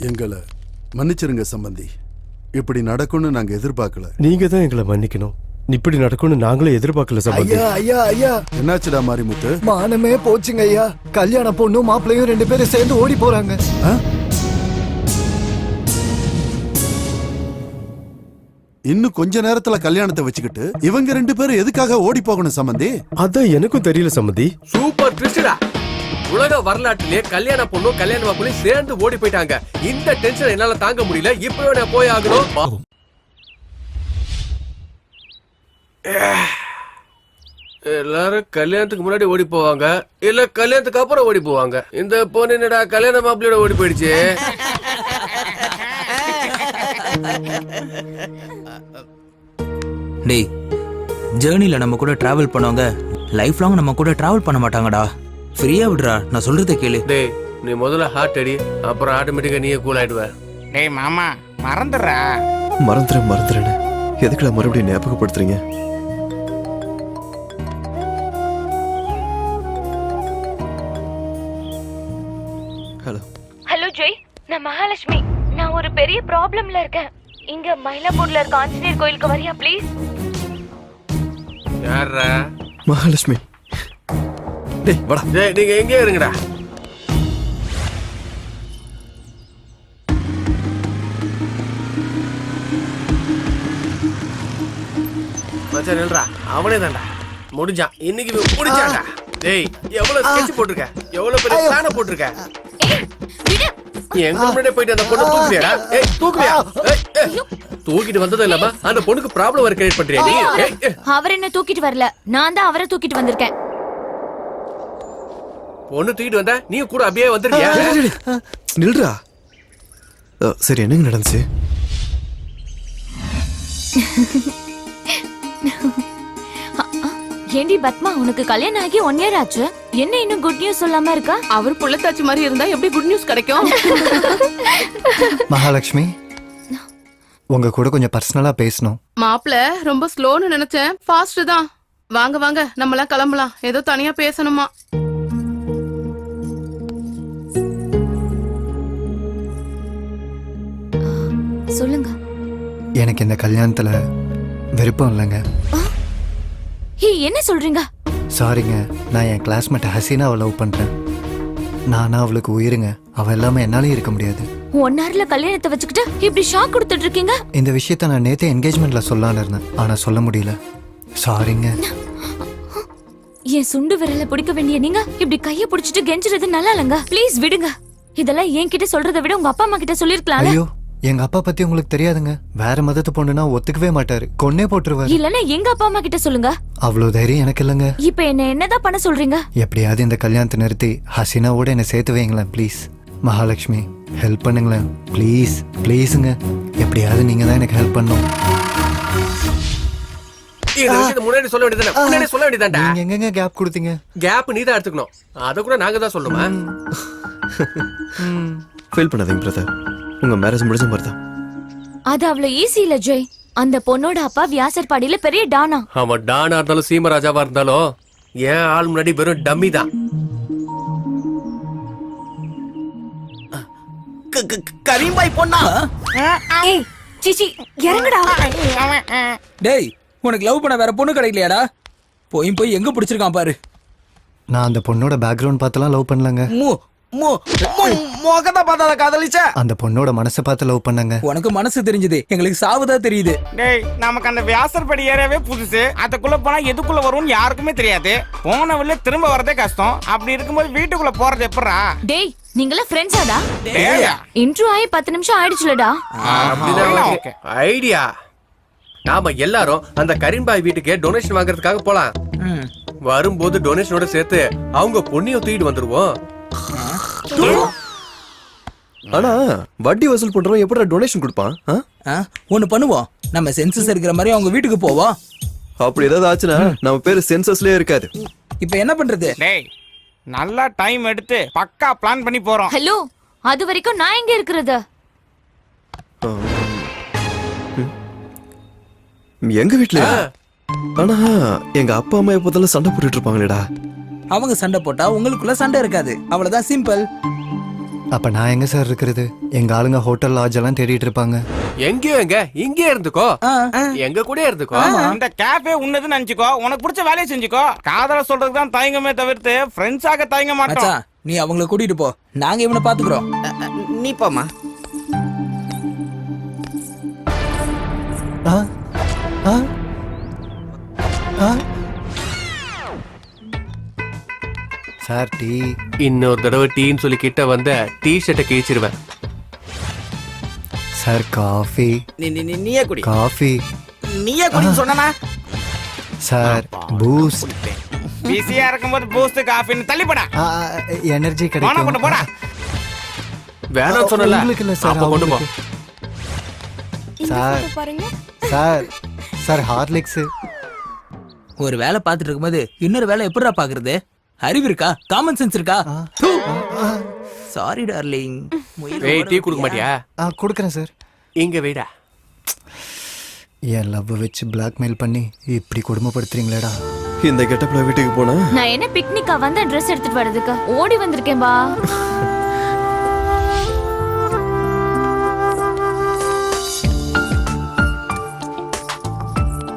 எங்களை மன்னிச்சிருங்க சம்பந்தி. இப்படி நடக்கும்னு நாங்க எதிர்பார்க்கல. நீங்க தான் எங்களை மன்னிக்கணும். இப்படி நடக்கும்னு நாங்களே எதிர்பார்க்கல சம்பந்தி. ஐயா என்னாச்சுடா மாரிமுத்து? மானமே போச்சுங்க ஐயா. கல்யாண பொண்ணும் மாப்பிள்ளையும் 2 பேரும் சேர்ந்து ஓடி போறாங்க. இன்னும் கொஞ்ச நேரத்துல கல்யாணத்தை வச்சுக்கிட்டு இவங்க 2 பேரும் எதுக்காக ஓடி போகணும் சம்பந்தி? அதான் எனக்கும் தெரியல சம்பந்தி. சூப்பர் ட்விஸ்டா. உலக வரலாற்றிலே கல்யாண பொண்ணும் கல்யாண மாப்பிள்ளையும் சேர்ந்து ஓடி போயிட்டாங்க. இந்த டென்ஷன் என்னால தாங்க முடியல. இப்பவே நான் போய் ஆகணும். எல்லாரும் கல்யாணத்துக்கு முன்னாடி ஓடி போவாங்க, இல்ல கல்யாணத்துக்கு அப்புறம் ஓடி போவாங்க. இந்த பொண்ணு என்னடா கல்யாண மாப்பிள்ளையோட ஓடி போயிடுச்சு. டேய், ஜேர்னில நம்ம கூட டிராவல் பண்ணவங்க லைஃப் லாங் நம்ம கூட டிராவல் பண்ண மாட்டாங்கடா. ஃப்ரீயா விடுறா, நான் சொல்றதை கேளு. டேய், நீ முதல்ல ஹார்ட் அடி, அப்புறம் ஆட்டோமேட்டிக்கா நீயே கூல் ஆயிடுவ. டேய் மாமா, மறந்துடுறா. மறந்துறேன்னு எதுக்குடா மறுபடியும் ஞாபகப்படுத்துறீங்க? ஹலோ. ஹலோ ஜெய், நான் மகாலட்சுமி. நான் ஒரு பெரிய ப்ராப்ளம்ல இருக்கேன். இங்க மயிலாப்பூர்ல இருக்க ஆஞ்சநேயர் கோயிலுக்கு வரியா ப்ளீஸ்? யாரா? மகாலட்சுமி. டேய் வாடா. டேய், நீங்க எங்கே இருங்கடா. மச்சான் நில்றா. அவனே தான்டா. முடிஞ்சான். இன்னைக்கு முடிஞ்சான்டா. டேய், எவ்வளவு ஸ்கெட்ச் போட்டுருக்க, எவ்வளவு பெரிய பிளான போட்டுருக்க. எங்க முன்னாடியே போயிட்டு அந்த பொண்ணு தூக்குறியாடா? ஏய், தூக்குறியா? தூக்கிட்டு வந்ததும் இல்லாம அந்த பொண்ணுக்கு ப்ராப்ளம் வர கிரியேட் பண்றியா நீ? அவர் என்ன தூக்கிட்டு வரல, நான் தான் அவரை தூக்கிட்டு வந்திருக்கேன். பொண்ணு தூக்கிட்டு வந்தா நீ கூட அப்படியே வந்துருக்கியா? நில்றா. சரி, என்னங்க நடந்துச்சு? ஏண்டி பத்மா, உனக்கு கல்யாணம் ஆகி 1 year ஆச்சு. என்ன இன்னும் குட் நியூஸ் சொல்லாம இருக்கா? அவர் புள்ளத்தாச்சி மாதிரி இருந்தா எப்படி குட் நியூஸ் கிடைக்கும்? மகாலட்சுமி, உங்க கூட கொஞ்சம் பர்சனலா பேசணும். மாப்பிள்ள ரொம்ப ஸ்லோன்னு நினைச்சேன், ஃபாஸ்ட் தான். வாங்க வாங்க, நம்மலாம் கிளம்பலாம். ஏதோ தனியா பேசணுமா? சொல்லுங்க. எனக்கு இந்த கல்யாணத்துல விருப்பம் இல்லைங்க. என்ன சொல்றீங்க? சாரிங்க, நான் என் கிளாஸ்மேட் ஹசீனாவை லவ் பண்றேன். நானா அவளுக்கு உயிருங்க. அவ எல்லாமே என்னாலே இருக்க முடியாது. 1 hourல கல்யாணத்தை வச்சுக்கிட்டு இப்படி ஷாக் கொடுத்துட்டு இருக்கீங்க. இந்த விஷயத்த நான் நேத்தே என்கேஜ்மெண்ட்ல சொல்லலான்னு இருந்தேன், ஆனா சொல்ல முடியல. சாரிங்க. என் சுண்டு விரல பிடிக்க வேண்டிய நீங்க இப்படி கைய பிடிச்சிட்டு கெஞ்சுறது நல்லா இல்லங்க. ப்ளீஸ் விடுங்க. இதெல்லாம் என்கிட்ட சொல்றதை விட உங்க அப்பா அம்மா கிட்ட சொல்லிருக்கலாம். ஐயோ, எங்க அப்பா பத்தி உங்களுக்கு தெரியாதுங்க. வேற மதத்து பொண்ணுனா ஒத்துக்கவே மாட்டாரு, கொன்னே போட்டுருவாரு. இல்லன்னா எங்க அப்பா அம்மா கிட்ட சொல்லுங்க. அவ்வளவு தைரியம் எனக்கு இல்லைங்க. இப்ப என்னதான் பண்ண சொல்றீங்க? எப்படியாவது இந்த கல்யாணத்தை நிறுத்தி ஹசீனாவோட என்ன சேர்த்து வைங்களேன் ப்ளீஸ். மகாலட்சுமி, ஹெல்ப் பண்ணுங்களேன் ப்ளீஸ். ப்ளீஸுங்க, எப்படியாவது நீங்க தான் எனக்கு ஹெல்ப் பண்ணணும். முன்னாடி சொல்ல வேண்டியதானே? முன்னாடி சொல்ல வேண்டியதான்டா. நீங்க எங்கங்க கேப் கொடுத்தீங்க? கேப் நீ தான் எடுத்துக்கணும். அத கூட நாங்க தான் சொல்லணுமா? ஃபீல் பண்ணாதீங்க பிரதர், உங்க மேரேஜ் முடிஞ்ச மாதிரி தான். அது அவ்வளவு ஈஸி இல்ல ஜெய். அந்த பொண்ணோட அப்பா வியாசர்பாடியில பெரிய டானா. அவன் டானா இருந்தாலும் சீமராஜாவா இருந்தாலும் ஏன் ஆள் முன்னாடி வெறும் டம்மி தான். கரீம்பாய் பொண்ணா? ஏய் சிச்சி இறங்குடா. டேய் உனக்கு லவ் பண்ண வேற பொண்ணு கிடைக்கலையாடா? போய் எங்க பிடிச்சிருக்கான் பாரு. நான் அந்த பொண்ணோட பேக்ரவுண்ட் பார்த்தெல்லாம் லவ் பண்ணலங்க. மோகத்தை பார்த்தாத காதலிச்ச. அந்த பொண்ணோட மனசை பார்த்து லவ் பண்ணங்க. உனக்கு மனசு தெரிஞ்சது, எங்களுக்கு சாவுதான் தெரியுது. டேய் நமக்கு அந்த வியாசர்படி ஏரியாவே புதுசு. அதுக்குள்ள போனா எதுக்குள்ள வரும்னு யாருக்குமே தெரியாது. போன வழியில திரும்ப வரதே கஷ்டம். அப்படி இருக்கும்போது வீட்டுக்குள்ள போறது எப்படா? டேய் நீங்களா ஃப்ரெண்ட்ஸாடா? டேய் இன்ட்ரோ ஆகி 10 நிமிஷம் ஆயிடுச்சுலடா. ஐடியா. நாம எல்லாரும் அந்த கரீம்பாய் வீட்டுக்கு டொனேஷன் வாங்குறதுக்காக போலாம். வரும்போது டொனேஷனோட சேர்த்து அவங்க பொண்ணையும் தூக்கிட்டு வந்துருவோம். ஆனா வட்டி வசூல் பண்றோம் எப்படி டொனேஷன் கொடுப்பான்? ஒண்ணு பண்ணுவோம், நம்ம சென்சஸ் இருக்கிற மாதிரி அவங்க வீட்டுக்கு போவோம். அப்படி ஏதாவது ஆச்சுன்னா நம்ம பேரு சென்சஸ்லயே இருக்காது. இப்போ என்ன பண்றது? டேய் நல்லா டைம் எடுத்து பக்கா பிளான் பண்ணி போறோம். ஹலோ, அது வரைக்கும் நான் எங்க இருக்கிறது? எங்க வீட்டுல. ஆனா எங்க அப்பா அம்மா எப்போதெல்லாம் சண்டை போட்டுட்டு இருப்பாங்களேடா. அவங்க சண்டை போட்டா உங்களுக்குள்ள சண்டை இருக்காது, அவ்வளவுதான், சிம்பிள். அப்ப நான் எங்க சார் இருக்கிறது? எங்க ஆளுங்க ஹோட்டல் லாட்ஜ் எல்லாம் தேடிட்டு இருப்பாங்க. எங்கேயோ இங்கே இருந்துக்கோ, எங்க கூட இருந்துக்கோ. இந்த கேஃபே உன்னதுன்னு நினைச்சுக்கோ, உனக்கு பிடிச்ச வேலையை செஞ்சுக்கோ. காதல சொல்றதுக்கு தான் தயங்கமே தவிர்த்து ஃப்ரெண்ட்ஸாக தயங்க மாட்டோம். நீ அவங்கள கூட்டிட்டு போ, நாங்க இவனை பாத்துக்கிறோம். நீ போமா. Sir tea. இன்னொரு தடவை டீன்னு சொல்லி கிட்ட வந்த டீ ஷர்ட்டை கிழிச்சிருவேன். Sir coffee. நீயே குடி. காஃபி. நீயே குடின்னு சொன்னா. Sir boost. பிஸியா இருக்கும்போது பூஸ்ட் காஃபின்னு தள்ளிப்படா. எனர்ஜி கிடைக்கும். போடா. வேணாம் சொன்னல. உங்களுக்கு இல்ல சார், கொண்டு போ. Sir sir sir Horlicks. ஒரு வேலை பார்த்துட்டு இருக்கும்போது இன்னொரு வேலை எப்படிடா பாக்குறது? அறிவு இருக்கா? காமன் சென்ஸ் இருக்கா? Sorry darling. ஏய் டீ குடுக்க மாட்டியா? கொடுக்குறேன் சார். இங்க வைடா. என் லவ் வச்சு பிளாக்மெயில் பண்ணி இப்படி கொடுமைப்படுத்துறீங்களேடா. இந்த கெட்டப்ல வீட்டுக்கு போனா நான் என்ன பிக்னிக்கா வந்த ட்ரெஸ் எடுத்துட்டு வரதுக்கு ஓடி வந்திருக்கேன் பா.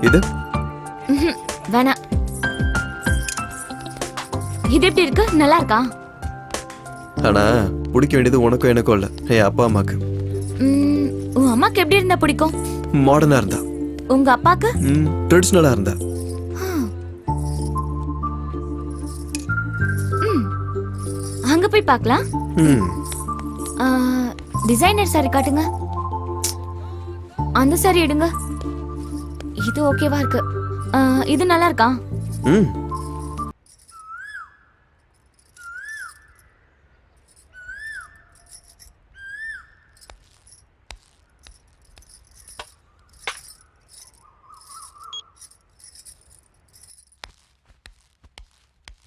இது வேணா. இது எப்படி இருக்கு? நல்லா இருக்கா? ஆனா பிடிக்க வேண்டியது உனக்கும் எனக்கும் இல்ல, என் அப்பா அம்மாக்கு. உன் அம்மாக்கு எப்படி இருந்தா பிடிக்கும்? மாடர்னா இருந்தா. உங்க அப்பாக்கு? ட்ரெடிஷனலா இருந்தா. அங்க போய் பார்க்கலாம். டிசைனர் சாரி காட்டுங்க. அந்த சாரி எடுங்க. இது ஓகேவா இருக்கு. இது நல்லா இருக்கா?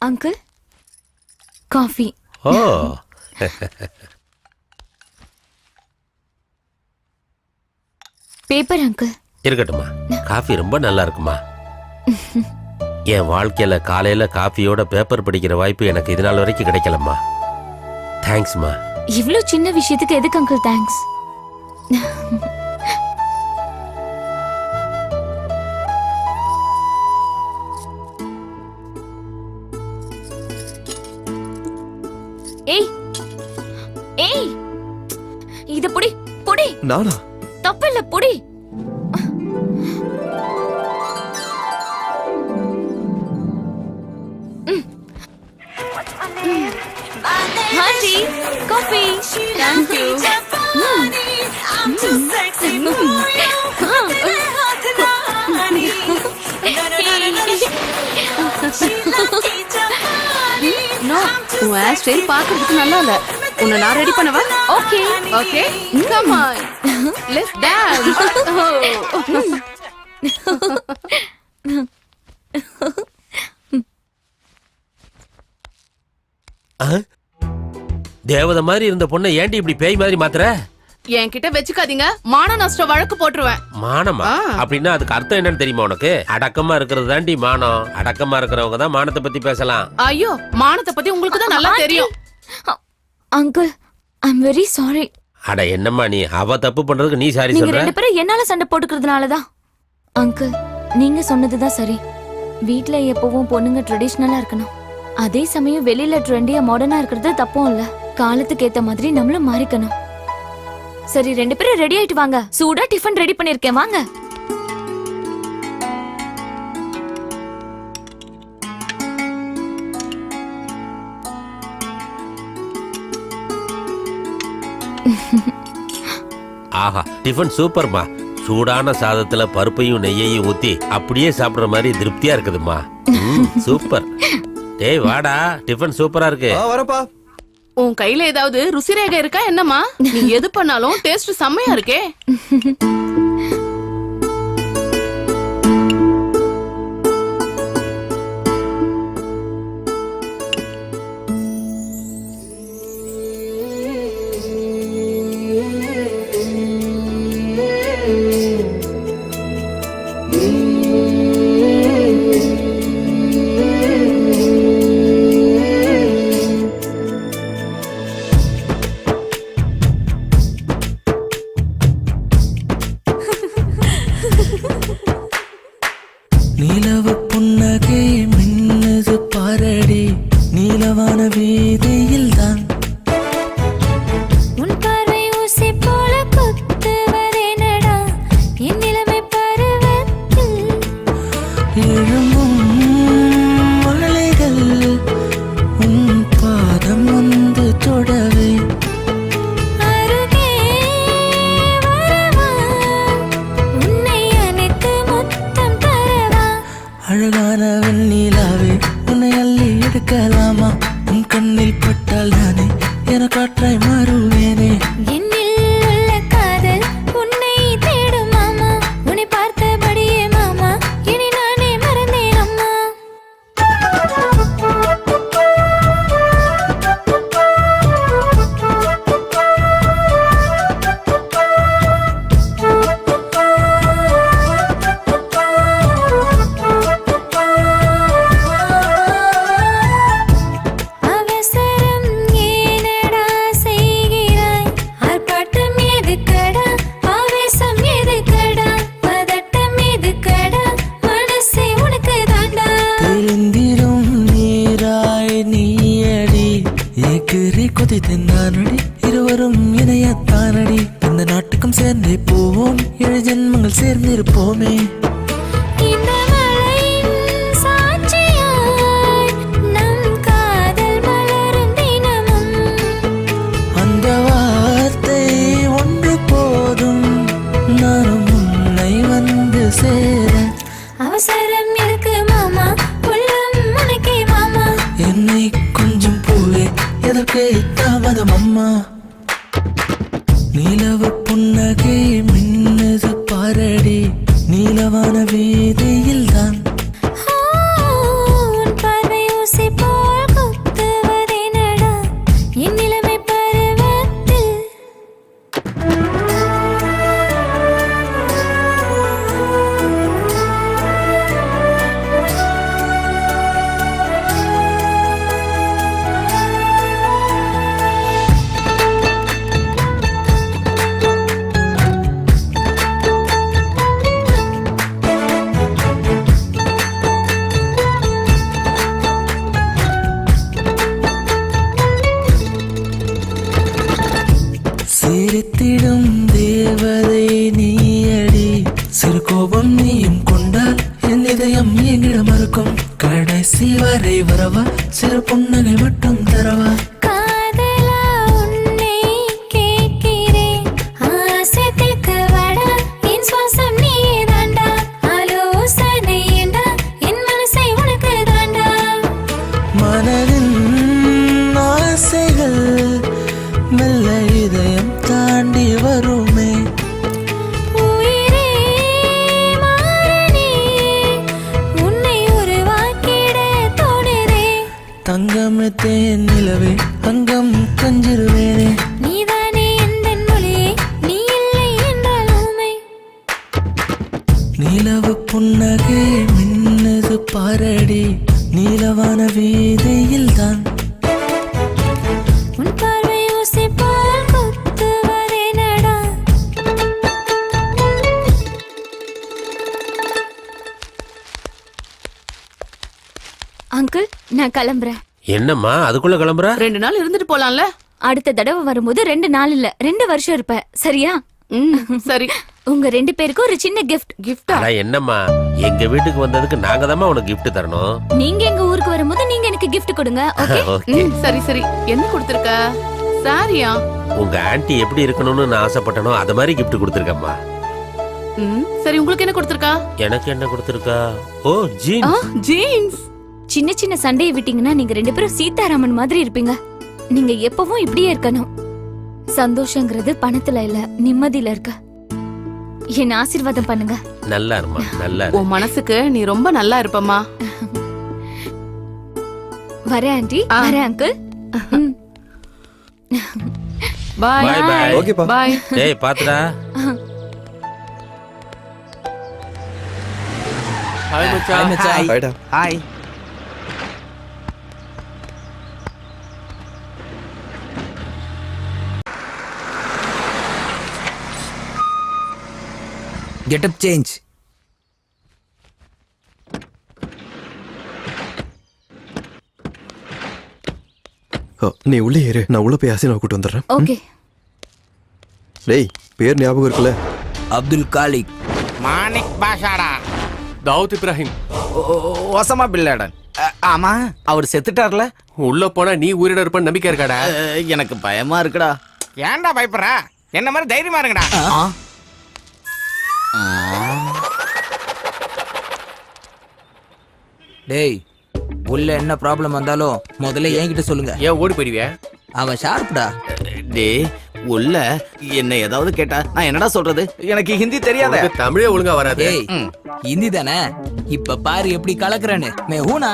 Uncle coffee. Oh paper uncle. இருக்கட்டுமா, காஃபி ரொம்ப நல்லா இருக்குமா. என் வாழ்க்கையில காலையில காஃபியோட பேப்பர் படிக்கிற வாய்ப்பு எனக்கு இது நாள் வரைக்கும் கிடைக்கலம்மா. தேங்க்ஸ்மா. இவ்ளோ சின்ன விஷயத்துக்கு எதுக்கு அங்கிள் தேங்க்ஸ்? ஏய் ஏய், இத புடி புடி. நானா? தப்பில்ல, புடி. Aunty coffee. Thank you. No, உன் ஹேர் ஸ்டைல் பார்க்கிறதுக்கு நல்லா இல்ல. உன்னை நான் ரெடி பண்ணவா? Okay okay, come on, let's dance. தேவதை மாதிரி இருந்த பொண்ணை ஏன்டி இப்படி பேய் மாதிரி மாத்துற? என்கிட்ட வெச்சுக்காதீங்க, மான நஷ்ட வழக்கு போட்டுருவேன். மானமா? அப்படின்னா அதுக்கு அர்த்தம் என்னன்னு தெரியுமா உனக்கு? அடக்கமா இருக்கிறது தாண்டி மானம். அடக்கமா இருக்கிறவங்க தான் மானத்தை பத்தி பேசலாம். ஐயோ, மானத்தை பத்தி உங்களுக்கு தான் நல்லா தெரியும். Uncle, I am very sorry. அட என்னம்மா நீ அவ தப்பு பண்றதுக்கு நீ சாரி நீங்க சொல்ற? 2 பேரும் என்னால சண்டை போட்டுக்கிறதுனாலதான். அங்கிள், நீங்க சொன்னதுதான் சரி. வீட்ல எப்பவும் பொண்ணுங்க ட்ரெடிஷ்னலா இருக்கணும். அதே சமயம் வெளியில ட்ரெண்டியா மாடர்னா இருக்கிறது தப்பும் இல்ல. காலத்துக்கு ஏத்த மாதிரி நம்மளும் மாறிக்கணும். சரி, 2 பேரும் ரெடி ஆயிட்டு வாங்க. சூடா டிஃபன் ரெடி பண்ணிருக்கேன், வாங்க. ஆஹா, டிஃபன் சூப்பர்மா. சூடான சாதத்துல பருப்பையும் நெய்யையும் ஊத்தி அப்படியே சாப்பிடுற மாதிரி திருப்தியா இருக்குதுமா. சூப்பர். டேய் வாடா, டிஃபன் சூப்பரா இருக்கு. வரப்பா. உன் கையில ஏதாவது ருசி ரேகை இருக்கா என்னம்மா? நீ எது பண்ணாலும் டேஸ்ட் செம்மையா இருக்கே. நிலவு புன்னகை மின்னுது பாரடி நீலவான வீதியில் தான் உன் பார்வை ஊசி போல குத்துவதேனடா என் நிலைமை பருவத்தில் எழும்பும் மலைகள் உன் பாதம் வந்து தொடவே அருகே வரவா உன்னை அணைத்து முத்தம் தரவா அழகான வெண்ணிலாவே உன்னை அள்ளி எடுக்கலாமா உன் கண்ணில் பட்டால் நானே என காற்றாய் மாறுவேனே என்னில் உள்ள காதல் உன்னை தேடும் மாமா உன்னை பார்த்தபடியே மாமா இனி நானே மறந்தேன் அம்மா அவசரம் ஏனடா செய்கிறாய் ஆர்ப்பாட்டம் எதுக்கடா ஆவேசம் எதுக்கடா பதட்டம் எதுக்கடா மனசே உனக்கு தாண்டா தெரிந்திரும் நீராய் நீயடி ஏக்கரி கொதித்து நானடி இருவரும் இணையத்தானடி இந்த நாட்டுக்கும் சேர்ந்தே போவோம் 7 ஜென்மங்கள் சேர்ந்திருப்போமே இந்த மழையின் சாட்சியாய் நம் காதல் மலரும் தினமும் அந்த வார்த்தை ஒன்று போதும் நானும் உன்னை வந்து சேர அவசரம் எதுக்கு மாமா உள்ளம் உனக்கே மாமா என்னை கொஞ்சம் பூவே எதற்கு தாமதம் அம்மா நிலவு புன்னகை மின்னது பாரடி நீலவான வீதியில் தான் உன் பார்வை ஊசி போல் குத்துவதேனடா என் நிலைமை பருவத்தில் சிரித்திடும் தேவதை நீயடி சிறு கோபம் நீயும் கொண்டால் என் இதயம் எங்கிட மறுக்கும் கடைசி வரை வரவா சிறு புன்னகை மட்டும் தரவா காதலா உன்னை கேட்கிறேன் ஆசை தீர்க்க வாடா என் சுவாசம் நீயே தாண்டா ஆலோசனை ஏண்டா என் மனசை உனக்கு தாண்டா மனதின் ஆசைகள் மெல்ல இதயம் தாண்டி வருமே உயிரே மாறனே உன்னை உருவாக்கிட தோணுதே தங்கமே தேன் நிலவே அங்கம் கஞ்சிருவேனே நீதானே எந்தன் மொழியே நீ இல்லை என்றால் ஊமை நிலவு புன்னகை மின்னது பாரடி நீலவான வீதியில் தான் உன் பார்வை ஊசி போல் குத்துவதே நான் கிளம்புறேன். என்னம்மா அதுக்குள்ள கிளம்புற? 2 நாள் இருந்துட்டு போலாம்ல. அடுத்த தடவை வரும்போது 2 நாள் இல்ல 2 வருஷம் இருப்ப. சரியா? சரி. உங்க 2 பேருக்கும் ஒரு சின்ன கிஃப்ட். அட என்னம்மா, எங்க வீட்டுக்கு வந்ததுக்கு நாங்க தான் உனக்கு gift தரணும். நீங்க எங்க ஊருக்கு வரும்போது நீங்க எனக்கு gift கொடுங்க. ஓகே? சரி சரி. என்ன கொடுத்திருக்க? சாரியா? உங்க ஆன்ட்டி எப்படி இருக்கணும்னு நான் ஆசைப்பட்டனோ அத மாதிரி gift கொடுத்திருக்கம்மா. சரி, உங்களுக்கு என்ன கொடுத்திருக்கா? எனக்கு என்ன கொடுத்திருக்கா? ஓ, ஜீன்ஸ். ஜீன்ஸ். சின்ன சின்ன சண்டையை விட்டீங்கன்னா நீங்க 2 பேரும் சீதாராமன் மாதிரி இருப்பீங்க. நீங்க எப்பவும் இப்படியே இருக்கணும். சந்தோஷங்கிறது பணத்துல இல்ல, நிம்மதியில இருக்க. என் ஆசீர்வாதம் பண்ணுங்க. நல்லா இருமா, நல்லா. உன் மனசுக்கு நீ ரொம்ப நல்லா இருப்பம்மா. வரேன் ஆண்டி, வரேன் அங்கிள். Bye bye. ஓகேப்பா. பை. டேய் பாத்துடா. ஹாய் மச்சான். ஹாய்டா. ஹாய். Getup change. நீ உள்ளே ஏறு, நான் உள்ள போய் ஹசீனா கூட்டு வந்துடுறேன். ஓகே. டேய், பேர் ஞாபகம் இருக்குல்ல? அப்துல் காலிக். மானிக் பாஷாடா. Dawood Ibrahim. Osama bin Laden. ஆமா, அவர் செத்துட்டார்ல. உள்ள போனா நீ உயிரோட இருப்பன்னு நம்பிக்கை இருக்காடா? எனக்கு பயமா இருக்குடா. ஏன்டா பயப்படுற? என்ன மாதிரி தைரியமா இருங்கடா. டேய், உள்ள என்ன ப்ராப்ளம் வந்தாலும் முதல்ல என்கிட்ட சொல்லுங்க. ஏன் ஓடி போயிடுவியா? அவன் ஷார்ப்டா. டேய், உள்ள என்ன ஏதாவது கேட்டா நான் என்னடா சொல்றது? எனக்கு ஹிந்தி தெரியாத. தமிழே ஒழுங்கா வராது. ஹிந்தி தானே. இப்ப பாரு எப்படி கலக்குறேன்னு. மே ஹூனா.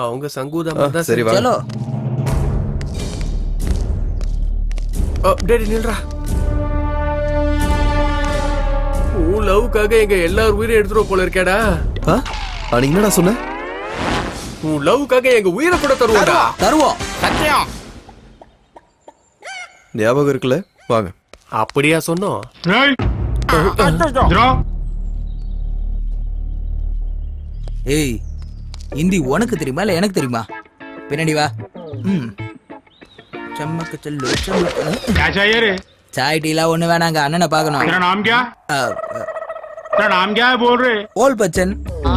அவங்க சங்கூதமா தான். சரி வா. चलो. டேடி நில்றா. உன் லவ்க்காக எங்க எல்லார் உயிரை எடுத்துரும் போல இருக்கேடா. அன்னைக்கு என்னடா சொன்ன? உன் லவ்க்காக எங்க உயிரை கூட தருவோம்டா. தருவோம். சத்தியம். ஞாபகம் இருக்குல்ல? வாங்க. அப்படியா சொன்னோம்? ஏய், ஹிந்தி உனக்கு தெரியுமா இல்ல எனக்கு தெரியுமா? பின்னாடி வா. चमक चलो चमक. क्या चाहिए रे? चाय टीला ஒண்ணு வேணாங்க, அண்ணனை பார்க்கணும். तेरा नाम क्या? तेरा नाम क्या है बोल रहे? ओल बच्चन.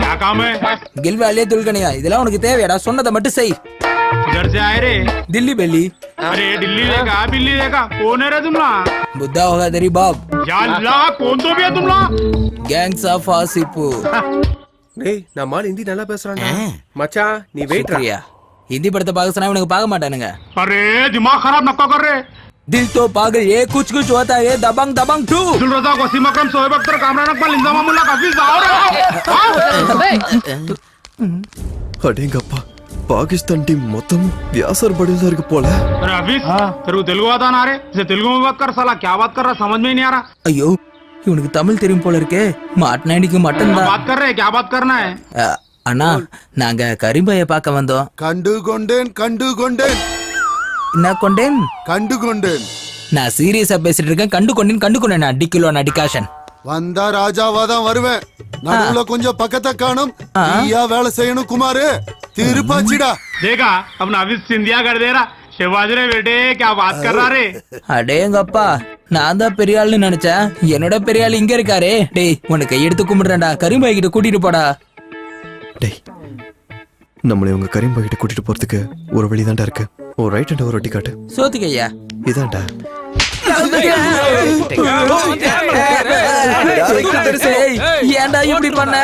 क्या काम है? गिल वाले दुल्कनिया. இதெல்லாம் உனக்கு தேவையாடா? சொன்னதை மட்டும் செய். इधर से आए रे? दिल्ली बेली. अरे दिल्ली देखा, बिल्ली देखा. कौन है रे तुम लोग? बुद्धा होगा तेरी बाप. या अल्लाह, कौन तो भी है तुम लोग? Gangs of Asifpur. டேய், நான் மால் ஹிந்தி நல்லா பேசுறான்டா. மச்சான் நீ வெயிட் शुक्रिया. हिंदी पढ़ते पाक सुना उनको पाग माटानुंगा. अरे दिमाग खराब नक्का कर रे. दिल तो पागल ये कुछ होता है. दबंग दबंग 2. अब्दुल रज़ाक, वसीम अकरम, शोएब अख्तर, कामरान अकमल, इंजामुल्लाह, हफीज और அடேங்கப்பா, பாகிஸ்தான் டீம் மொத்தம் வியாசர் படியில் தான் இருக்கு போல. अरे हफीज, तेरे को तेलुगु आता ना रे? इसे तेलुगु में बात कर साला. क्या बात कर रहा समझ में नहीं आ रहा. ஐயோ, இவனுக்கு தமிழ் தெரியும் போல இருக்கே. மாட்டினா இன்னைக்கு மட்டன் தான். बात कर रहे क्या बात करना है? அண்ணா, நாங்க கரிம்பாயை பார்க்க வந்தோம். கண்டு கொண்டேன். என்ன கொண்டேன்? கண்டு கொண்டேன். நான் சீரியஸா பேசிட்டு இருக்கேன். கண்டு கொண்டேன். அடிக்கிலோ டிகாஷன். வந்தா ராஜாவா தான் வருவேன். நடுவுல கொஞ்சம் பக்கத்தை காணும். நீயா வேலை செய்யணும் குமாரு. திருப்பாச்சிடா. देखा, अब नाविज सिंधिया कर दे रहा. शिवाजी रे बेटे, क्या बात कर रहा रे? அடேங்கப்பா, நான் தான் பெரிய ஆளுன்னு நினைச்சேன். என்னோட பெரிய ஆளு இங்க இருக்காரே. டேய், உனக்கு கையெடுத்து கும்பிடுறேன்டா. கரிம்பாய் கிட்ட கூட்டிட்டு போடா. டேய், நம்மளை உங்க கரீம்பா கிட்ட கூட்டிட்டு போறதுக்கு ஒரு வழிதான்டா இருக்கு. ஒரு ரைட் ஹேண்ட் ஒரு ஒட்டி காட்டு. சோத்துக்கையா இதான்டா. ஏன்டா இப்படி பண்ண?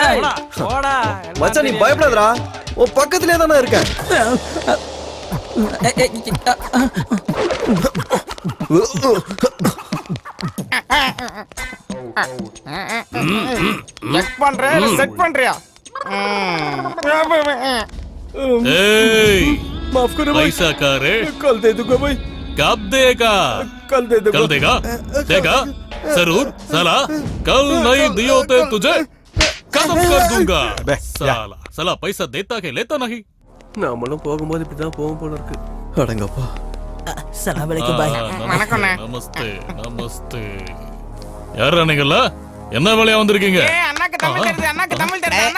மச்சான் நீ பயப்படாதடா. உன் பக்கத்திலே தானே இருக்கேன். செக் பண்றேன், செட் பண்றியா? माफ करो भाई. पैसा का रे? कल दे दूंगा भाई. कब देगा? कल दे दूंगा. कल देगा? देगा जरूर साला. कल नहीं दियो तो तुझे खत्म कर दूंगा. साला पैसा देता के लेता नहीं. நம்மளும் போகும்போது இப்படிதான் போகும் போல இருக்கு. அடங்கப்பா. சலாம் அலைக்கும் பாய். நமஸ்தே நமஸ்தே. யாரா நீங்கல்ல? என்ன வேலையா வந்திருக்கீங்க? அண்ணாக்கு தமிழ் தெரியுது.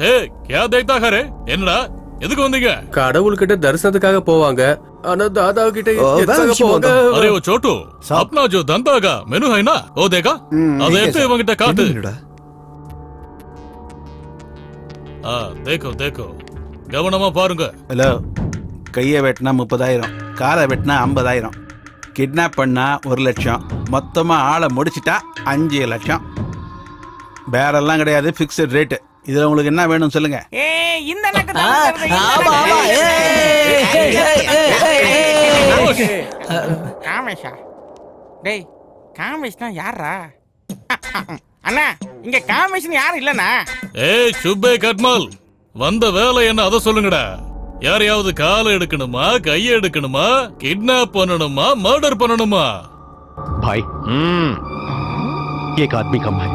ஏய் क्या देखता है रे என்னடா எதுக்கு வந்தீங்க கடவுள்கிட்ட தரிசனத்துக்காக போவாங்க ஆனா தாதா கிட்ட எதுக்காக போவாங்க अरे वो छोटू अपना जो धंधा का मेनू है ना वो देखा அதை எடுத்து இவங்கிட்ட காட்டு देखो देखो கவனமா பாருங்க ஹலோ கையை வெட்டினா 30,000 காலை வெட்டினா 50,000 கிட்னாப் பண்ணா 1 லட்சம் மொத்தமா ஆளை முடிச்சிட்டா 5 லட்சம் வேறெல்லாம் கிடையாது ஃபிக்ஸட் ரேட்டு இதுல உங்களுக்கு என்ன வேணும் சொல்லுங்க இந்த நக்கு தான் காமேஷா டேய் காமேஷ்னா யாரா அண்ணா இங்க காமேஷன் யாரும் இல்லண்ணா ஏய் சுப்பே கட்மல் வந்த வேலை என்ன அத சொல்லுங்கடா யாரையாவது காலை எடுக்கணுமா கையை எடுக்கணுமா கிட்னாப் பண்ணணுமா மர்டர் பண்ணணுமா भाई एक आदमी कम है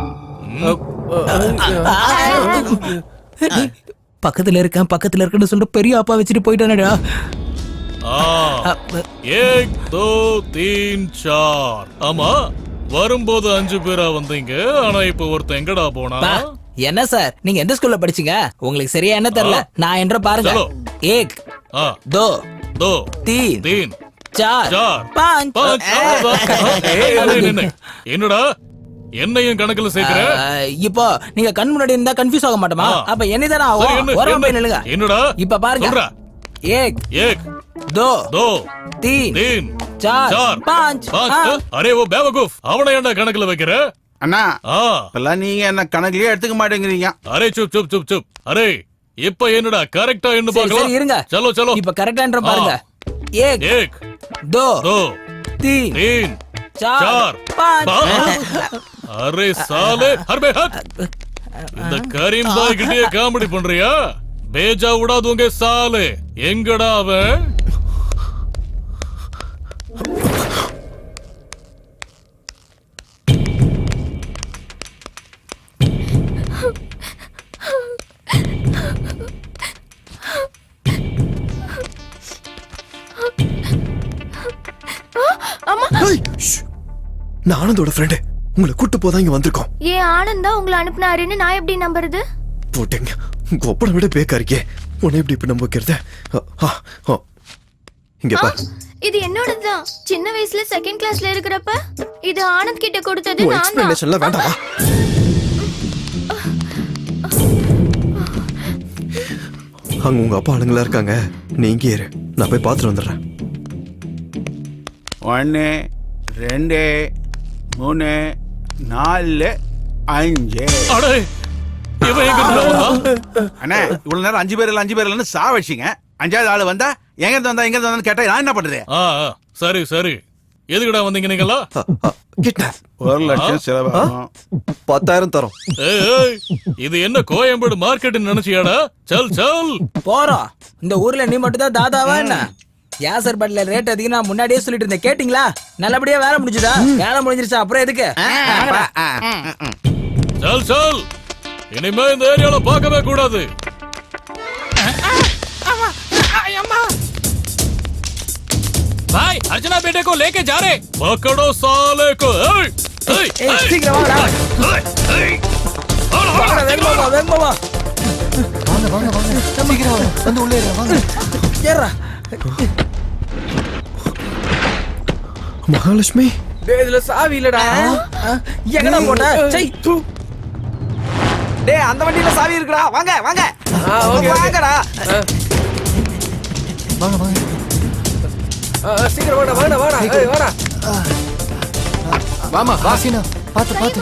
பக்கத்துல இருக்கேன்னு சொல்லிட்டு பெரிய அப்பா வச்சுட்டு போயிட்டானடா 1 2 3 4 ஆமா வரும்போது 5 பேரா வந்தீங்க ஆனா இப்ப ஒருத்தன் எங்கடா போனா என்ன சார் நீங்க எந்த ஸ்கூல்ல படிச்சீங்க உங்களுக்கு சரியா என்ன தெரியல நான் என்ற பாருங்க 1 2 3 4 5 என்னடா என்னையும் கணக்குல சேர்க்கிற இப்போ நீங்க கண் முன்னாடி இருந்தா கன்ஃபியூஸ் ஆக மாட்டோமா அப்ப என்னதானே ஆகும் வரமா போய் நில்லுங்க என்னடா இப்ப பாருங்க 1 2 3 4 5 அரே ஓ பேவகூஃப் அவனை ஏன்டா கணக்குல வைக்கிற அண்ணா இப்பெல்லாம் நீங்க என்ன கணக்குலயே எடுத்துக்க மாட்டேங்கிறீங்க அரே சுப் சுப் சுப் சுப் அரே இப்ப என்னடா கரெக்ட்டா என்ன பார்க்கலாம் இருங்க चलो चलो இப்ப கரெக்ட்டான்ற பாருங்க 1 2 3 4 5 அரே சாலே ஹர்பே ஹட் இந்த கரீம் பாய் கிட்டே காமெடி பண்றியா பேஜா விடாதவங்க சாலே எங்கடா அவன் நான் ஆனந்தோட ஃப்ரெண்டு உங்களை கூட்டு போதான் இங்க வந்திருக்கோம் ஏன் ஆனந்தா உங்களை அனுப்புனாருன்னு நான் எப்படி நம்புறது போட்டேங்க உங்க ஒப்பனை விட பேக்கா இருக்கே உன்னை எப்படி இப்ப நம்ப வைக்கிறது இங்க பாரு இது என்னோடதுதான் சின்ன வயசுல செகண்ட் கிளாஸ்ல இருக்கிறப்ப இது ஆனந்த் கிட்ட கொடுத்தது நான் தான் எக்ஸ்பிளனேஷன்ல வேண்டாமா அங்க உங்க அப்பா ஆளுங்களா இருக்காங்க நீங்க இரு நான் போய் பாத்துட்டு வந்துடுறேன் 1 2 3 4 5 அடே இவன் எங்க இருந்தா அண்ணா இவ்வளவு நேரம் 5 பேர் இல்ல 5 பேர் இல்லன்னு சாவச்சிங்க அஞ்சாவது ஆளு வந்தா எங்க இருந்து வந்தா கேட்டா நான் என்ன பண்றது சரி சரி எதுக்குடா வந்தீங்க நீங்களா 1 லட்சம் செலவாகும் 10,000 தரோம் ஏய் இது என்ன கோயம்பேடு மார்க்கெட் நினைச்சியாடா சல் சல் போறோம் இந்த ஊர்ல நீ மட்டும் தான் தாதாவா என்ன யாசர் பட்ல ரேட் அதிகம் நான் முன்னாடியே சொல்லிட்டு இருந்தேன் கேட்டிங்களா நல்லபடியா வேலை முடிஞ்சுதா வேலை முடிஞ்சிருச்சா அப்புறம் எதுக்கு சல் சல் இனிமே இந்த ஏரியால பார்க்கவே கூடாது भाई अर्चना बेटे को लेके जा रहे पकड़ो साले को சீக்கிரம் வாடா வேகமா வா வாங்க சீக்கிரம் வந்து உள்ளே வாங்க ஏறா மகாலட்சுமி டேய் இதுல சாவி இல்லடா எங்கடா போட்ட செய் டேய் அந்த வண்டியில சாவி இருக்குடா வாங்க வாங்க வாங்கடா வாங்க சீக்கிரம் வாடா ஏய் வாடா வாமா வாசினா பாத்து வாங்க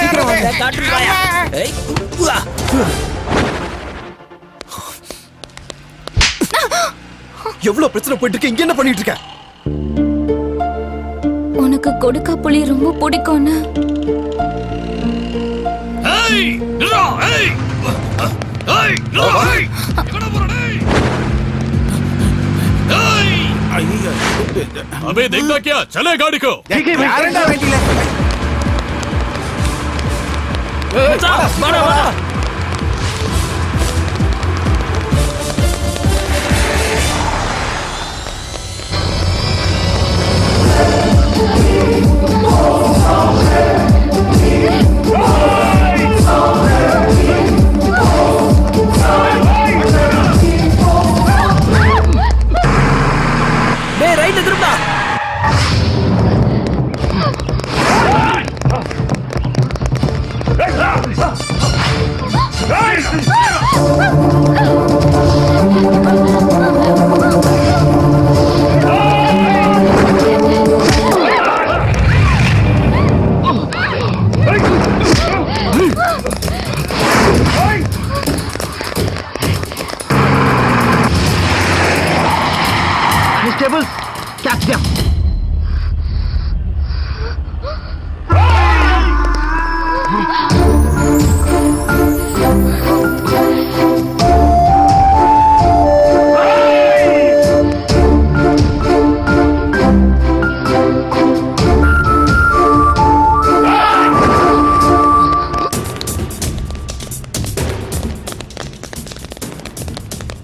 சீக்கிரம் வாங்க காட்டு வாயா ஏய் வா எவ்வளவு பிரச்சனை போயிட்டு இருக்கு இங்க என்ன பண்ணிட்டு இருக்க உனக்கு கொடுக்கா புளி ரொம்ப பிடிக்கும்னு ஏய் நில்லா ஏய் ஏய் நில்லா ஏய் எங்கடா போற டேய் ஏய் ஐயோ अबे देखता क्या चले गाड़ी को யாரடா வண்டியில வாடா Constable, catch them.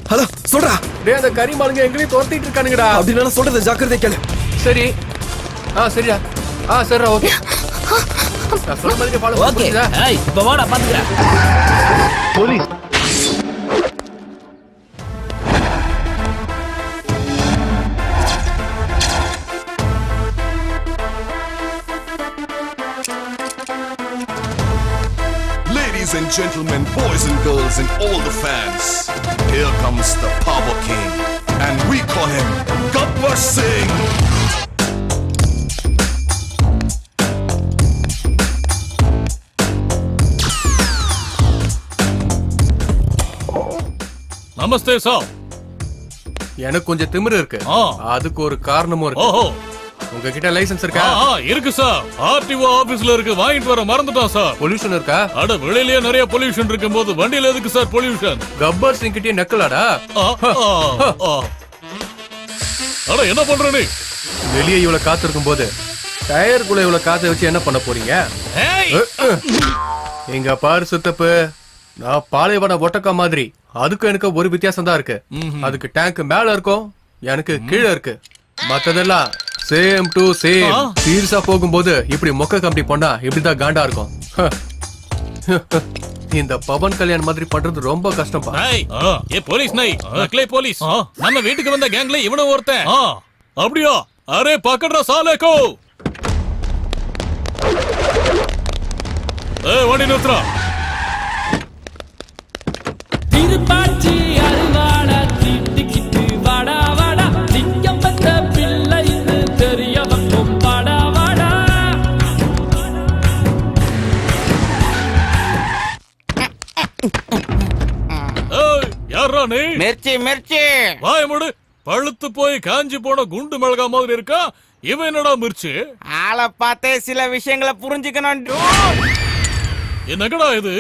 ஹலோ சொல்றா. டேய் அந்த கரிமாளுங்க எங்களையும் துரத்திட்டு இருக்கானுங்கடா. அப்படி நான் சொல்றது ஜாக்கிரதை கேளு. சரி. சரிடா. சரிடா ஓகே. நான் சொல்ற மாதிரி ஃபாலோ பண்ணு. ஓகே. ஏய் இப்ப வாடா பாத்துக்கறேன். Police. Ladies and gentlemen, boys and girls and all the fans, here comes the Power King, and we call him Gabbar Singh. Namaste sir. எனக்கு கொஞ்சம் திமிரு இருக்கு. அதுக்கு ஒரு காரணமும் இருக்கு. ஓஹோ. உங்ககிட்ட லைசென்ஸ் இருக்கா? இருக்கு சார். ஆர்டிஓ ஆபீஸ்ல இருக்கு, வாங்கிட்டு வர மறந்துட்டோம் சார். பொல்யூஷன் இருக்கா? அட வெளியிலேயே நிறைய பொல்யூஷன் இருக்கும்போது வண்டியில எதுக்கு சார் பொல்யூஷன்? கப்பர் சிங் கிட்டே நக்கலாடா. அட என்ன பண்ற நீ? வெளியே இவ்வளவு காத்து இருக்கும் போது டயருக்குள்ள இவ்வளவு காத்த வச்சு என்ன பண்ண போறீங்க? எங்க பாரு சுத்தப்பு, நான் பாலைவன ஒட்டக்கா மாதிரி. அதுக்கு எனக்கு ஒரு வித்தியாசம் தான் இருக்கு. அதுக்கு டேங்க் மேல இருக்கும், எனக்கு கீழே இருக்கு. மத்ததெல்லாம் சேம் டு சேம். சீரியஸா போகும்போது இப்படி மொக்க கம்பெனி பண்ணா இப்படிதான் காண்டா இருக்கும். இந்த பவன் கல்யாண் மாதிரி பண்றது ரொம்ப கஷ்டம். ஏ போலீஸ் நை, நக்லே போலீஸ். நம்ம வீட்டுக்கு வந்த கேங்ல இவனும் ஒருத்தன். அப்படியா? அரே பக்கடா சாலேகோ. ஏய் வண்டி நிறுத்துறா. திருப்பாச்சி அருவாள தீட்டிக்கிட்டு வாடா வாடா, சிங்கம் பத்த பிள்ளை இது தெரிய வக்கும் வாடா வாடா. ஏய் யாரா நீ? மிர்ச்சி மிர்ச்சி. வாய் மூடு. பழுத்து போய் காஞ்சி போன குண்டு மிளகா மாதிரி இருக்கா. இவன் என்னடா மிர்ச்சி? ஆளை பார்த்தே சில விஷயங்களை புரிஞ்சுக்கணும். என்னடா இது?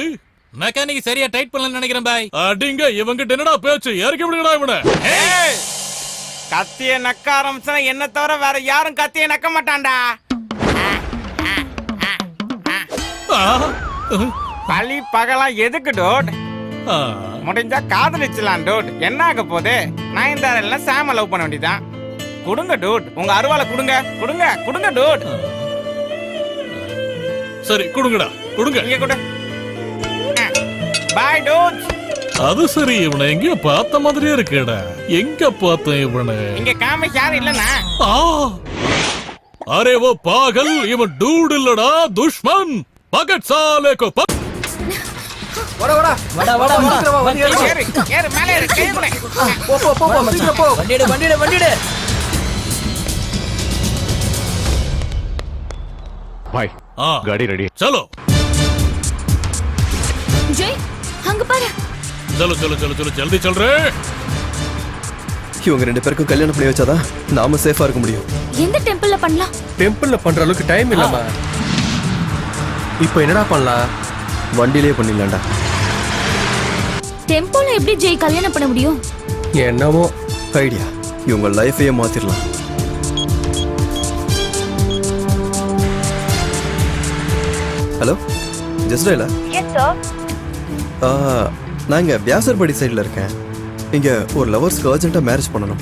மெக்கானிக் சரியா டைட் பண்ணல நினைக்கிறேன் பாய். அடிங்க இவங்கிட்ட என்னடா பேச்சு? இறக்கி விடுங்கடா இவனை. கத்திய நக்க ஆரம்பிச்சா என்ன தவிர வேற யாரும் கத்திய நக்க மாட்டான்டா. பழி பகலாம் எதுக்கு டோட்? முடிஞ்சா காதலிச்சலாம் டோட். என்ன ஆக போதே? நான் இந்த எல்லாம் சாம லவ் பண்ண வேண்டியதான். கொடுங்க டோட், உங்க அருவாளை கொடுங்க கொடுங்க கொடுங்க டோட். சரி கொடுங்கடா கொடுங்க. இங்க கொடு. பை டோட். அது சரி, இவனை எங்கேயோ பார்த்த மாதிரியே இருக்கேடா. எங்க பார்த்தேன் இவனை? இங்க காம யாரும் இல்லனா? அரே वो पागल, இவன் டூட் இல்லடா, துஷ்மன். பகட் சாலே கோ வாடா வாடா வாடா வாடா வாடா. வண்டி ஏறு. ஏறு மேலே ஏறு. கை கொடு. போ போ போ சீக்கிரம் போ. வண்டிடு வண்டிடு வண்டிடு. भाई गाड़ी रेडी है, चलो ஜெய் அங்க பாரு. चलो चलो चलो चलो जल्दी चल रहे. இவங்க ரெண்டு பேருக்கும் கல்யாணம் பண்ணி வச்சாதான் நாம சேஃபா இருக்க முடியும். எந்த டெம்பிள்ல பண்ணலாம்? டெம்பிள்ல பண்ற அளவுக்கு டைம் இல்லம்மா. இப்போ என்னடா பண்ணலாம்? வண்டியிலே பண்ணிடலாம்டா. டெம்பிள்ல எப்படி ஜெய் கல்யாணம் பண்ண முடியும்? என்னமோ ஐடியா. இவங்க லைஃபையே மாத்திரலாம். ஹலோ ஜஸ்ட் இல்ல? Yes sir. நான் இங்கே வியாசர்படி சைடில் இருக்கேன். இங்கே ஒரு லவர்ஸ்க்கு அர்ஜென்ட்டாக மேரேஜ் பண்ணணும்.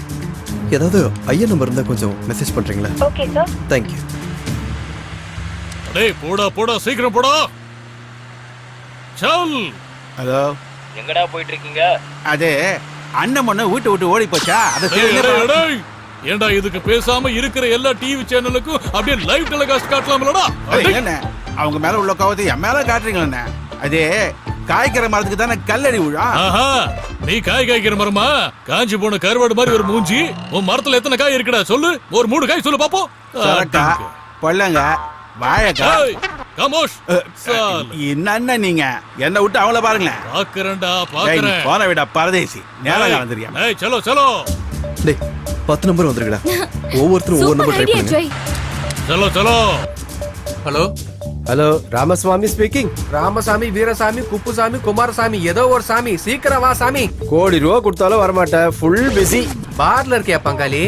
ஏதாவது ஐயா நம்பர் இருந்தால் கொஞ்சம் மெசேஜ் பண்ணுறீங்களா? Okay sir. தேங்க்யூ. டேய் போடா போடா சீக்கிரம் போடா. சல். ஹலோ எங்கடா போயிட்டு இருக்கீங்க? அது அண்ணன் பொண்ணு வீட்டு விட்டு ஓடி போச்சா? டேய் ஏண்டா இதுக்கு பேசாம இருக்கிற எல்லா டிவி சேனலுக்கும் அப்படியே லைவ் டெலிகாஸ்ட் காட்டலாம்லடா? என்ன அவங்க மேல உள்ள கோவத்தை என் மேல காட்டுறீங்களே. அதே காய்க்கிற மரத்துக்கு தானே கல்லடி விழா. ஆஹா, நீ காய் காய்க்கிற மரமா? காஞ்சி போன கருவாடு மாதிரி ஒரு மூஞ்சி. உன் மரத்துல எத்தனை காய் இருக்குடா சொல்லு. ஒரு 3 காய் சொல்லு பாப்போம். சொரக்கா, பொல்லங்க, வாழைக்காய். கமோஷ். என்ன நீங்க என்ன விட்டு அவங்கள பாருங்களேன். பாக்குறேன்டா பாக்குறேன். போன விட பரதேசி நேரம் வந்துருக்கேன். ஏய் சலோ சலோ. டேய் 10 நம்பர் வந்துருக்கடா. ஒவ்வொருத்தரும் ஒவ்வொரு நம்பர் ட்ரை பண்ணுங்க. சலோ சலோ. Hello hello, Ramaswamy speaking. Ramasamy, Veerasamy, Kuppusamy, Kumarasamy, ஏதோ ஒரு சாமி. சீக்கிரம் வா சாமி. கோடி ரூபா கொடுத்தாலும் வரமாட்டேன், ஃபுல் பிஸி. பார்ல இருக்கியா பங்காளி?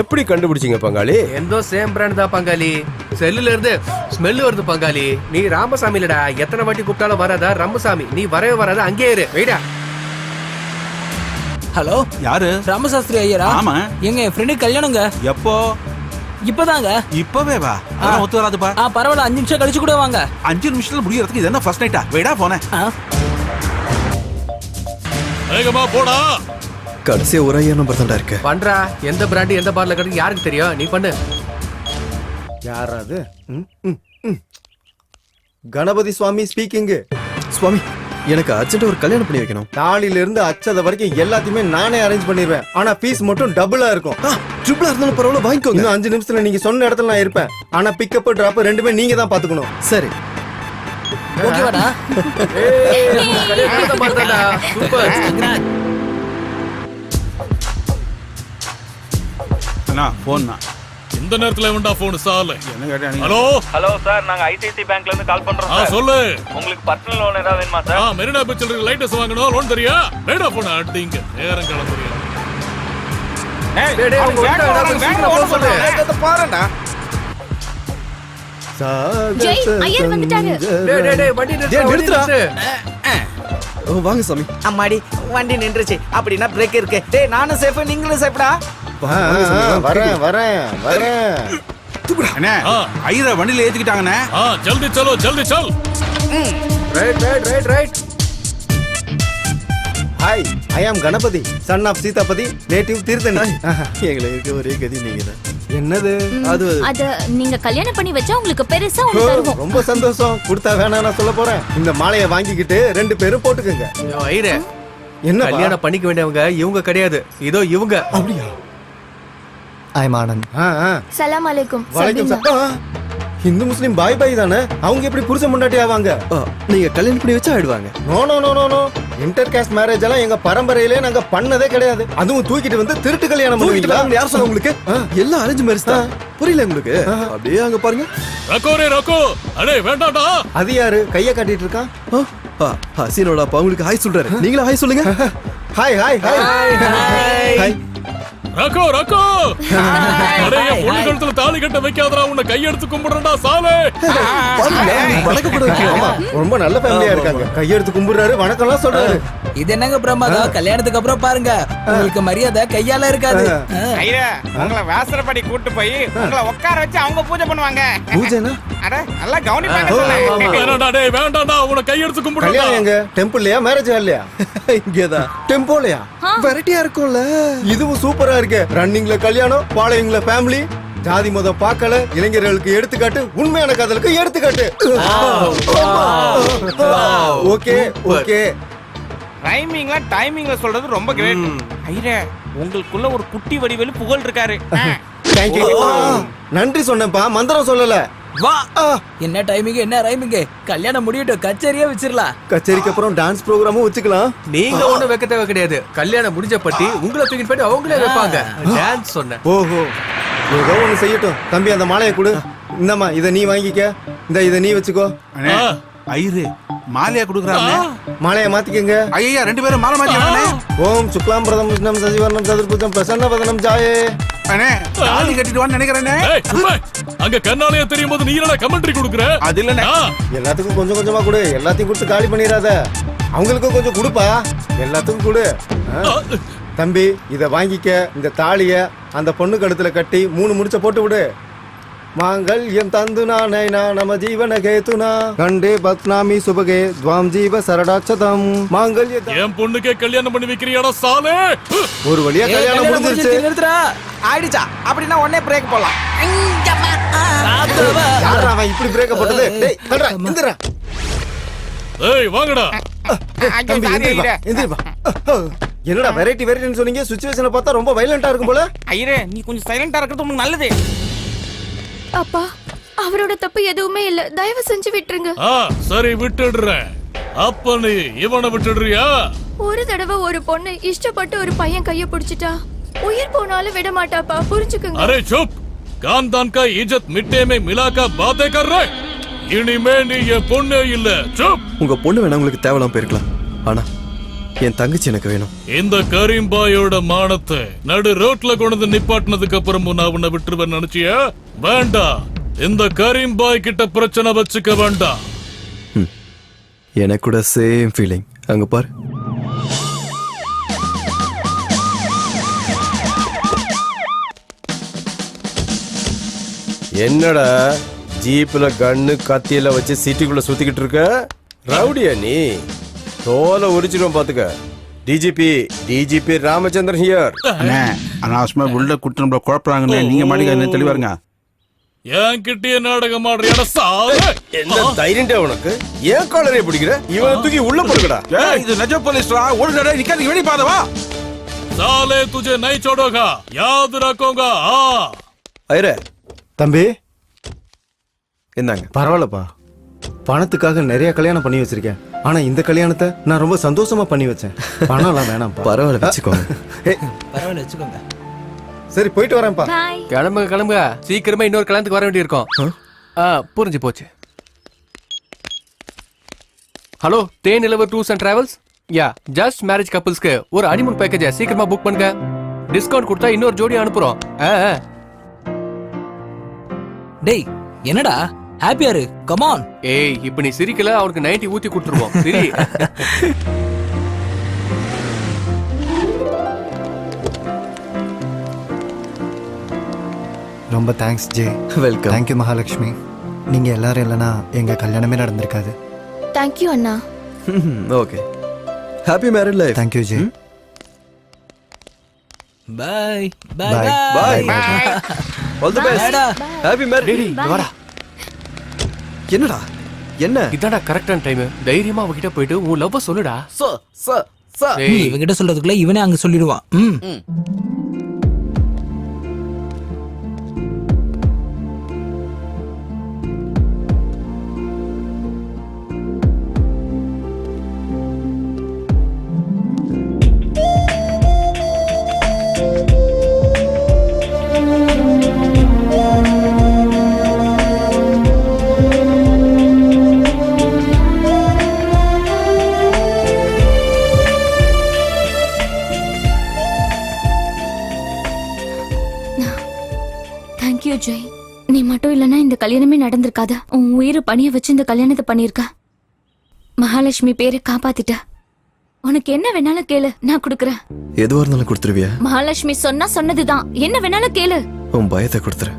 எப்படி கண்டுபிடிச்சீங்க பங்காளி? எந்தோ சேம் பிராண்ட் தான் பங்காளி. செல்லுல இருந்து ஸ்மெல் வருது பங்காளி. நீ ராமசாமி இல்லடா, எத்தனை வாட்டி கூப்பிட்டாலும் வராதா ரம்மசாமி. நீ வரவே வராத, அங்கேயே இரு. வெயிடா. ஹலோ, யாரு? ராமசாஸ்திரி ஐயரா? ஆமா. எங்க என் ஃப்ரெண்டு கல்யாணங்க. எப்போ? இப்பதாங்க. இப்பவே வா. அதெல்லாம் ஒத்து வராதுப்பா. பரவாயில்ல, 5 நிமிஷம் கழிச்சு கூட வாங்க. 5 நிமிஷத்துல முடியறதுக்கு இது என்ன ஃபர்ஸ்ட் நைட்டா? வெயிடா போனேன். வேகமா போடா. கடைசியா ஒரு ஐயா நம்பர் தான்டா இருக்கு. பண்றா. எந்த பிராண்ட் எந்த பார்ல கிடைக்கும் யாருக்கு தெரியும்? நீ பண்ணு. யாராது? கணபதி சுவாமி ஸ்பீக்கிங். சுவாமி, எனக்கு அர்ஜென்ட் ஒரு கல்யாணம் பண்ணி வைக்கணும். நாளையில இருந்து அச்சத வரைக்கும் எல்லாத்தையுமே நானே அரேஞ்ச் பண்ணிடுவேன். ஆனா ஃபீஸ் மட்டும் டபுளா இருக்கும். ட்ரிபிளா இருந்தாலும் பரவாயில்ல, வாங்கிக்கோங்க. இன்னும் 5 நிமிஷத்துல நீங்க சொன்ன இடத்துல நான் இருப்பேன். ஆனா பிக்கப் டிராப் ரெண்டுமே நீங்க தான் பாத்துக்கணும். சரி. ஓகேவாடா? கல்யாணம் பண்றடா. சூப்பர். அண்ணா போன். இந்த நேரத்துல வேண்டா போன் சால. என்ன கேட்டா? ஹலோ ஹலோ சார், நாங்க ஐசிஐசி பேங்க்ல இருந்து கால் பண்றோம் சார். சொல்லு. உங்களுக்கு பர்சனல் லோன் ஏதாவது வேணுமா சார்? மெரினா பீச்ல இருக்க லைட்டஸ் வாங்கணும். லோன் தெரியா? வேடா போன் அடிங்க. நேரம் கிளம்புறியா? பாருடா. ஜெய், ஐயர் வந்துட்டாரு. டேய் டேய் டேய், வண்டி நிறுத்து. வாங்க சாமி. அம்மாடி, வண்டி நின்றுச்சு. அப்படின்னா பிரேக் இருக்கு. டேய், நானும் சேஃப், நீங்களும் சேஃப்டா. வரேன் வரேன் வரேன். அண்ணே, ஐயரை வண்டியில ஏத்திக்கிட்டாங்கண்ணே. ஜல்தி சலோ, ஜல்தி சல். Right right right right. Hi, I am Ganapathi, son of Seethapathi, native Tiruttani. எங்களுக்கு இருக்க ஒரே கதி நீங்க தான். என்னது? அது நீங்க கல்யாணம் பண்ணி வச்சா உங்களுக்கு பெருசா ஒண்ணு தருவோம். ரொம்ப சந்தோஷம். கொடுத்தா வேணா நான் சொல்ல போறேன். இந்த மாலையை வாங்கிக்கிட்டு 2 பேரும் போட்டுக்கங்க. ஐயரே, என்ன கல்யாணம் பண்ணிக்க வேண்டியவங்க இவங்க கிடையாது. இதோ இவங்க. அப்படியா? I am Anand. சலாம் அலைக்கும். வலைக்கும் சலாம். ஹிந்து முஸ்லிம் பாய் பாய் தானே. அவங்க எப்படி புருஷன் முன்னாடி ஆவாங்க? நீங்க கல்யாணம் பண்ணி வச்சா ஆயிடுவாங்க. No no no no no. Inter caste marriage எல்லாம் எங்க பரம்பரையிலே நாங்க பண்ணதே கிடையாது. அதுவும் தூக்கிட்டு வந்து திருட்டு கல்யாணம் பண்ணுவீங்களா? யார் சொன்னா உங்களுக்கு? எல்லாம் அரேஞ்ச் மேரேஜ் தான். புரியல உங்களுக்கு? அப்படியே அங்க பாருங்க. ரக்கோரே ரக்கோ. அடே வேண்டாம்டா. அது யாரு கைய காட்டிட்டு இருக்கான்? ஹசீனோட அப்பா உங்களுக்கு ஹாய் சொல்றாரு. நீங்களும் ஹாய் சொல்லுங்க. Hi hi hi hi. ரக்கோ ரக்கோ. அடே பொண்ணு கழுத்துல தாலி கட்ட வைக்காதடா. உன்னை கையெடுத்து கும்பிடுறடா சாலே. ரொம்ப நல்ல ஃபேமிலியா இருக்காங்க. கையெடுத்து கும்பிடுறாரு, வணக்கம்லாம் சொல்றாரு. இது என்னங்க பிரமாதம்? கல்யாணத்துக்கு அப்புறம் பாருங்க, உங்களுக்கு மரியாதை கையால இருக்காது. ஐயா, உங்களை வாசல்படி கூட்டு போய் உங்களை உட்கார வச்சு அவங்க பூஜை பண்ணுவாங்க. பூஜைனா? அட நல்லா கவனிப்பாங்க. வேண்டாம்டா டேய், வேண்டாம்டா. உன்னை கையெடுத்து கும்பிடுறடா. கல்யாணம் எங்க? டெம்பிள்லயா, மேரேஜ் ஹால்லயா? இங்கதான். டெம்போலயா? வெரைட்டியா இருக்கும்ல. இதுவும் சூப்பரா இருக்கு. ரன்னிங்ல கல்யாணம், ஃபாலோயிங்ல ஃபேமிலி. ஜாதி மதம் பார்க்கல. இளைஞர்களுக்கு எடுத்துக்காட்டு, உண்மையான காதலுக்கு எடுத்துக்காட்டு. Okay okay. ரைமிங்ல டைமிங்ல சொல்றது ரொம்ப கிரேட். ஐயா, உங்களுக்குள்ள ஒரு குட்டி வடிவேலு புகழ் இருக்காரு. Thank you. நன்றி சொன்னேன்ப்பா, மந்திரம் சொல்லல. வா. என்ன டைமிங், என்ன ரைமிங்? கல்யாணம் முடியட்டும், கச்சேரியா வச்சிரலாம். கச்சேரிக்கு அப்புறம் டான்ஸ் ப்ரோகிராமும் வச்சுக்கலாம். நீங்க ஒண்ணு வைக்க தேவை கிடையாது. கல்யாணம் முடிஞ்ச பத்தி உங்களை தூக்கிட்டு போயிட்டு அவங்களே வைப்பாங்க. டான்ஸ் சொன்னேன். ஓஹோ, ஏதோ ஒண்ணு செய்யட்டும். தம்பி, அந்த மாலையை கொடு. இந்தம்மா, இதை நீ வாங்கிக்க. இதை நீ வச்சுக்கோ. ஐயரு மாலையா குடுக்குறாங்க. மாலையை மாத்திக்கங்க. ஐயா, 2 பேரும் மாலை மாத்திக்கங்க. ஓம் சுக்லாம் பிரதம் விஷ்ணம் சசிவர்ணம் சதுர்புஜம் பிரசன்ன வதனம் ஜாயே. அண்ணே, தாலி கட்டிட்டு வான்னு நினைக்கிறேனே. ஏய் சும்மா. அங்க கண்ணாலயே தெரியும் போது நீ என்னடா கமெண்ட்ரி கொடுக்குற? அது இல்லனே. எல்லாத்துக்கும் கொஞ்சம் கொஞ்சமா கொடு. எல்லாத்தையும் கொடுத்து காலி பண்ணிராத. அவங்களுக்கும் கொஞ்சம் கொடுப்பா. எல்லாத்துக்கும் கொடு. தம்பி, இத வாங்கிக்க. இந்த தாலிய அந்த பொண்ணு கழுத்துல கட்டி 3 முடிச்ச போட்டு விடு. மாங்கல்யம் தந்துனா நைனா நம ஜீவன கேதுனா கண்டே பத்னாமி சுபகே துவாம் ஜீவ சரடாச்சதம் மாங்கல்ய. என் பொண்ணுக்கே கல்யாணம் பண்ணி வைக்கிறியாடா சாலே? ஒரு வழியா கல்யாணம் முடிஞ்சிருச்சு. ஆயிடுச்சா? அப்படின்னா உடனே பிரேக் போலாம். யாரா அவன் இப்படி பிரேக்க போட்டது? டேய் தள்ளுடா, எந்திரா. ஏய் வாங்கடா. தம்பி எந்திரிப்பா, எந்திரிப்பா. என்னடா வெரைட்டி வெரைட்டின்னு சொன்னீங்க, சிச்சுவேஷனை பார்த்தா ரொம்ப வயலண்டா இருக்கும் போல. ஐயரே நீ கொஞ்சம் சைலண்டா இருக்கிறது உங்களுக்கு நல்லது. அப்பா அவரோட தப்பு எதுவுமே இல்ல, தயவு செஞ்சு விட்டுருங்க. சரி விட்டுடுறேன். அப்ப நீ இவனை விட்டுடுறியா? ஒரு தடவை ஒரு பொண்ணு இஷ்டப்பட்டு ஒரு பையன் கைய பிடிச்சிட்டா உயிர் போனாலும் விட மாட்டாப்பா, புரிஞ்சுக்குங்க. அரே चुप, खानदान का इज्जत मिट्टी में मिलाकर बातें कर रहे. இனிமே நீ என் பொண்ணே இல்ல. चुप. உங்க பொண்ணு வேணா உங்களுக்கு தேவலாம் போயிருக்கலாம், ஆனா என் தங்கச்சி எனக்கு வேணும். இந்த கரீம்பாயோட மானத்தை நடு ரோட்ல கொண்டு நிப்பாட்டினதுக்கு அப்புறமும் நான் உன்னை விட்டுருவேன் நினைச்சியா? வேண்டாம். இந்த கரீம்பாய் கிட்ட பிரச்சனை வச்சுக்க வேண்டாம். எனக்கு கூட சேம் ஃபீலிங். அங்க பாரு. என்னடா ஜீப்ல கண்ணு கத்தியில வச்சு சிட்டிக்குள்ள சுத்திக்கிட்டு இருக்க? ரவுடியா நீ? தோலை உரிச்சிடும் பாத்துக்க. DGP Ramachandran here. அண்ணே அனாவசியமா உள்ள குற்றம் குழப்பறாங்கண்ணே, நீங்க மாட்டிக்க தெளிவாருங்க. ஏன் கிட்டே நாடகம் ஆடுறியாடா சாவு? என்ன தைரியண்டா உனக்கு? ஏன் காலரே பிடிக்கிற? இவனை தூக்கி உள்ள போடுங்கடா. இது நிஜ போலீஸ்டா, ஒரு நட நிக்காதீங்க, வெளிய பாதவா. साले तुझे नहीं छोड़ूंगा, याद रखूंगा. ஐரே தம்பி என்னங்க? பரவாயில்லப்பா, பணத்துக்காக நிறைய கல்யாணம் பண்ணி வச்சிருக்கேன். ஆனா இந்த கல்யாணத்தை நான் ரொம்ப சந்தோஷமா பண்ணி வச்சேன். பணம்லாம் வேணாம்ப்பா. பரவாயில்ல வச்சுக்கோங்க. பரவாயில்ல வச்சுக்கோங்க. சரி போயிட்டு வரேன்ப்பா. கிளம்புங்க, சீக்கிரமா இன்னொரு கல்யாணத்துக்கு வர வேண்டியிருக்கோம். புரிஞ்சு போச்சு. Hello, Then Nilavar tours and travels. Yeah, just marriage கப்புள்ஸ்க்கு ஒரு ஹனிமூன் பேக்கேஜ் சீக்கிரமா புக் பண்ணுங்க. டிஸ்கவுண்ட் கொடுத்தா இன்னொரு ஜோடி அனுப்புறோம். டேய் என்னடா ஹாப்பியா இரு, கம் ஆன். ஏய் இப்ப நீ சிரிக்கல, அவனுக்கு 90 ஊத்தி கொடுத்துருவோம். சரி. ரொம்ப thanks J. Welcome. Thank you Mahalakshmi. நீங்க எல்லாரும் இல்லைன்னா எங்க கல்யாணமே நடந்திருக்காது. தேங்க்யூ அண்ணா. Okay, happy married life. Thank you J. Bye bye bye bye. All the best. Happy married. வாடா. என்னடா என்ன? இதாடா கரெக்டான டைம். தைரியமா அவகிட்ட போயிட்டு உன் லவ் சொல்லுடா. நீ இவங்கிட்ட சொல்றதுக்குள்ள இவனே அங்க சொல்லிடுவான். தேங்க்யூ ஜெய். நீ மட்டும் இல்லனா இந்த கல்யாணமே நடந்திருக்காத. உன் உயிரை பணிய வச்சு இந்த கல்யாணத்தை பண்ணிருக்க. மகாலட்சுமி பேரை காப்பாத்திட்ட. உனக்கு என்ன வேணாலும் கேளு, நான் கொடுக்கறேன். எதுவா இருந்தாலும் கொடுத்துருவியா? மகாலட்சுமி சொன்னா சொன்னதுதான். என்ன வேணாலும் கேளு. உன் பயத்தை கொடுத்துரு.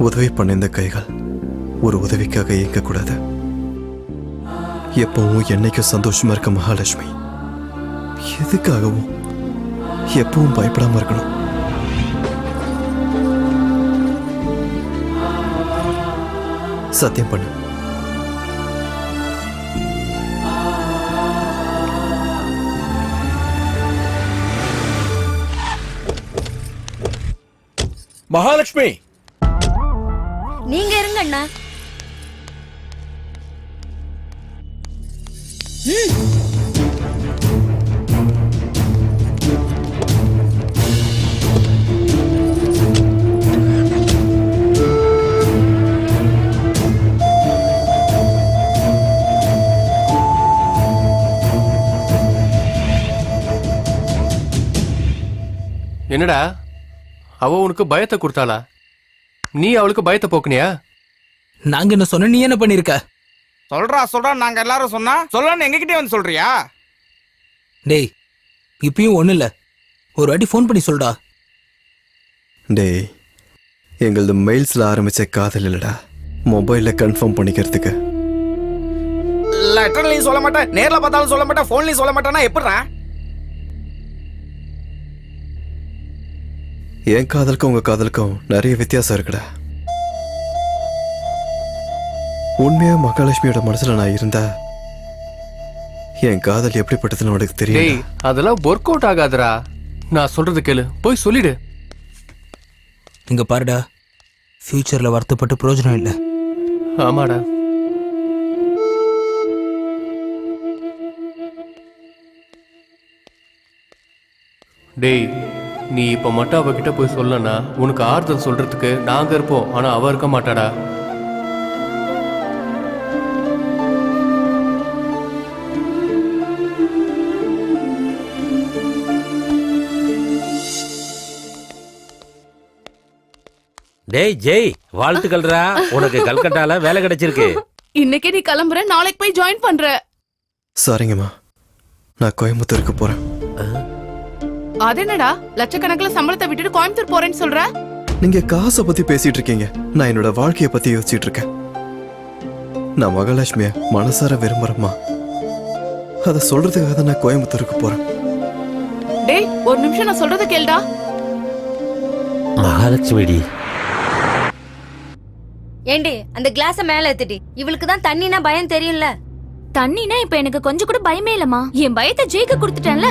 உதவி பண்ண இந்த கைகள் ஒரு உதவிக்காக இயங்க கூடாது. எப்பவும் என்னைக்கும் சந்தோஷமா இருக்க மகாலட்சுமி. எதுக்காகவும் எப்பவும் பயப்படாம இருக்கணும். சத்தியம் பண்ணு. மகாலட்சுமி நீங்க இருங்க அண்ணா. என்னடா அவ உனக்கு பயத்தை கொடுத்தாளா? நீ அவளுக்கு பயத்தை போக்குனியா? நாங்க என்ன சொன்ன, நீ என்ன பண்ணிருக்க? சொல்றா நாங்க எல்லாரும் சொன்னா சொல்லன்னு எங்ககிட்டே வந்து சொல்றியா? டேய் இப்பயும் ஒண்ணு இல்ல, ஒரு வாட்டி ஃபோன் பண்ணி சொல்டா. டேய் எங்களது மெயில்ஸ்ல ஆரம்பிச்ச காதல் இல்லடா, மொபைல்ல கன்ஃபார்ம் பண்ணிக்கிறதுக்கு. லெட்டர்லயும் சொல்ல மாட்டேன், நேர்ல பார்த்தாலும் சொல்ல மாட்டேன், போன்லயும் சொல்ல மாட்டேன்னா எப்படிடா? என் காதலுக்கும் உங்க காதலுக்கும் நிறைய வித்தியாசம் இருக்குடா. உண்மையா மகாலட்சுமியோட மனசுல நான் இருந்தா என் காதல் எப்படிப்பட்டதுன்னு உனக்கு தெரியும். டேய் அதெல்லாம் ஒர்க் அவுட் ஆகாதுடா. நான் சொல்றது கேளு, போய் சொல்லிடு. இங்க பாருடா, ஃபியூச்சர்ல வருத்தப்பட்டு பிரயோஜனம் இல்லை. ஆமாடா. டேய் நீ இப்ப மட்டும் அவகிட்ட போய் சொல்லனா உனக்கு ஆறுதல் சொல்றதுக்கு நாங்க இருப்போம், ஆனா அவ இருக்க மாட்டாடா. டேய் ஜெய், வாழ்த்துக்கள்ரா, உனக்கு கல்கட்டால வேலை கிடைச்சிருக்கு. இன்னைக்கே நீ கிளம்புற, நாளைக்கு போய் ஜாயின் பண்ற. சரிங்கம்மா, நான் கோயம்புத்தூருக்கு போறேன். அது என்னடா லட்சக்கணக்கில் சம்பளத்தை விட்டுட்டு கோயம்புத்தூர் போறேன்னு சொல்ற? நீங்க காசை பத்தி பேசிட்டு இருக்கீங்க, நான் என்னோட வாழ்க்கைய பத்தி யோசிச்சுட்டு இருக்கேன். நான் மகாலட்சுமிய மனசார விரும்புறேம்மா. அதை சொல்றதுக்காக தான் நான் கோயம்புத்தூருக்கு போறேன். டேய் ஒரு நிமிஷம் நான் சொல்றத கேளுடா. மகாலட்சுமிடி, ஏண்டி அந்த கிளாஸ மேல ஏத்துடி. இவளுக்கு தான் தண்ணினா பயம் தெரியும்ல. தண்ணினா இப்ப எனக்கு கொஞ்சம் கூட பயமே இல்லம்மா. என் பயத்தை ஜெயிக்க கொடுத்துட்டேன்ல.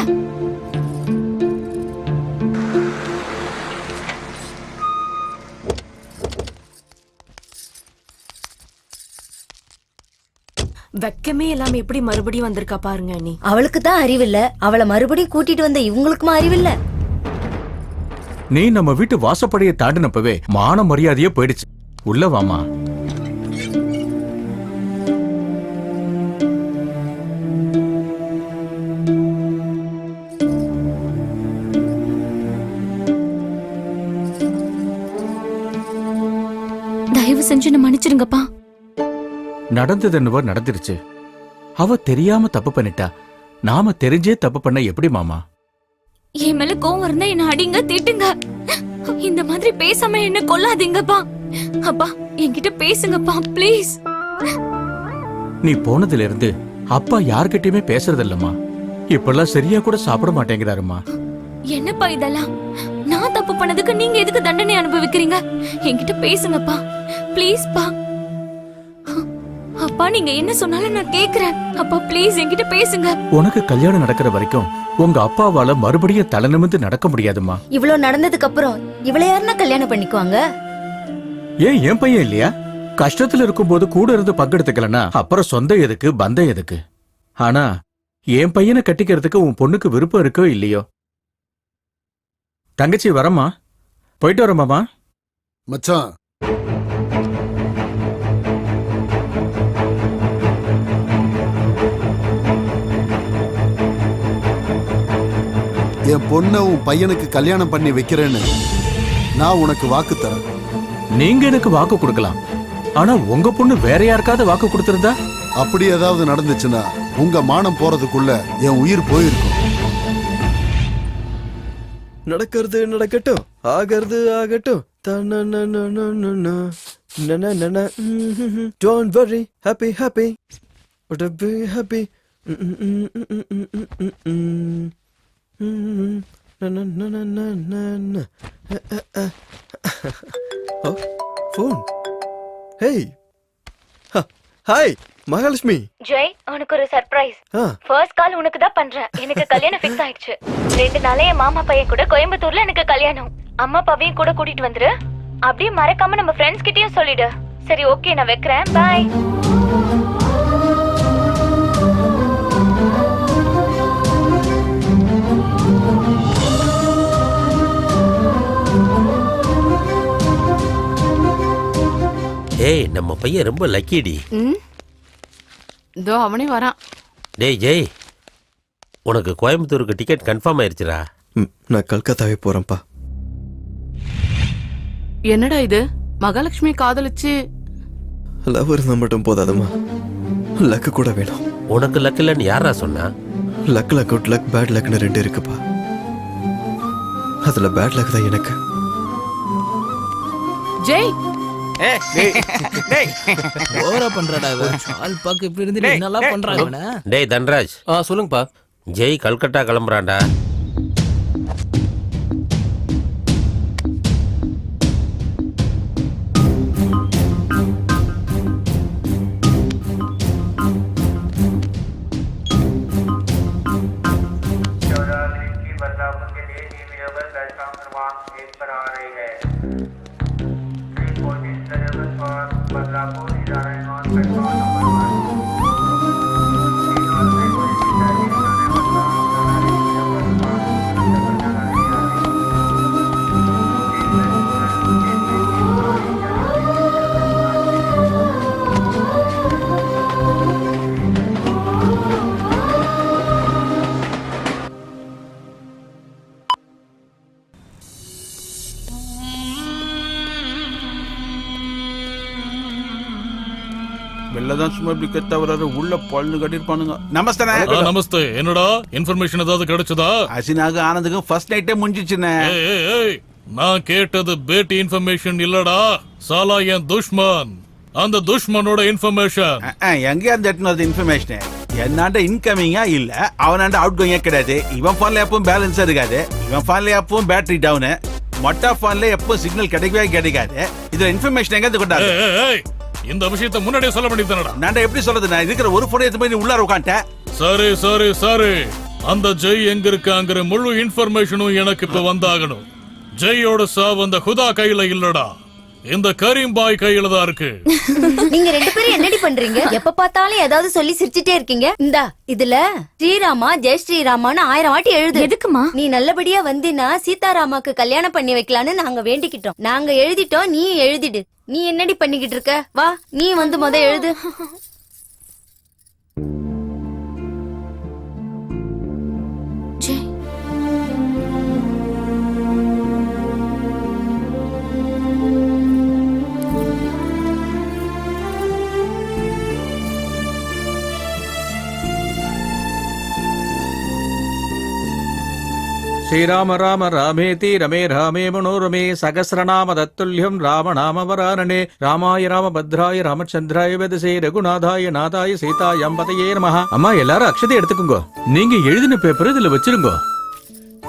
வெக்கமே இல்லாம எப்படி மறுபடியும் வந்திருக்கா பாருங்க நீ. அவளுக்கு தான் அறிவில்ல, அவளை மறுபடியும் கூட்டிட்டு வந்த இவங்களுக்குமா அறிவில்ல? நீ நம்ம வீட்டு வாசப்படியை தாண்டினப்பவே மான மரியாதையே போயிடுச்சு. உள்ள வாமா. தயவு செஞ்சு என்ன மன்னிச்சிருங்கப்பா. நடந்தது என்னவோ நடந்துருச்சு. அவ தெரியாம தப்பு பண்ணிட்டா, நாம தெரிஞ்சே தப்பு பண்ண எப்படி மாமா? என் மேல கோவம் இருந்தா என்ன அடிங்க, திட்டுங்க. இந்த மாதிரி பேசாம என்ன கொல்லாதீங்கப்பா. அப்பா என்கிட்ட பேசுங்கப்பா ப்ளீஸ். நீ போனதுல இருந்து அப்பா யார்கிட்டயுமே பேசுறது இல்லம்மா. இப்பெல்லாம் சரியா கூட சாப்பிட மாட்டேங்கிறாருமா. என்னப்பா இதெல்லாம்? நான் தப்பு பண்ணதுக்கு நீங்க எதுக்கு தண்டனை அனுபவிக்கிறீங்க? என்கிட்ட பேசுங்கப்பா ப்ளீஸ் பா. அப்பா நீங்க என்ன சொன்னாலும் நான் கேக்குறேன். அப்பா ப்ளீஸ் என்கிட்ட பேசுங்க. உனக்கு கல்யாணம் நடக்கிற வரைக்கும் உங்க அப்பாவால மறுபடியும் தலை நிமிர்ந்து நடக்க முடியாதுமா. இவ்ளோ நடந்ததுக்கு அப்புறம் இவளை யாருன்னா கல்யாணம் பண்ணிக்குவாங்க? ஏன் என் பையன் இல்லையா? கஷ்டத்துல இருக்கும்போது கூட இருந்து பங்கெடுத்துக்கலனா அப்புறம் சொந்தம் எதுக்கு, பந்தம் எதுக்கு? ஆனா என் பையனை கட்டிக்கிறதுக்கு உன் பொண்ணுக்கு விருப்பம் இருக்கோ இல்லையோ? தங்கச்சி வரமா, போயிட்டு வரமாமா. மச்சான், என் பொண்ணை உன் பையனுக்கு கல்யாணம் பண்ணி வைக்கிறேன்னு நான் உனக்கு வாக்கு தரேன். நீங்க எனக்கு வாக்கு கொடுக்கலாம், ஆனா உங்க பொண்ணு வேற யாருக்காவது வாக்கு கொடுத்திருந்தா? அப்படி ஏதாவது நடந்துச்சுன்னா உங்க மானம் போறதுக்குள்ள என் உயிர் போயிருக்கும். நடக்கிறது நடக்கட்டும், ஆகிறது ஆகட்டும். Don't worry, happy happy, be happy. Phone. Hey. Hi Mahalakshmi. Jai, உனக்கு ஒரு சர்ப்ரைஸ். ஃபர்ஸ்ட் கால் உனக்கு தான் பண்றேன். எனக்கு கல்யாணம் ஃபிக்ஸ் ஆயிடுச்சு. 2 நாளே என் மாமா பையன் கூட கோயம்புத்தூர்ல எனக்கு கல்யாணம். அம்மா அப்பாவையும் கூட கூட்டிட்டு வந்துரு. அப்படியே மறக்காம நம்ம ஃப்ரெண்ட்ஸ் கிட்டயும் சொல்லிடு. சரி ஓகே, நான் வைக்கிறேன். பை. ஏய் நம்ம பையன் ரொம்ப லக்கிடி. இதோ அவனே வரான். டேய் ஜெய், உனக்கு கோயம்புத்தூருக்கு டிக்கெட் கன்ஃபார்ம் ஆயிருச்சுடா. நான் கல்கத்தாவே போறேன்ப்பா. என்னடா இது, மகாலட்சுமி காதலிச்சு லவ் இருந்தா மட்டும் போதாதுமா, லக்கு கூட வேணும். உனக்கு லக் இல்லைன்னு யாரா சொன்னா? லக்ல குட் லக், பேட் லக்னு 2 இருக்குப்பா. அதுல பேட் லக் தான் எனக்கு. ஜெய் ஓவரா பண்றடா இவன். ஆள் பாக்க இப்படி இருந்து என்னலாம் பண்றாங்க இவனை. டேய் தன்ராஜ். சொல்லுங்கப்பா. ஜெய் கல்கட்டா கிளம்புறான்டா. தான் சும்மா இப்படி கெத்த வர்றாரு உள்ள பழனு கட்டிருப்பானுங்க. நமஸ்தே. நமஸ்தே. என்னடா இன்ஃபர்மேஷன் ஏதாவது கிடைச்சதா? அசினாக ஆனதுக்கு ஃபர்ஸ்ட் நைட்டே முடிஞ்சிச்சுனே. நான் கேட்டது பேட்டி இன்ஃபர்மேஷன் இல்லடா, சாலா என் துஷ்மன். அந்த துஷ்மனோட இன்ஃபர்மேஷன். எங்க அந்த எடுத்து இன்ஃபர்மேஷன் என்னாண்ட இன்கமிங்கா இல்ல அவனாண்ட அவுட் கோயிங்கா கிடையாது. இவன் போன்ல எப்பவும் பேலன்ஸா இருக்காது, இவன் போன்ல எப்பவும் பேட்டரி டவுனு, மொட்டா போன்ல எப்போ சிக்னல் கிடைக்கவே கிடைக்காது. இதுல இன்ஃபர்மேஷன் எங்க இருந்து கொண்டாரு? இந்த விஷயத்தை முன்னாடியே சொல்ல வேண்டியதுதானடா. நான் எப்படி சொல்றது? நான் இருக்கிற ஒரு போன் எடுத்து போய் நீ உள்ளார உட்காந்துட்டேன். சரி சரி சரி, அந்த ஜெய் எங்க இருக்காங்கிற முழு இன்ஃபர்மேஷனும் எனக்கு இப்ப வந்தாகணும். ஜெயோட சாவு அந்த ஹுதா கையில இல்லடா, இந்த கரீம் பாய் கையில தான் இருக்கு. நீங்க ரெண்டு பேரும் என்னடி பண்றீங்க? எப்ப பார்த்தாலும் ஏதாவது சொல்லி சிரிச்சிட்டே இருக்கீங்க. இந்தா இதுல ஸ்ரீராமா ஜெய் ஸ்ரீராமான்னு 1000 வாட்டி எழுது. எதுக்குமா? நீ நல்லபடியா வந்தினா சீதாராமாக்கு கல்யாணம் பண்ணி வைக்கலான்னு நாங்க வேண்டிக்கிட்டோம். நாங்க எழுதிட்டோம், நீ எழுதிடு. நீ என்னடி பண்ணிக்கிட்டு இருக்க? வா நீ வந்து முத எழுது. ஸ்ரீராம ராம ராமேதி ரமே ராமே மனோரமே சகசிரநாம தத்துல்யம் ராமநாம வராரணே ராமாய ராமபத்ராய ராமச்சந்திராய வேதசே ரகுநாதாய நாதாய சீதாயம் பதையே நமஹ. அம்மா எல்லாரும் அக்ஷதை எடுத்துக்குங்க. நீங்க எழுதின பேப்பர் இதுல வச்சிருங்க.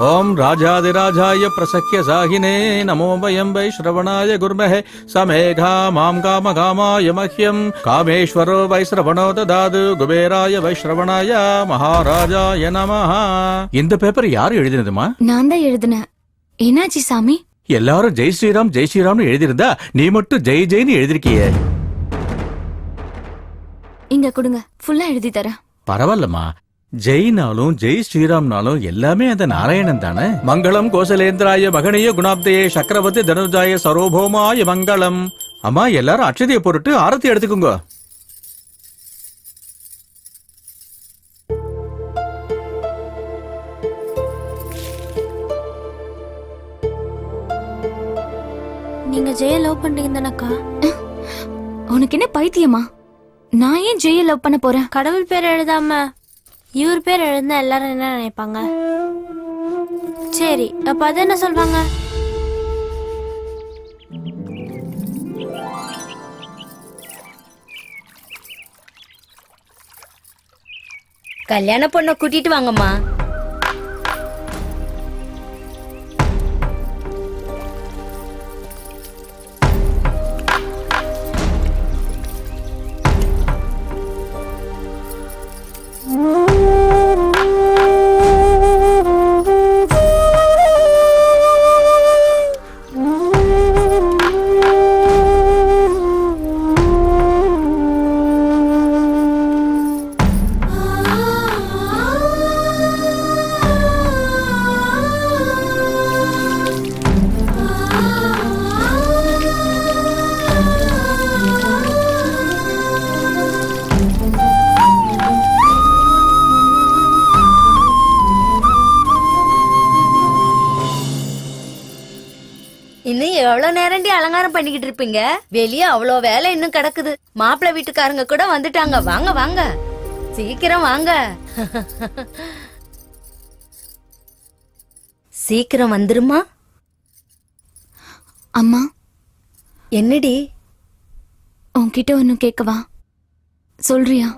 ஓம் ராஜாதிராஜாய பிரசக்கிய சாகினே நமோ வயம்பை ஸ்ரவணாய குர்மஹே சமேகா மாம் காம காமாய மஹ்யம் காமேஸ்வரோ வைஸ்ரவணோ ததாது குபேராய வைஸ்ரவணாய மகாராஜாய நமஹ. இந்த பேப்பர் யாரு எழுதினதுமா? நான் தான் எழுதினேன். என்னாச்சு சாமி? எல்லாரும் ஜெய் ஸ்ரீராம் ஜெய் ஸ்ரீராம்னு எழுதிருந்தா நீ மட்டும் ஜெய் ஜெய்னு எழுதிருக்கியே. இங்க கொடுங்க, ஃபுல்லா எழுதி தரேன். பரவாயில்லம்மா, ஜெய்னாலும் ஜெய் ஸ்ரீராம்னாலும் எல்லாமே அந்த நாராயணன் தானே. மங்களம் கோசலேந்திராய மகனிய குணாப்தயே சக்கரவர்த்தி தனுஜாய சரோபோமாய மங்களம். அம்மா எல்லாரும் அக்ஷதையை பொருட்டு ஆரத்தி எடுத்துக்குங்க. நீங்க ஜெய லவ் பண்றீங்க தானக்கா? உனக்கு என்ன பைத்தியமா? நான் ஏன் ஜெய லவ் பண்ண போறேன்? கடவுள் பேர் எழுதாம இவர் பேர் எழுந்தா எல்லாரும் என்ன நினைப்பாங்க? சரி அப்ப அது என்ன சொல்றாங்க? கல்யாண பொண்ணை கூட்டிட்டு வாங்கம்மா. இன்னும் எவ்வளவு நேரண்டி அலங்காரம் பண்ணிக்கிட்டு இருப்பீங்க? வெளியே அவ்வளோ வேலை இன்னும் கிடக்குது. மாப்பிள்ளை வீட்டுக்காரங்க கூட வந்துட்டாங்க. வாங்க வாங்க சீக்கிரம் வாங்க. சீக்கிரம் வந்துருமா. அம்மா என்னடி? உன்கிட்ட ஒன்னும் கேட்கவா? சொல்றியா?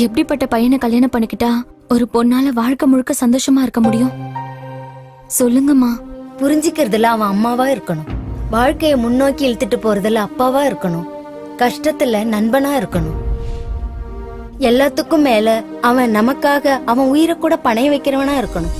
எப்படிப்பட்ட பையனை கல்யாணம் பண்ணிக்கிட்டா ஒரு பொண்ணால வாழ்க்கை முழுக்க சந்தோஷமா இருக்க முடியும்? சொல்லுங்கம்மா. புரிஞ்சுக்கிறதுல அவன் அம்மாவா இருக்கணும், வாழ்க்கையை முன்னோக்கி இழுத்துட்டு போறதுல அப்பாவா இருக்கணும், கஷ்டத்துல நண்பனா இருக்கணும். எல்லாத்துக்கும் மேல அவன் நமக்காக அவன் உயிரை கூட பணைய வைக்கிறவனா இருக்கணும்.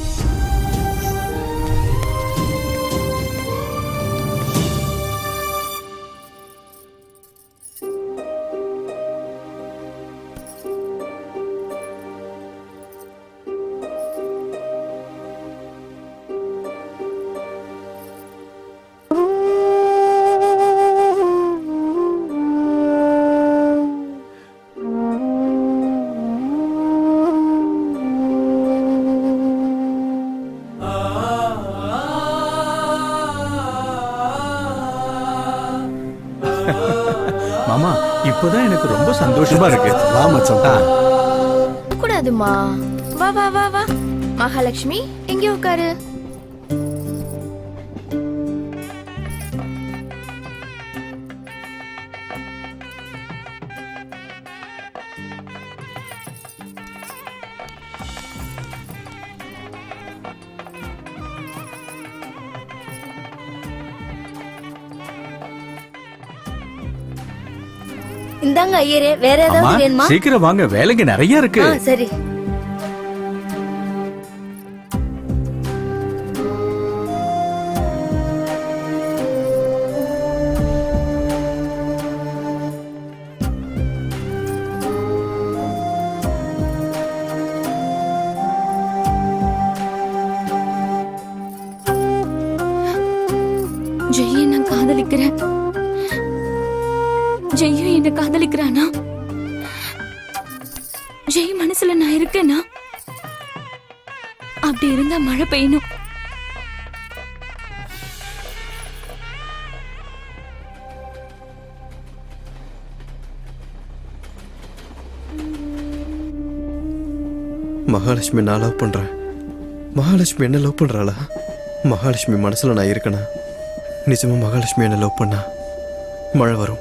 சந்தோஷமா இருக்கு. வா மச்சான். கூடாதுமா. வா வா வா வா. மகாலட்சுமி எங்க உட்காரு. இந்தாங்க ஐயரே, வேற ஏதாவது வேணுமா? சீக்கிரம் வாங்க, வேலைங்க நிறைய இருக்கு. சரி. ஜெயை நான் காதலிக்கிறேன். ஜெயும் என்ன காதலிக்கிறானா? ஜெய் மனசுல நான் இருக்கேனா? அப்படி இருந்தா மழை பெய்யணும். மகாலட்சுமி நான் லவ் பண்றேன். மகாலட்சுமி என்ன லவ் பண்றாளா? மகாலட்சுமி மனசுல நான் இருக்கேனா? நிஜமா மகாலட்சுமி என்ன லவ் பண்ணா மழை வரும்.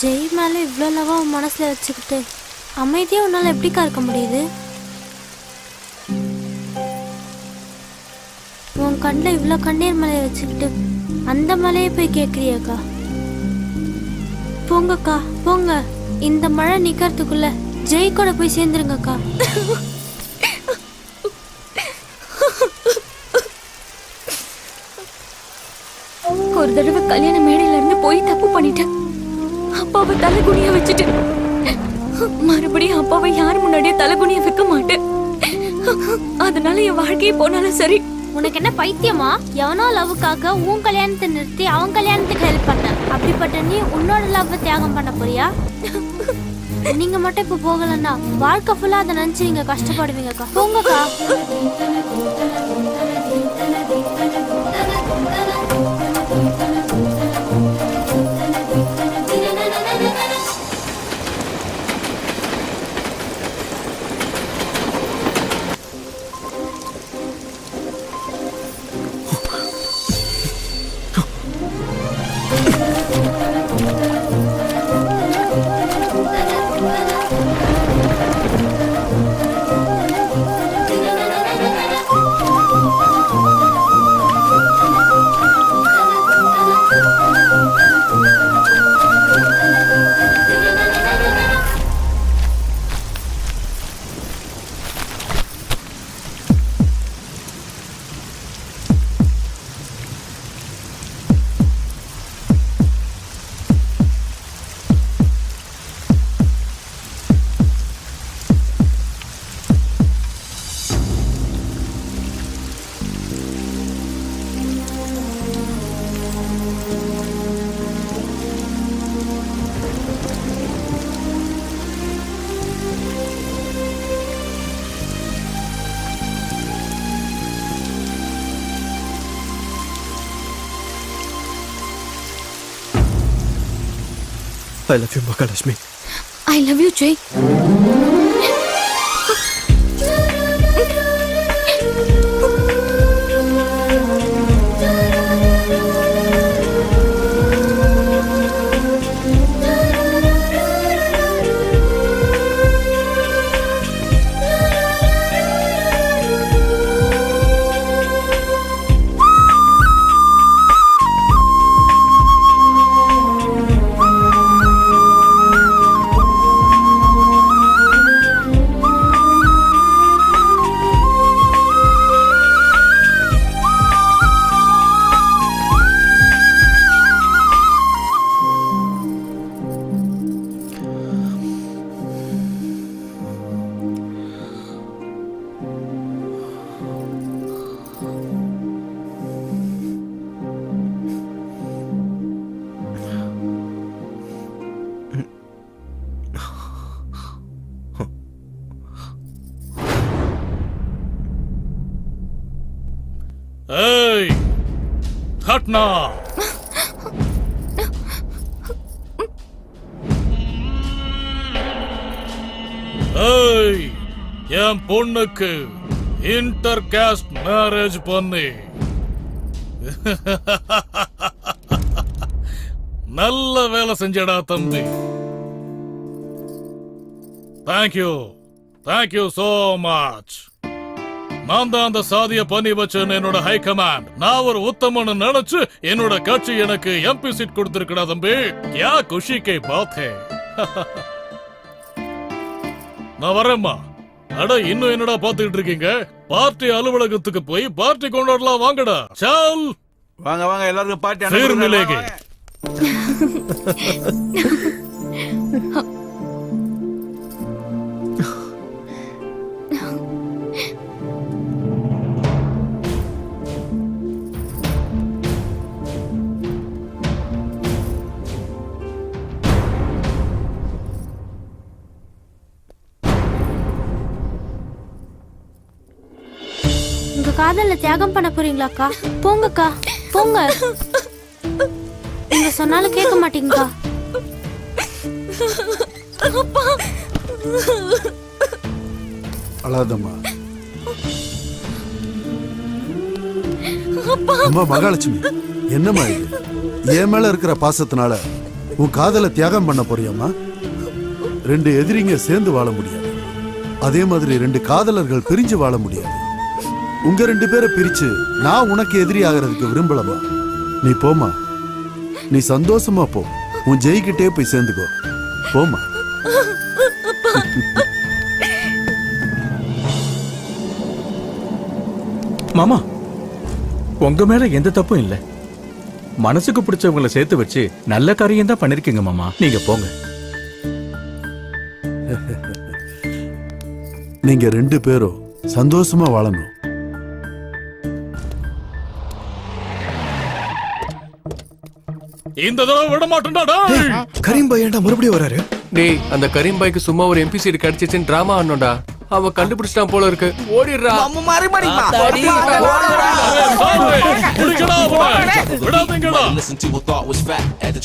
ஜெய் மேல இவ்வளோ லவா மனசுல வச்சுக்கிட்டு அமைதியா உன்னால எப்படிக்கா இருக்க முடியுது? உன் கண்ணில் இவ்வளோ கண்ணீர் மலையை வச்சுக்கிட்டு அந்த மலையை போய் கேட்குறியாக்கா? போங்கக்கா போங்க, இந்த மழை நிக்கிறதுக்குள்ள ஜெய் கூட போய் சேர்ந்துருங்கக்கா. ஒரு தடவை கல்யாண மேடையில இருந்து போய் தப்பு பண்ணிட்டேன். அப்பாவை தலைகுனிய வச்சுட்டு மறுபடியும் அப்பாவை யார் முன்னாடியே தலைகுனிய வைக்க மாட்டேன். அதனால என் வாழ்க்கையே போனாலும் சரி. உனக்கு என்ன பைத்தியமா? எவனோ லவ்வுக்காக உன் கல்யாணத்தை நிறுத்தி அவன் கல்யாணத்துக்கு ஹெல்ப் பண்ண. அப்படிப்பட்ட நீ உன்னோட லவ்வை தியாகம் பண்ண போறியா? நீங்க மட்டும் இப்ப போகலன்னா வாழ்க்கை ஃபுல்லா அதை நினைச்சு நீங்க கஷ்டப்படுவீங்கக்கா. போங்கக்கா. I love you, Mahalakshmi. I love you, Jay. ஏய் ஹட்னா ஏய் என் பொண்ணுக்கு இன்டர் காஸ்ட் மேரேஜ் பண்ணி நல்ல வேலை செஞ்சடா தம்பி. Thank you so much. நான் தான் அந்த சாதிய பண்ணி வச்சேன்னு என்னோட ஹை கமாண்ட். நான் ஒரு உத்தமன்னு நினைச்சு என்னோட கட்சி எனக்கு எம்பி சீட் கொடுத்திருக்கடா தம்பி. யா குஷி கே பாத் ஹை. நான் வரேம்மா. அட இன்னும் என்னடா பாத்துக்கிட்டு இருக்கீங்க? பார்ட்டி அலுவலகத்துக்கு போய் பார்ட்டி கொண்டாடலாம் வாங்கடா. சால் வாங்க வாங்க எல்லாருக்கும் பார்ட்டி फिर मिलेंगे. உங்க காதல தியாகம் பண்ண போறீங்களாக்கா? போங்கக்கா போங்க. நீங்க சொன்னாலும் கேட்க மாட்டீங்கக்கா. அழாதம்மா. அம்மா மகாலட்சுமி, என்னம்மா இது? என் மேல இருக்கிற பாசத்தினால உன் காதல தியாகம் பண்ண போறியம்மா? ரெண்டு எதிரிங்க சேர்ந்து வாழ முடியாது. அதே மாதிரி ரெண்டு காதலர்கள் பிரிஞ்சு வாழ முடியாது. உங்க ரெண்டு பேரை பிரிச்சு நான் உனக்கு எதிரி ஆகிறதுக்கு விரும்பலமா. நீ போமா, நீ சந்தோஷமா போ. உன் ஜெயிக்கிட்டே போய் சேர்ந்துக்கோ. போமா. மாமா, உங்க மேல எந்த தப்பும் இல்ல. மனசுக்கு பிடிச்சவங்களை சேர்த்து வச்சு நல்ல காரியம் தான் பண்ணிருக்கீங்க மாமா. நீங்க போங்க. நீங்க ரெண்டு பேரும் சந்தோஷமா வாழணும். இந்த தடவை விட மாட்டேன்டா. கரீம் பாய் ஏன்டா மறுபடியும் வராரு? டேய், அந்த கரீம் பாய்க்கு சும்மா ஒரு எம்பி சீட் கிடைச்சிச்சுன்னு டிராமா ஆனோடா. அவ கண்டுபிடிச்சிட்டான் போல இருக்கு. ஓடிடுறா. விடாதீங்கடா. Listen to a thought was fat at the